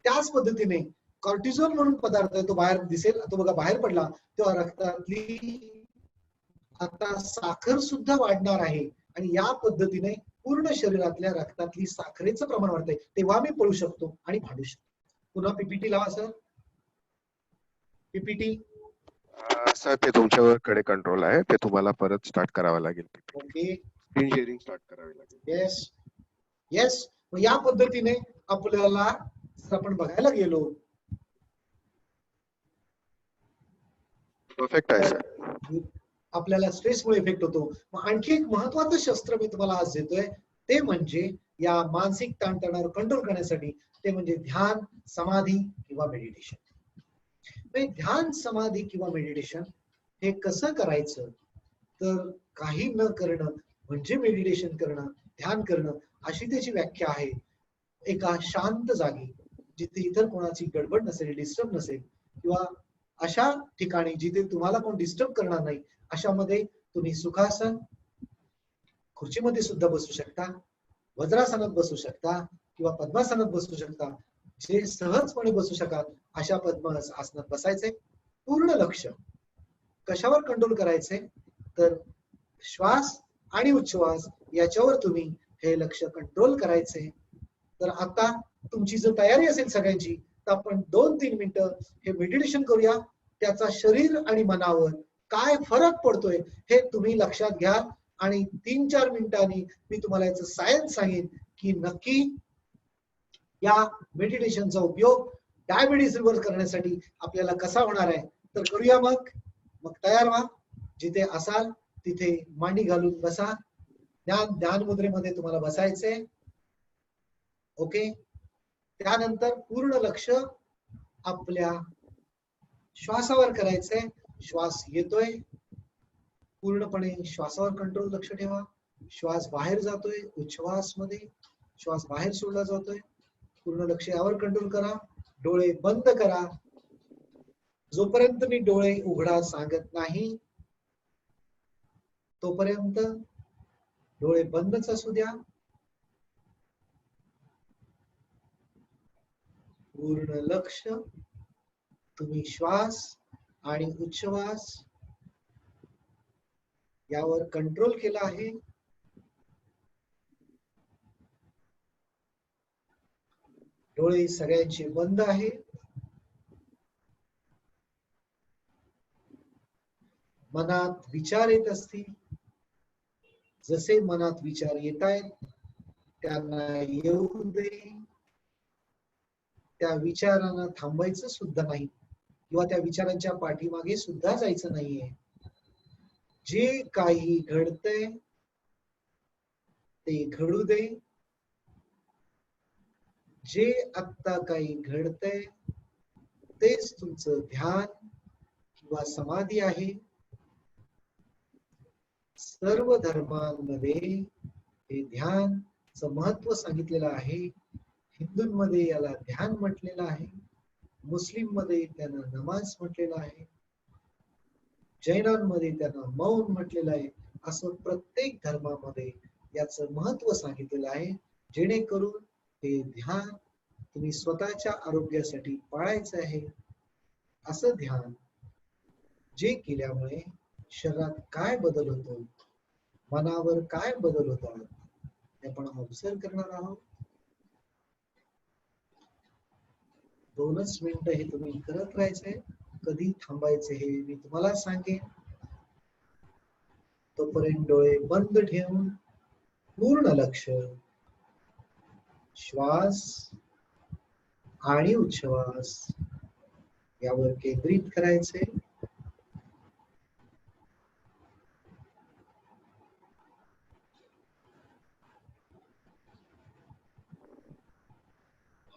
त्याच पद्धतीने कॉर्टिझोल म्हणून पदार्थ तो बाहेर दिसेल. तो बघा बाहेर पडला तेव्हा रक्तातली आता साखर सुद्धा वाढणार आहे आणि या पद्धतीने पूर्ण शरीरातल्या रक्तातली साखरेचं प्रमाण वाढतंय. तेव्हा मी पळू शकतो आणि भांडू शकतो. पुन्हा पीपीटी लावा सर. पीपीटी सर, ते तुमच्याकडे कंट्रोल आहे, ते तुम्हाला परत स्टार्ट करावं लागेल. ओके. स्क्रीन शेअरिंग स्टार्ट करावी लागेल. Yes yes. या पद्धतीने आपल्याला आपण बघायला गेलो परफेक्ट आहे सर. आपल्याला स्ट्रेसमुळे इफेक्ट होतो. मग आणखी एक महत्वाचं शस्त्र मी तुम्हाला आज देतोय, ते म्हणजे या मानसिक ताणतणावावर कंट्रोल करण्यासाठी, ते म्हणजे ध्यान, समाधी किंवा मेडिटेशन. ध्यान, समाधी किंवा मेडिटेशन हे कसं करायचं, तर काही न करणं म्हणजे मेडिटेशन करणं, ध्यान करणं अशी त्याची व्याख्या आहे. एका शांत जागी जिथे इतर कोणाची गडबड नसेल, डिस्टर्ब नसेल किंवा अशा ठिकाणी जिथे तुम्हाला कोण डिस्टर्ब करणार नाही, अशामध्ये तुम्ही सुखासन, खुर्चीमध्ये सुद्धा बसू शकता, वज्रासनात बसू शकता किंवा पद्मासनात बसू शकता. जे सहजपणे बसू शकाल अशा पद्मासनात बसायचे. पूर्ण लक्ष कशावर कंट्रोल करायचे, तर श्वास आणि उच्छ्वास याच्यावर तुम्ही हे लक्ष कंट्रोल करायचे. तर आता तुमची जर तयारी असेल सगळ्यांची, तर आपण 2-3 मिनिटं हे मेडिटेशन करूया. त्याचा शरीर आणि मनावर काय फरक पडतोय हे तुम्ही लक्षात घ्या आणि 3-4 मिनिटांनी मी तुम्हाला याचं सायन्स सांगेन की नक्की या मेडिटेशनचा उपयोग डायबिटीस रिव्हर्स करण्यासाठी आपल्याला कसा होणार आहे. तर करूया मग. मग तयार व्हा. जिथे असाल तिथे मांडी घालून बसा. ध्यान मुद्रेमध्ये तुम्हाला बसायचे. ओके. त्यानंतर पूर्ण लक्ष आपल्या श्वासावर करायचंय. श्वास येतोय, पूर्णपणे श्वासावर कंट्रोल लक्ष ठेवा. श्वास बाहेर जातोय उच्छ्वास मध्ये, श्वास बाहेर सोडला जातोय, पूर्ण लक्ष यावर कंट्रोल करा. डोळे बंद करा. जोपर्यंत मी डोळे उघडा सांगत नाही तोपर्यंत डोळे बंदच असू द्या. पूर्ण लक्ष तुम्ही श्वास आणि उच्छ्वास यावर कंट्रोल केला आहे. डोळे सगळ्यांचे बंद आहे. मनात विचार येत असतील, जसे मनात विचार येत आहेत त्यांना येऊ दे. त्या विचारांना थांबायचं सुद्धा नाही किंवा त्या विचारांच्या पाठीमागे सुद्धा जायचं नाहीये. जे काही घडतंय ते घडू दे. जे आत्ता काही घडतंय तेच तुमचं ध्यान किंवा समाधी आहे. सर्व धर्मांमध्ये हे ध्यानचं महत्व सांगितलेलं आहे. हिंदूंमध्ये याला ध्यान म्हटलेलं आहे, मुस्लिम मध्ये त्यांना नमाज म्हटलेला आहे, जैनांमध्ये त्यांना मौन म्हटलेलं आहे. असं प्रत्येक धर्मामध्ये याचं महत्व सांगितलेलं आहे. जेणेकरून हे ध्यान तुम्ही स्वतःच्या आरोग्यासाठी पाळायचं आहे. असं ध्यान जे केल्यामुळे शरीरात काय बदल होतो, मनावर काय बदल होतात हे आपण ऑब्झर्व करणार आहोत. 2च मिनिटं हे तुम्ही करत राहायचंय. कधी थांबायचे हे मी तुम्हाला सांगेन. तोपर्यंत डोळे बंद ठेवून पूर्ण लक्ष श्वास आणि उच्छ्वास यावर केंद्रित करायचे.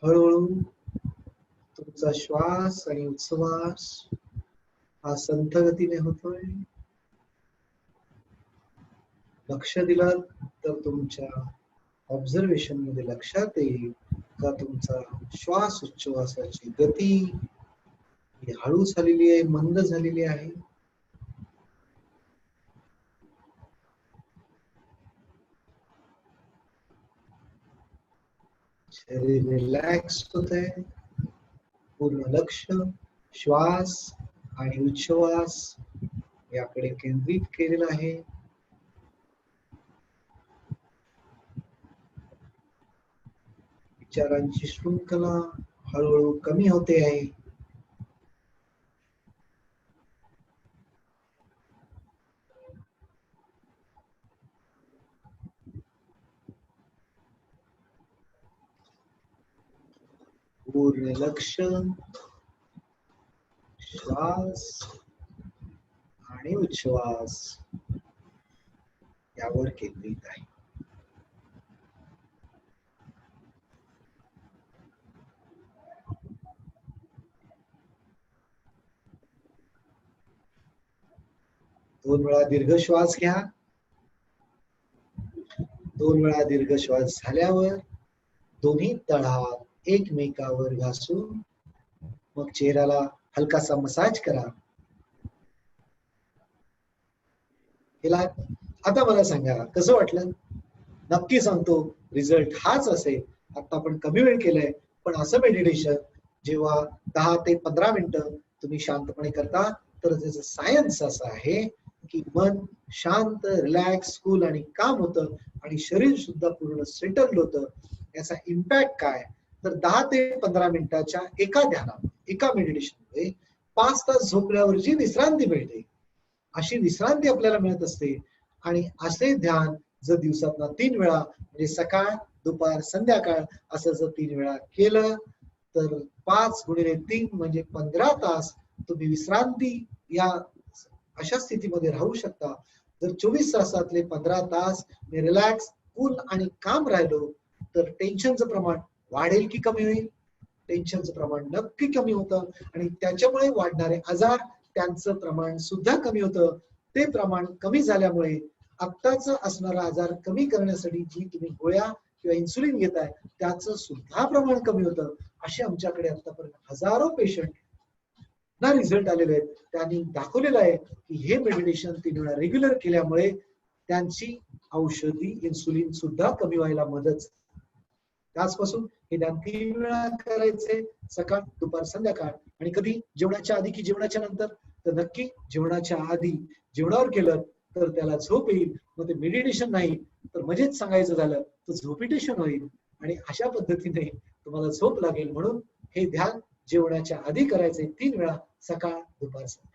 हळूहळू तुमचा श्वास आणि उच्छ्वास हा संथ गतीने होतोय. लक्ष दिलं तर तुमच्या ऑब्झर्वेशन मध्ये लक्षात येईल का तुमचा श्वास उच्छ्वासाची गती ही हळू झालेली आहे, मंद झालेली आहे. शरीर रिलॅक्स होत आहे. पूर्ण लक्ष श्वास आणि उच्छ्वास याकडे केंद्रित केलेलं आहे. विचारांची शृंखला हळूहळू कमी होते आहे. पूर्ण लक्ष श्वास आणि उच्छ्वास यावर केंद्रित आहे. दोन वेळा दीर्घ श्वास घ्या. 2 वेळा दीर्घ श्वास झाल्यावर दोन्ही तळहात एकमेकावर घासून मग चेहऱ्याला हलकासा मसाज करा. आता मला सांगा कसं वाटलं. नक्की सांगतो रिझल्ट हाच असेल. आता आपण कमी वेळ केलाय पण असं मेडिटेशन जेव्हा 10 ते 15 मिनिटं तुम्ही शांतपणे करता तर त्याचं सायन्स असं आहे की मन शांत, रिलॅक्स, कूल आणि काम होतं आणि शरीर सुद्धा पूर्ण सेटल होतं. याचा इम्पॅक्ट काय तर 10 ते 15 मिनिटाच्या एका ध्यानामध्ये, एका मेडिटेशनमध्ये 5 तास झोपल्यावर जी विश्रांती मिळते अशी विश्रांती आपल्याला मिळत असते. आणि असे ध्यान जर दिवसातनं 3 वेळा म्हणजे सकाळ, दुपार, संध्याकाळ असं जर 3 वेळा केलं तर 5 गुणिले 3 म्हणजे 15 तास तुम्ही विश्रांती या अशा स्थितीमध्ये राहू शकता. जर 24 तासातले 15 तास मी रिलॅक्स कूल आणि काम राहिलो तर टेन्शनचं प्रमाण वाढेल की कमी होईल? टेन्शनचं प्रमाण नक्की कमी होतं आणि त्याच्यामुळे वाढणारे आजार त्यांचं प्रमाण सुद्धा कमी होतं. ते प्रमाण कमी झाल्यामुळे आत्ताच असणारा आजार कमी करण्यासाठी जी तुम्ही गोळ्या किंवा इन्सुलिन घेताय त्याचं सुद्धा प्रमाण कमी होतं. असे आमच्याकडे आतापर्यंत हजारो पेशंट ना रिझल्ट आलेले आहेत. त्यांनी दाखवलेलं आहे की हे मेडिटेशन 3 वेळा रेग्युलर केल्यामुळे त्यांची औषधी इन्सुलिन सुद्धा कमी व्हायला मदत. त्याचपासून हे ध्यान 3 वेळा करायचे, सकाळ दुपार संध्याकाळ. आणि कधी जेवणाच्या आधी की जेवणाच्या नंतर? तर नक्की जेवणाच्या आधी. जेवणावर केलं तर त्याला झोप येईल. मग ते मेडिटेशन नाही तर मजेत सांगायचं झालं तर झोपिटेशन होईल आणि अशा पद्धतीने तुम्हाला झोप लागेल. म्हणून हे ध्यान जेवणाच्या आधी करायचे 3 वेळा, सकाळ दुपार संध्याकाळ.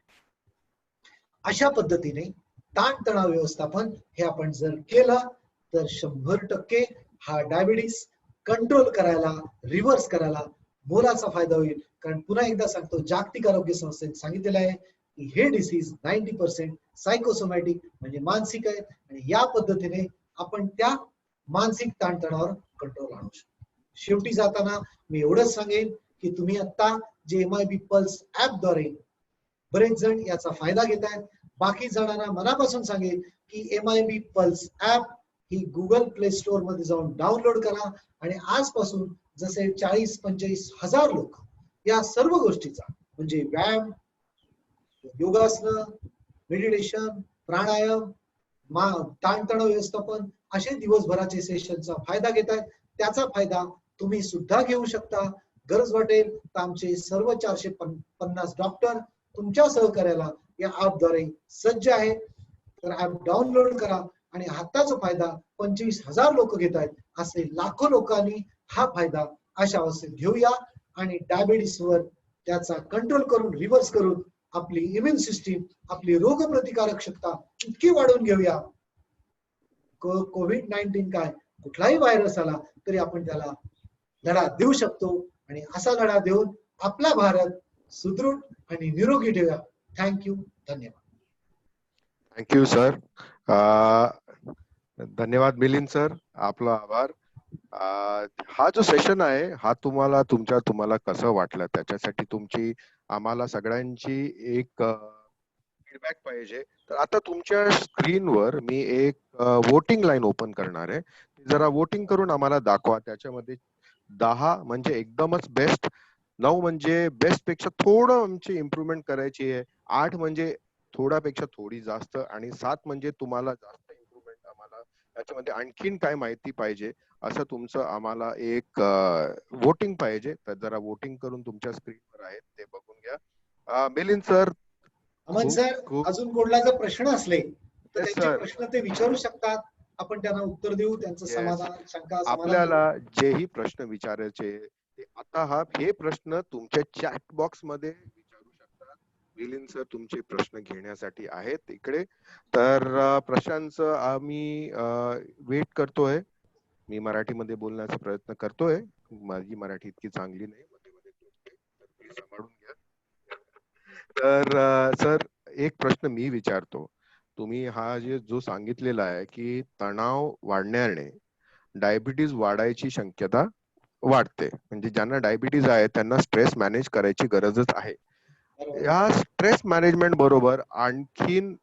अशा पद्धतीने ताणतणाव व्यवस्थापन हे आपण जर केलं तर 100% हा डायबिटीस कंट्रोल करायला, रिव्हर्स करायला मोलाचा फायदा होईल. कारण पुन्हा एकदा सांगतो, जागतिक आरोग्य संस्थेने सांगितलेलं आहे की हे डिसीज 90% सायकोसोमॅटिक म्हणजे मानसिक आहे आणि या पद्धतीने आपण त्या मानसिक ताणतणावावर कंट्रोल आणू शकतो. शेवटी जाताना मी एवढंच सांगेन की तुम्ही आता जे MIB पल्स ऍपद्वारे बरेच जण याचा फायदा घेत आहेत. बाकी जणांना मनापासून सांगेन की MIB पल्स ऍप ही गुगल प्ले स्टोअर मध्ये जाऊन डाउनलोड करा आणि आजपासून जसे 40-45 हजार लोक या सर्व गोष्टीचा म्हणजे व्यायाम, योगासनं, मेडिटेशन, प्राणायाम, ताणतणाव व्यवस्थापन असे दिवसभराचे सेशनचा फायदा घेत आहेत. त्याचा फायदा तुम्ही सुद्धा घेऊ शकता. गरज वाटेल तर आमचे सर्व 450 डॉक्टर तुमच्या सहकार्याला या ऍपद्वारे सज्ज आहेत. तर ऍप डाउनलोड करा आणि हाताचा फायदा 25,000 लोक घेत आहेत. असे लाखो लोकांनी हा फायदा अशा अवस्थेत घेऊया आणि डायबिटीसवर त्याचा कंट्रोल करून, रिव्हर्स करून आपली इम्युन सिस्टीम, आपली रोगप्रतिकारक क्षमता इतकी वाढवून घेऊया. कोविड-19 काय, कुठलाही व्हायरस आला तरी आपण त्याला लढा देऊ शकतो आणि असा लढा देऊन आपला भारत सुदृढ आणि निरोगी ठेवूया. थँक्यू, धन्यवाद. Thank you sir. धन्यवाद मिलिंद सर, आपला आभार. हा जो सेशन आहे हा तुम्हाला कसं वाटलं त्याच्यासाठी तुमची आम्हाला सगळ्यांची एक फीडबॅक पाहिजे. तर आता तुमच्या स्क्रीनवर मी एक वोटिंग लाईन ओपन करणार आहे. जरा वोटिंग करून आम्हाला दाखवा. त्याच्यामध्ये 10 म्हणजे एकदमच बेस्ट, 9 म्हणजे बेस्ट पेक्षा थोडं आमची इम्प्रुव्हमेंट करायची आहे, 8 म्हणजे थोड्यापेक्षा थोडी जास्त आणि 7 म्हणजे तुम्हाला जास्त इम्प्रुव्हमेंट आम्हाला त्याच्यामध्ये आणखीन काय माहिती पाहिजे असं तुमचं आम्हाला एक वोटिंग पाहिजे. तर जरा वोटिंग करून तुमच्या स्क्रीनवर आहे ते बघून घ्या. मिलिंद सर, अमन सर, अजून कोणाला जर प्रश्न असले तर त्यांचे प्रश्न ते विचारू शकतात. आपण त्यांना उत्तर देऊ. त्यांचं समाधान, शंका, आपल्याला जेही प्रश्न विचारायचे ते आता हे प्रश्न तुमच्या चॅट बॉक्स मध्ये विचारू शकतात. मिलिंद सर तुमचे प्रश्न घेण्यासाठी आहेत इकडे. तर प्रश्नांचं आम्ही वेट करतोय. मी मराठीमध्ये बोलण्याचा प्रयत्न करतोय. माझी मराठी इतकी चांगली नाही, मध्ये मध्ये तुटते, सांभाळून घ्या. तर सर एक प्रश्न मी विचारतो. तुम्ही हा जो सांगितलेला आहे की तणाव वाढण्याने डायबिटीज वाढायची शक्यता वाढते, म्हणजे ज्यांना डायबिटीज आहे त्यांना स्ट्रेस मॅनेज करायची गरजच आहे. या स्ट्रेस मॅनेजमेंट बरोबर आणखीन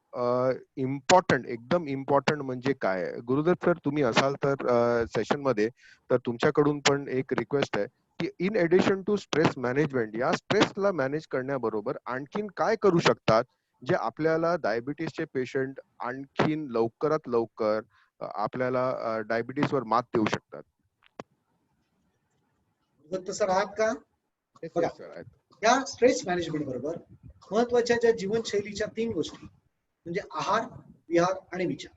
एकदम इम्पॉर्टंट म्हणजे काय? गुरुदेव सर तुम्ही असाल तर सेशन मध्ये, तर तुमच्याकडून पण एक रिक्वेस्ट आहे की in addition to stress management, या स्ट्रेसला मॅनेज करण्याबरोबर आणखीन काय करू शकतात जे आपल्याला डायबिटीसचे पेशंट आणखीन लवकरात लवकर आपल्याला डायबिटीस वर मात देऊ शकतात? सर आहात का? या स्ट्रेस मॅनेजमेंट बरोबर महत्वाच्या ज्या जीवनशैलीच्या 3 गोष्टी म्हणजे आहार, विहार आणि विचार.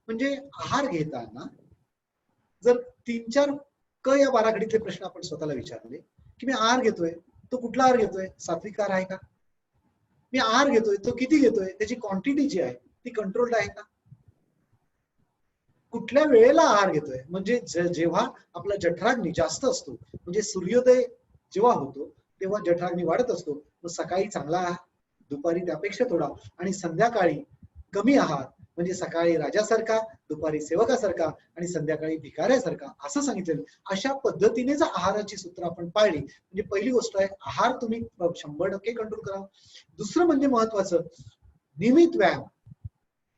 म्हणजे आहार घेताना जर 3-4 क या बाराखडीतले प्रश्न आपण स्वतःला विचारले की मी आहार घेतोय, तो कुठला आहार घेतोय? सात्विक आहार आहे का? मी आहार घेतोय तो किती घेतोय? त्याची क्वांटिटी जी आहे ती कंट्रोल्ड आहे का? कुठल्या वेळेला आहार घेतोय? म्हणजे जेव्हा आपला जठराग्नी जास्त असतो, म्हणजे सूर्योदय जेव्हा होतो तेव्हा जठराग्नी वाढत असतो मग सकाळी चांगला आहार, दुपारी त्यापेक्षा थोडा आणि संध्याकाळी कमी आहार, म्हणजे सकाळी राजासारखा, दुपारी सेवकासारखा आणि संध्याकाळी भिकाऱ्यासारखा असं सांगितलेलं. अशा पद्धतीने जर आहाराची सूत्र आपण पाळली, म्हणजे पहिली गोष्ट आहे आहार तुम्ही 100% कंट्रोल करा. दुसरं म्हणजे महत्वाचं नियमित व्यायाम.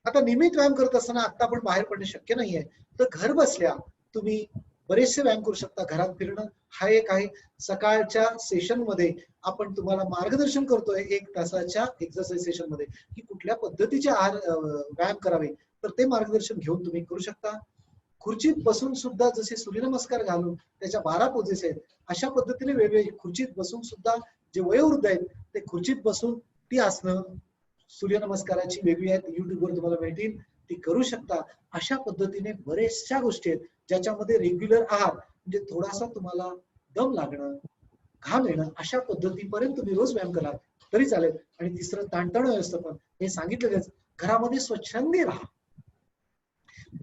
आता नियमित व्यायाम करत असताना आता आपण बाहेर पडणे शक्य नाहीये, तर घर बसल्या तुम्ही बरेचसे व्यायाम करू शकता. घरात फिरणं हा एक आहे. सकाळच्या सेशन मध्ये आपण तुम्हाला मार्गदर्शन करतोय 1 तासाच्या एक्सरसाइज सेशन मध्ये की कुठल्या पद्धतीचे आहार व्यायाम करावे, तर ते मार्गदर्शन घेऊन तुम्ही करू शकता. खुर्चीत बसून सुद्धा जसे सूर्यनमस्कार घालून त्याच्या 12 पोजेस आहेत, अशा पद्धतीने वेगवेगळे खुर्चीत बसून सुद्धा जे वयोवृद्ध आहेत ते खुर्चीत बसून ती आसनं सूर्यनमस्काराची वेगळी आहेत, युट्यूबवर तुम्हाला मिळतील, ती करू शकता. अशा पद्धतीने बरेचशा गोष्टी आहेत ज्याच्यामध्ये रेग्युलर आहार म्हणजे थोडासा तुम्हाला दम लागणं, घाम येणं अशा पद्धतीपर्यंत तुम्ही रोज व्यायाम करा तरी चालेल. आणि तिसरं ताणतणाव व्यवस्थापन हे सांगितलेलंच. घरामध्ये स्वच्छंदी राहा.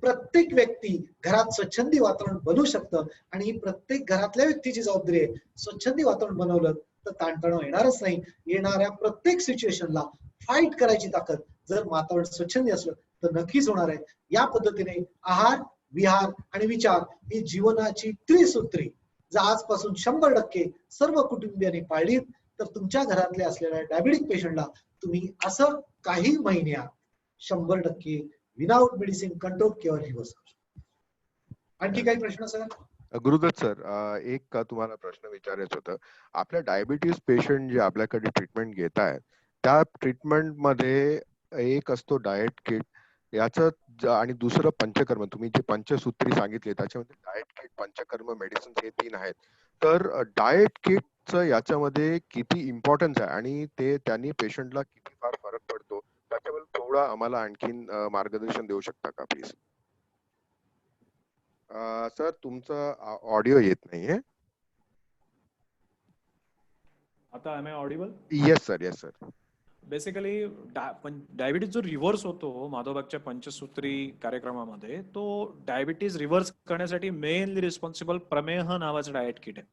प्रत्येक व्यक्ती घरात स्वच्छंदी वातावरण बनवू शकतं आणि ही प्रत्येक घरातल्या व्यक्तीची जबाबदारी आहे. स्वच्छंदी वातावरण बनवलं तर ताणतणाव येणारच नाही. येणाऱ्या प्रत्येक सिच्युएशनला फाईट करायची ताकद जर वातावरण स्वच्छंदी असलं तर नक्कीच होणार आहे. या पद्धतीने आहार, विहार आणि विचार ही जीवनाची त्रिसूत्री जर आजपासून 100% सर्व कुटुंबियांनी पाळलीत तर तुमच्या घरातल्या असलेल्या डायबिटिक पेशंटला तुम्ही असं काही महिन्यात 100% विदाउट मेडिसिन कंट्रोल किंवा रिव्हर्स करू शकता. आणखी काही प्रश्न सर? गुरुदत्त सर, एक तुम्हाला प्रश्न विचारायचं होतं. आपल्या डायबिटीज पेशंट जे आपल्याकडे ट्रीटमेंट घेत आहेत त्या ट्रीटमेंट मध्ये एक असतो डाएट किट याचं आणि दुसरं पंचकर्म. तुम्ही जे पंचसूत्री सांगितले त्याच्यामध्ये डाएट किट, पंचकर्म, मेडिसिन हे 3 आहेत. तर डाएट किटचं याच्यामध्ये किती इम्पॉर्टन्स आहे आणि ते त्यांनी पेशंटला किती फार फरक पडतो त्याच्याबद्दल थोडं आम्हाला आणखीन मार्गदर्शन देऊ शकता का प्लीज? सर तुमचा ऑडिओ येत नाहीये. आता am I audible? Yes sir, yes sir. Basically diabetes जो रिव्हर्स होतो माधवबागच्या पंचसूत्री कार्यक्रमामध्ये, तो डायबिटीज रिव्हर्स करण्यासाठी मेनली रिस्पॉन्सिबल प्रमेह नावाचं डाएट किट आहे.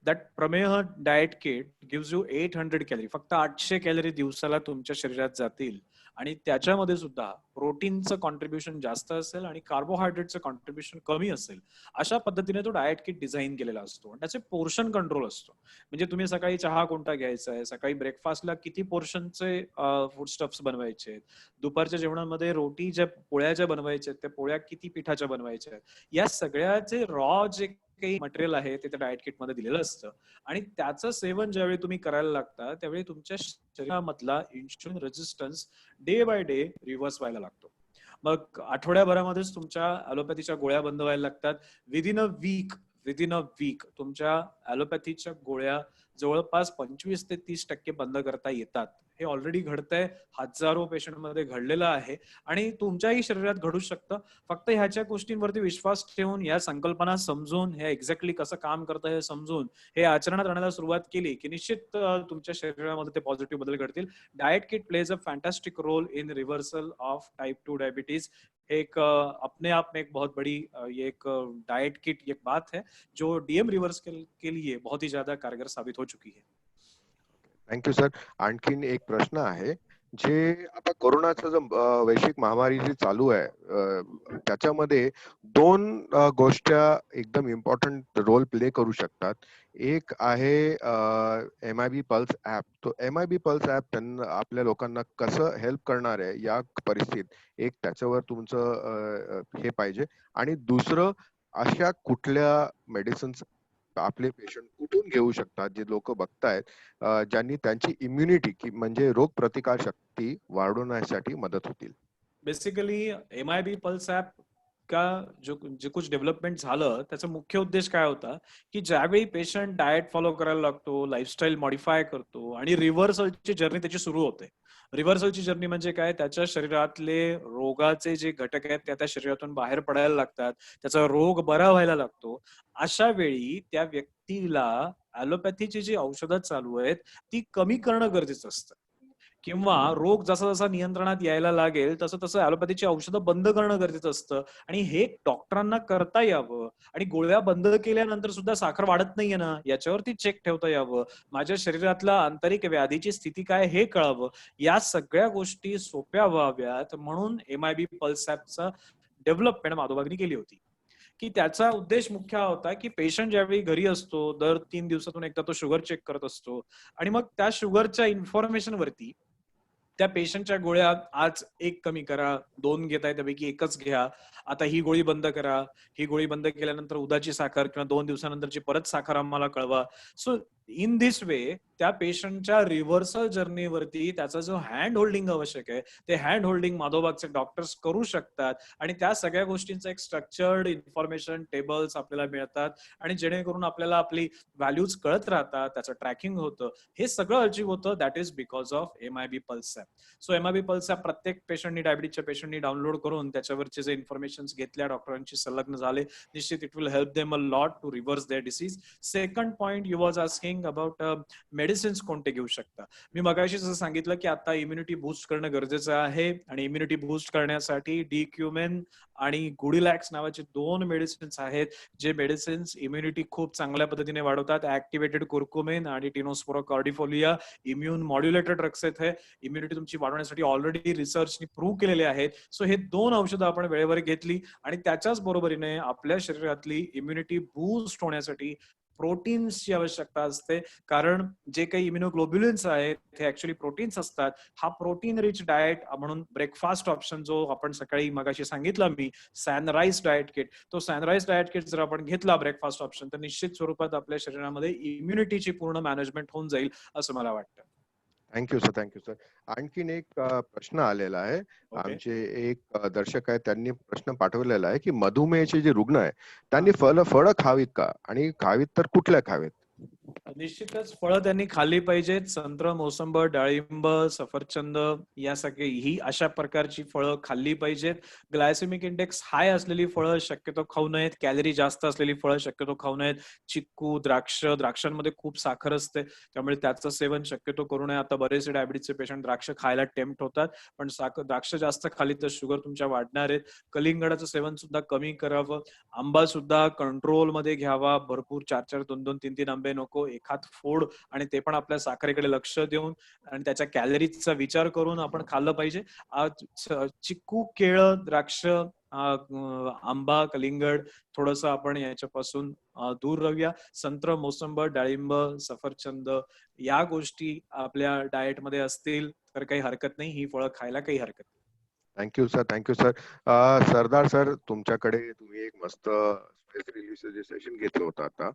That Prameh diet kit gives you 800 calorie, फक्त 800 कॅलरी दिवसाला तुमच्या शरीरात जातील आणि त्याच्यामध्ये सुद्धा प्रोटीनचं कॉन्ट्रीब्युशन जास्त असेल आणि कार्बोहायड्रेटचं कॉन्ट्रीब्युशन कमी असेल. अशा पद्धतीने तो डाएट किट डिझाईन केलेला असतो आणि त्याचे पोर्शन कंट्रोल असतो. म्हणजे तुम्ही सकाळी चहा कोणता घ्यायचा आहे, सकाळी ब्रेकफास्टला किती पोर्शनचे फूड स्टफ्स बनवायचे आहेत, दुपारच्या जेवणामध्ये रोटी ज्या पोळ्या ज्या बनवायच्या आहेत त्या पोळ्या किती पिठाच्या बनवायच्या आहेत, या सगळ्याचे रॉ जे काही मटेरियल आहे ते त्या डाएट किट मध्ये दिलेलं असतं आणि त्याचं सेवन ज्यावेळी तुम्ही करायला लागता त्यावेळी तुमच्या शरीरामधला insulin resistance day by day reverse व्हायला लागतो. मग आठवड्याभरामध्येच तुमच्या ॲलोपॅथीच्या गोळ्या बंद व्हायला लागतात. विदिन अ वीक तुमच्या ॲलोपॅथीच्या गोळ्या जवळपास 25 ते 30% बंद करता येतात. हे ऑलरेडी घडतंय, हजारो पेशंट मध्ये घडलेलं आहे आणि तुमच्याही शरीरात घडू शकतं. फक्त ह्याच्या गोष्टींवरती विश्वास ठेवून, या संकल्पना समजून, हे एक्झॅक्टली कसं काम करतं हे समजून हे आचरणात आणण्याला सुरुवात केली की निश्चित तुमच्या शरीरामध्ये ते पॉझिटिव्ह बदल घडतील. Diet kit plays a fantastic role in reversal of type 2 diabetes. एक अपने आप में एक बहुत बड़ी एक डाइट किट एक बात है जो डीएम रिवर्स के लिए बहुत ही ज्यादा कारगर साबित हो चुकी है. Thank you sir. आणखीन एक प्रश्न आहे, जे आता कोरोनाचं जो वैश्विक महामारी जी चालू आहे त्याच्यामध्ये 2 गोष्टी एकदम इम्पॉर्टंट रोल प्ले करू शकतात. एक आहे MIB पल्स ऍप. तो MIB पल्स ऍप त्यांना आपल्या लोकांना कसं हेल्प करणार आहे या परिस्थितीत, एक त्याच्यावर तुमचं हे पाहिजे. आणि दुसरं, अशा कुठल्या मेडिसिन्स आपले पेशंट कुठून घेऊ शकतात जे लोक बघतायत ज्यांनी त्यांची इम्युनिटी की म्हणजे रोग प्रतिकार शक्ती वाढवण्यासाठी मदत होतील? बेसिकली MIB पल्स ऍप का जे कुछ डेव्हलपमेंट झालं त्याचा मुख्य उद्देश काय होता की ज्यावेळी पेशंट डाएट फॉलो करायला लागतो, लाईफस्टाईल मॉडिफाय करतो आणि रिव्हर्सलची जर्नी त्याची सुरू होते. रिव्हर्सलची जर्नी म्हणजे काय, त्याच्या शरीरातले रोगाचे जे घटक आहेत त्या शरीरातून बाहेर पडायला लागतात, त्याचा रोग बरा व्हायला लागतो. अशा वेळी त्या व्यक्तीला ॲलोपॅथीची जी औषधं चालू आहेत ती कमी करणं गरजेचं असतं किंवा रोग जसा जसा नियंत्रणात यायला लागेल तसं तसं ॲलोपॅथीची औषधं बंद करणं गरजेचं असतं आणि हे डॉक्टरांना करता यावं आणि गोळ्या बंद केल्यानंतर सुद्धा साखर वाढत नाहीये ना याच्यावरती चेक ठेवता यावं, माझ्या शरीरातला आंतरिक व्याधीची स्थिती काय हे कळावं, या सगळ्या गोष्टी सोप्या व्हाव्यात म्हणून MIB पल्स ॲपचा डेव्हलपमेंट माधोबागनी केली होती. की त्याचा उद्देश मुख्य हा होता की पेशंट ज्यावेळी घरी असतो दर 3 दिवसातून एकदा तो शुगर चेक करत असतो आणि मग त्या शुगरच्या इन्फॉर्मेशन वरती त्या पेशंटच्या गोळ्या आज 1 कमी करा, 2 घेताय त्यापैकी 1च घ्या. आता ही गोळी बंद करा. ही गोळी बंद केल्यानंतर उद्याची साखर किंवा 2 दिवसानंतरची परत साखर आम्हाला कळवा. सो इन धिस वे त्या पेशंटच्या रिव्हर्सल जर्नीवरती त्याचा जो हँड होल्डिंग आवश्यक आहे, ते हँड होल्डिंग माधोबागचे डॉक्टर्स करू शकतात आणि त्या सगळ्या गोष्टींचं एक स्ट्रक्चर्ड इन्फॉर्मेशन टेबल्स आपल्याला मिळतात आणि जेणेकरून आपल्याला आपली व्हॅल्यूज कळत राहतात, त्याचं ट्रॅकिंग होतं. हे सगळं अचीव्ह होतं that is because of MIB pulse app. So MIB pulse app प्रत्येक पेशंटनी डायबिटीजच्या पेशंटनी डाउनलोड करून त्याच्यावरचे जे इन्फॉर्मेशन घेतल्या डॉक्टरांशी संलग्न झाले, निश्चित it will help them a lot to reverse their disease. Second point you was asking about medicines कोणते घेऊ शकता. मी मगाशी जसं सांगितलं की आता इम्युनिटी बूस्ट करणं गरजेचं आहे आणि इम्युनिटी बूस्ट करण्यासाठी डिक्युमेन आणि गुडिलॅक्स नावाचे 2 मेडिसिन्स आहेत, जे मेडिसिन्स इम्युनिटी खूप चांगल्या पद्धतीने वाढवतात. ऍक्टिव्हेटेड कुर्कुमिन आणि Tinospora cordifolia immune modulator drugs आहेत. हे इम्युनिटी तुमची वाढवण्यासाठी ऑलरेडी रिसर्चनी प्रूव्ह केलेले आहेत. सो हे 2 औषधं आपण वेळेवर घेतली आणि त्याच्याच बरोबरीने आपल्या शरीरातली इम्युनिटी बूस्ट होण्यासाठी प्रोटीन्सची आवश्यकता असते, कारण जे काही इम्युनोग्लोब्युलिन्स आहेत हे ऍक्च्युली प्रोटीन्स असतात. हा प्रोटीन रिच डाएट म्हणून ब्रेकफास्ट ऑप्शन जो आपण सकाळी मगाशी सांगितला मी, सनराइज डाएट किट, तो सनराइज डाएट किट जर आपण घेतला ब्रेकफास्ट ऑप्शन तर निश्चित स्वरूपात आपल्या शरीरामध्ये इम्युनिटीची पूर्ण मॅनेजमेंट होऊन जाईल असं मला वाटतं. Thank you sir, thank you sir. आणखीन एक प्रश्न आलेला आहे. ओके. आमचे एक दर्शक आहेत, त्यांनी प्रश्न पाठवलेला आहे की मधुमेहाचे जे रुग्ण आहे त्यांनी फळं खावीत का, आणि खावीत तर कुठल्या खावीत? निश्चितच फळं त्यांनी खाल्ली पाहिजेत. संत्र, मोसंबी, डाळिंब, सफरचंद या सगळी ही अशा प्रकारची फळं खाल्ली पाहिजेत. ग्लायसेमिक इंडेक्स हाय असलेली फळं शक्यतो खाऊ नयेत. कॅलरी जास्त असलेली फळं शक्यतो खाऊ नयेत. चिक्कू, द्राक्षांमध्ये खूप साखर असते, त्यामुळे त्याचं सेवन शक्यतो करू नये. आता बरेचसे डायबिटीजचे पेशंट द्राक्ष खायला टेम्प्ट होतात, पण द्राक्ष जास्त खाली तर शुगर तुमच्या वाढणार आहेत. कलिंगडाचं सेवन सुद्धा कमी करावं. आंबा सुद्धा कंट्रोलमध्ये घ्यावा. भरपूर 4-4, 2-2, 3-3 आंबे नको, एखाद फोड, आणि ते पण आपल्या साखरेकडे लक्ष देऊन आणि त्याच्या कॅलरीजचा विचार करून आपण खाल्लं पाहिजे. चिक्कू, केळं, द्राक्ष, आंबा, कलिंगड थोडंसं आपण याच्यापासून दूर राहूया. संत्र, मोसंबी, डाळिंब, सफरचंद या गोष्टी आपल्या डाएटमध्ये असतील तर काही हरकत नाही. ही फळं खायला काही हरकत नाही. Thank you sir, thank you sir. Sardar sir, तुमच्याकडे तुम्ही एक मस्त स्ट्रेस रिलीजचं जे सेशन घेतलं होतं आता,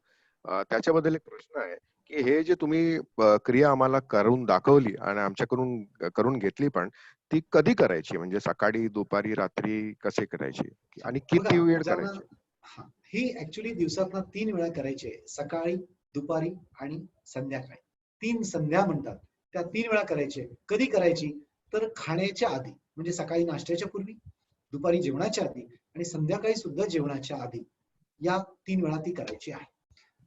त्याच्याबद्दल एक प्रश्न आहे की हे जे तुम्ही क्रिया आम्हाला करून दाखवली आणि आमच्याकडून करून घेतली, पण ती कधी करायची? म्हणजे सकाळी, दुपारी, रात्री कसे करायची आणि किती बघा, वेळ ज्यांना करायची? ही ऍक्च्युली दिवसातनं 3 वेळा करायची आहे. सकाळी, दुपारी आणि संध्याकाळी. 3 संध्या म्हणतात. त्या 3 वेळा करायची आहे. कधी करायची? तर खाण्याच्या आधी, म्हणजे सकाळी नाश्त्याच्या पूर्वी, दुपारी जेवणाच्या आधी आणि संध्याकाळी सुद्धा जेवणाच्या आधी. या 3 वेळा ती करायची आहे.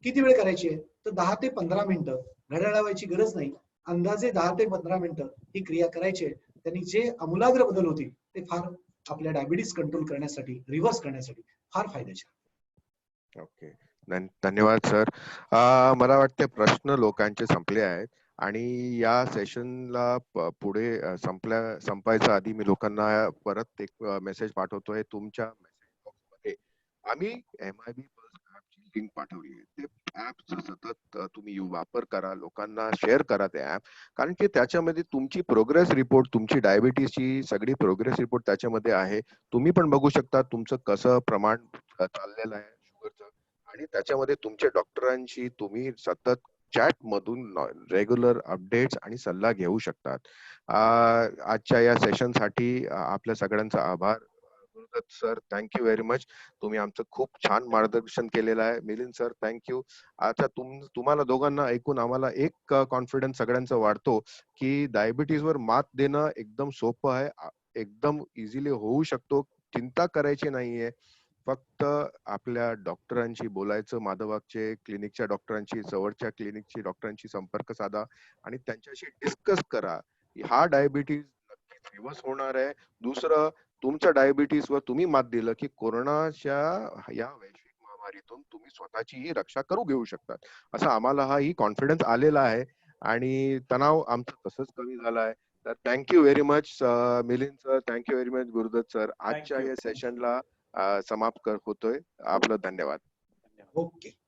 किती वेळ करायची आहे? तर 10 ते 15 मिनिटं. घड्याळ लावायची गरज नाही. अंदाजे 10 ते 15 मिनिटं ही क्रिया करायची आहे. त्यांनी जे आमूलाग्र बदल होतील ते फार आपल्या डायबिटीज कंट्रोल करण्यासाठी, रिव्हर्स करण्यासाठी फार फायद्याचे. ओके, धन्यवाद सर. मला वाटते प्रश्न लोकांचे संपले आहेत आणि या सेशनला पुढे संपायच्या आधी मी लोकांना परत एक मेसेज पाठवतोय. तुमच्या मेसेज बॉक्समध्ये आम्ही MIB पल्स ॲपची लिंक पाठवली आहे. ते ॲपचा सतत तुम्ही वापर करा, लोकांना शेअर करा ते ॲप, कारण की त्याच्यामध्ये तुमची प्रोग्रेस रिपोर्ट, तुमची डायबिटीसची सगळी प्रोग्रेस रिपोर्ट त्याच्यामध्ये आहे. तुम्ही पण बघू शकता तुमचं कसं प्रमाण चाललेलं आहे शुगरचं, आणि त्याच्यामध्ये तुमच्या डॉक्टरांशी तुम्ही सतत चॅट मधून रेग्युलर अपडेट्स आणि सल्ला घेऊ शकतात. आजच्या या सेशन साठी आपल्या सगळ्यांचा आभार. Gurudatt sir, thank you very much. तुम्ही आमचं खूप छान मार्गदर्शन केलेलं आहे. Milind sir, thank you. आता तुम्हाला दोघांना ऐकून आम्हाला एक कॉन्फिडन्स सगळ्यांचा वाढतो की डायबिटीजवर मात देणं एकदम सोपं आहे, एकदम इझिली होऊ शकतो. चिंता करायची नाहीये. फक्त आपल्या डॉक्टरांशी बोलायचं, माधवबागचे क्लिनिकच्या डॉक्टरांशी, जवळच्या क्लिनिकची डॉक्टरांशी संपर्क साधा आणि त्यांच्याशी डिस्कस करा हा डायबिटीज नक्कीच रिव्हर्स होणार आहे. दुसरं, तुमच्या डायबिटीसवर तुम्ही मात दिलं की कोरोनाच्या या वैश्विक महामारीतून तुम्ही स्वतःचीही रक्षा करू घेऊ शकतात. असं आम्हाला हाही कॉन्फिडन्स आलेला आहे आणि तणाव आमचं तसंच कमी झाला आहे. तर thank you very much Milind sir, thank you very much Gurudatt sir. आजच्या Thank you. या सेशनला समाप्त होतोय. आपलं धन्यवाद. ओके.